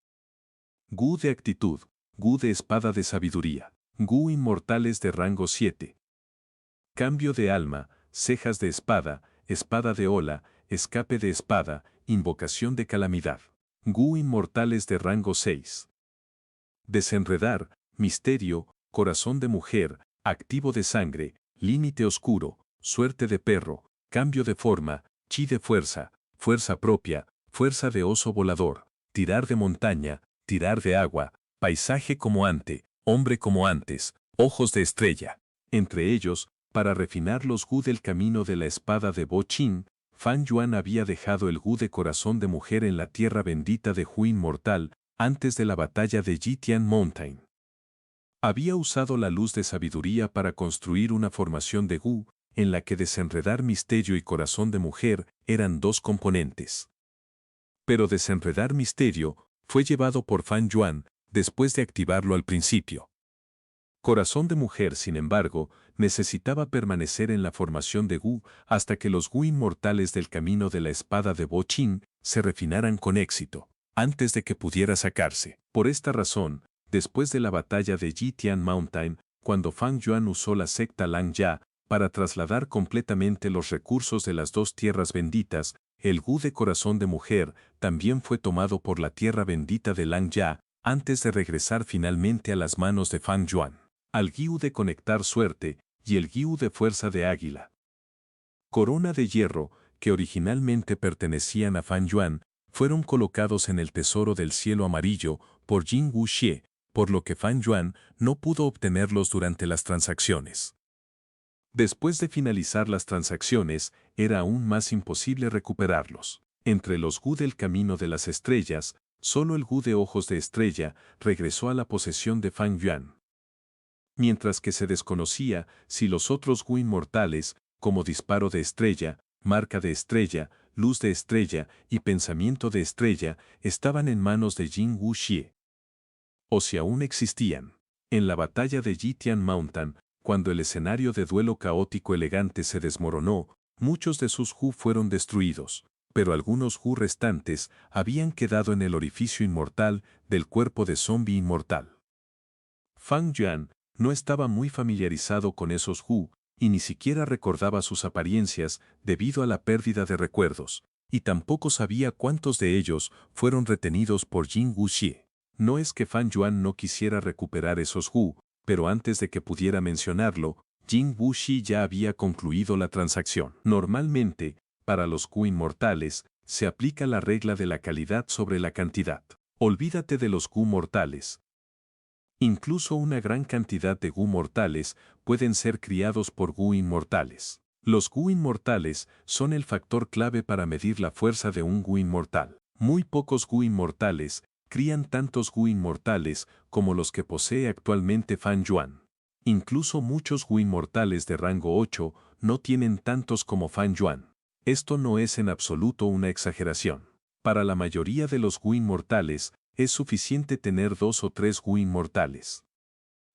[SPEAKER 2] Gu de actitud, gu de espada de sabiduría, gu inmortales de rango 7. Cambio de alma, cejas de espada, espada de ola, escape de espada, invocación de calamidad. Gu inmortales de rango 6. Desenredar, misterio, corazón de mujer, activo de sangre, límite oscuro, suerte de perro, cambio de forma, chi de fuerza, fuerza propia, fuerza de oso volador, tirar de montaña, tirar de agua, paisaje como ante, hombre como antes, ojos de estrella. Entre ellos, para refinar los gu del camino de la espada de Bo Chin, Fan Yuan había dejado el gu de corazón de mujer en la tierra bendita de Hu inmortal antes de la batalla de Jitian Mountain. Había usado la luz de sabiduría para construir una formación de gu, en la que desenredar misterio y corazón de mujer eran dos componentes. Pero desenredar misterio fue llevado por Fan Yuan después de activarlo al principio. Corazón de mujer, sin embargo, necesitaba permanecer en la formación de gu hasta que los gu inmortales del camino de la espada de Bo Chin se refinaran con éxito, antes de que pudiera sacarse. Por esta razón, después de la batalla de Jitian Mountain, cuando Fan Yuan usó la secta Lang Ya para trasladar completamente los recursos de las dos tierras benditas, el gu de corazón de mujer también fue tomado por la tierra bendita de Lang Ya antes de regresar finalmente a las manos de Fan Yuan. Al Giu de conectar suerte y el Giu de fuerza de águila. Corona de hierro, que originalmente pertenecían a Fan Yuan, fueron colocados en el tesoro del cielo amarillo por Jing Wuxie, por lo que Fan Yuan no pudo obtenerlos durante las transacciones. Después de finalizar las transacciones, era aún más imposible recuperarlos. Entre los gu del camino de las estrellas, solo el gu de ojos de estrella regresó a la posesión de Fan Yuan. Mientras que se desconocía si los otros gu inmortales, como disparo de estrella, marca de estrella, luz de estrella y pensamiento de estrella, estaban en manos de Jing Wuxie. O si aún existían. En la batalla de Jitian Mountain, cuando el escenario de duelo caótico elegante se desmoronó, muchos de sus gu fueron destruidos, pero algunos gu restantes habían quedado en el orificio inmortal del cuerpo de zombie inmortal. Fan Yuan no estaba muy familiarizado con esos gu, y ni siquiera recordaba sus apariencias debido a la pérdida de recuerdos, y tampoco sabía cuántos de ellos fueron retenidos por Jing Wuxie. No es que Fan Yuan no quisiera recuperar esos gu, pero antes de que pudiera mencionarlo, Jing Wuxie ya había concluido la transacción. Normalmente, para los gu inmortales, se aplica la regla de la calidad sobre la cantidad. Olvídate de los gu mortales. Incluso una gran cantidad de gu mortales pueden ser criados por gu inmortales. Los gu inmortales son el factor clave para medir la fuerza de un gu inmortal. Muy pocos gu inmortales crían tantos gu inmortales como los que posee actualmente Fan Yuan. Incluso muchos gu inmortales de rango 8 no tienen tantos como Fan Yuan. Esto no es en absoluto una exageración. Para la mayoría de los gu inmortales, es suficiente tener 2 o 3 gu inmortales.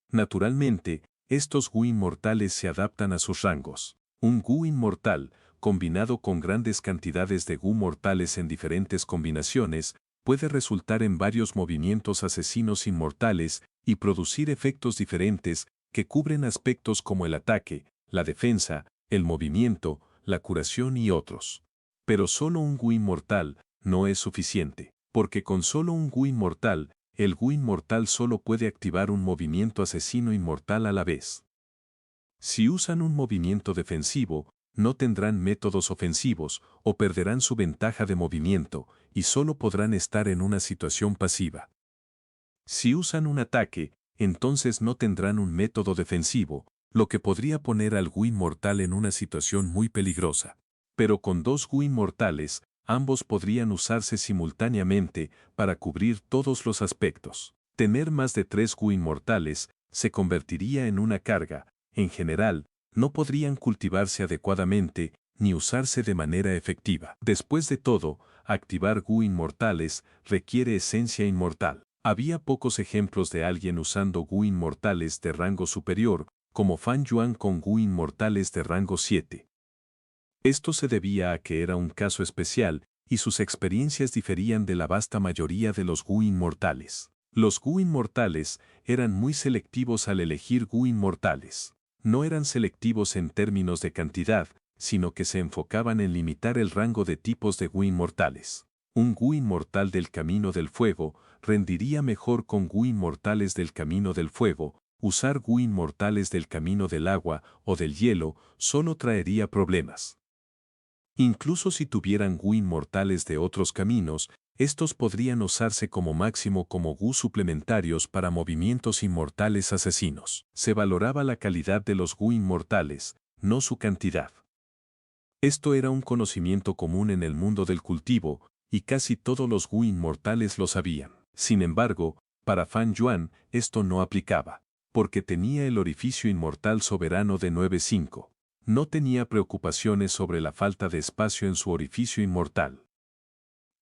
[SPEAKER 2] Naturalmente, estos gu inmortales se adaptan a sus rangos. Un gu inmortal, combinado con grandes cantidades de gu mortales en diferentes combinaciones, puede resultar en varios movimientos asesinos inmortales y producir efectos diferentes que cubren aspectos como el ataque, la defensa, el movimiento, la curación y otros. Pero solo un Gu inmortal no es suficiente, porque con solo un Gu inmortal, el Gu inmortal solo puede activar un movimiento asesino inmortal a la vez. Si usan un movimiento defensivo, no tendrán métodos ofensivos o perderán su ventaja de movimiento y solo podrán estar en una situación pasiva. Si usan un ataque, entonces no tendrán un método defensivo, lo que podría poner al Gu inmortal en una situación muy peligrosa. Pero con dos Gu inmortales, ambos podrían usarse simultáneamente para cubrir todos los aspectos. Tener más de 3 Gu inmortales se convertiría en una carga. En general, no podrían cultivarse adecuadamente ni usarse de manera efectiva. Después de todo, activar Gu inmortales requiere esencia inmortal. Había pocos ejemplos de alguien usando Gu inmortales de rango superior, como Fan Yuan con Gu inmortales de rango 7. Esto se debía a que era un caso especial, y sus experiencias diferían de la vasta mayoría de los Gu inmortales. Los Gu inmortales eran muy selectivos al elegir Gu inmortales. No eran selectivos en términos de cantidad, sino que se enfocaban en limitar el rango de tipos de Gu inmortales. Un Gu inmortal del camino del fuego rendiría mejor con Gu inmortales del camino del fuego. Usar Gu inmortales del camino del agua o del hielo solo traería problemas. Incluso si tuvieran Gu inmortales de otros caminos, estos podrían usarse como máximo como Gu suplementarios para movimientos inmortales asesinos. Se valoraba la calidad de los Gu inmortales, no su cantidad. Esto era un conocimiento común en el mundo del cultivo, y casi todos los Gu inmortales lo sabían. Sin embargo, para Fan Yuan esto no aplicaba, porque tenía el orificio inmortal soberano de 9-5. No tenía preocupaciones sobre la falta de espacio en su orificio inmortal.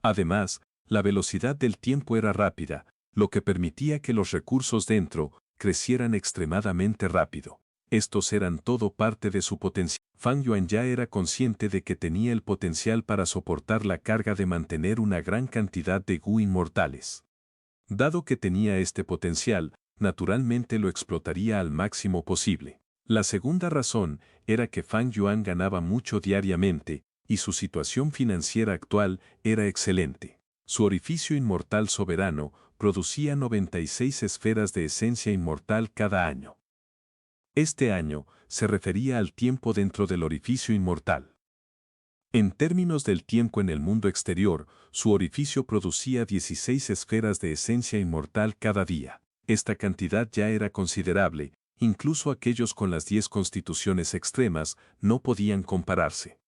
[SPEAKER 2] Además, la velocidad del tiempo era rápida, lo que permitía que los recursos dentro crecieran extremadamente rápido. Estos eran todo parte de su potencial. Fan Yuan ya era consciente de que tenía el potencial para soportar la carga de mantener una gran cantidad de Gu inmortales. Dado que tenía este potencial, naturalmente lo explotaría al máximo posible. La segunda razón era que Fan Yuan ganaba mucho diariamente, y su situación financiera actual era excelente. Su orificio inmortal soberano producía 96 esferas de esencia inmortal cada año. Este año se refería al tiempo dentro del orificio inmortal. En términos del tiempo en el mundo exterior, su orificio producía 16 esferas de esencia inmortal cada día. Esta cantidad ya era considerable, incluso aquellos con las 10 constituciones extremas no podían compararse.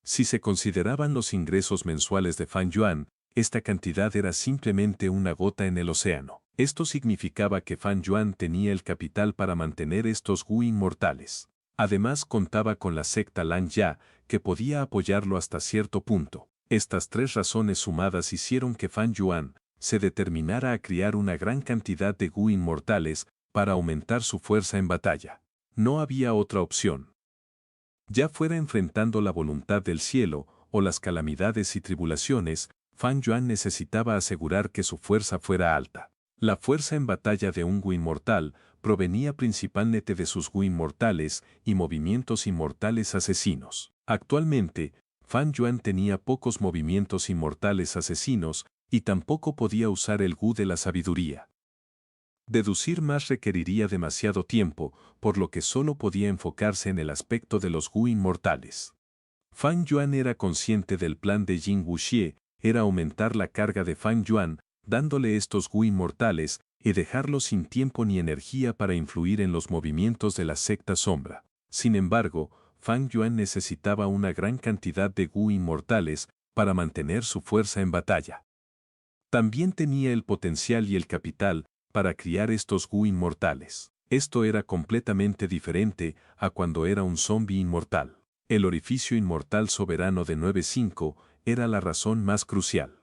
[SPEAKER 2] Si se consideraban los ingresos mensuales de Fan Yuan, esta cantidad era simplemente una gota en el océano. Esto significaba que Fan Yuan tenía el capital para mantener estos Gu inmortales. Además contaba con la secta Lan Ya, que podía apoyarlo hasta cierto punto. Estas tres razones sumadas hicieron que Fan Yuan se determinara a criar una gran cantidad de Gu inmortales para aumentar su fuerza en batalla. No había otra opción. Ya fuera enfrentando la voluntad del cielo o las calamidades y tribulaciones, Fan Yuan necesitaba asegurar que su fuerza fuera alta. La fuerza en batalla de un Gu inmortal provenía principalmente de sus Gu inmortales y movimientos inmortales asesinos. Actualmente, Fan Yuan tenía pocos movimientos inmortales asesinos y tampoco podía usar el Gu de la sabiduría. Deducir más requeriría demasiado tiempo, por lo que solo podía enfocarse en el aspecto de los Gu inmortales. Fan Yuan era consciente del plan de Jing Wuxie, era aumentar la carga de Fan Yuan, dándole estos Gu inmortales, y dejarlo sin tiempo ni energía para influir en los movimientos de la secta sombra. Sin embargo, Fan Yuan necesitaba una gran cantidad de Gu inmortales para mantener su fuerza en batalla. También tenía el potencial y el capital para criar estos Gu inmortales. Esto era completamente diferente a cuando era un zombie inmortal. El orificio inmortal soberano de 9-5 era la razón más crucial.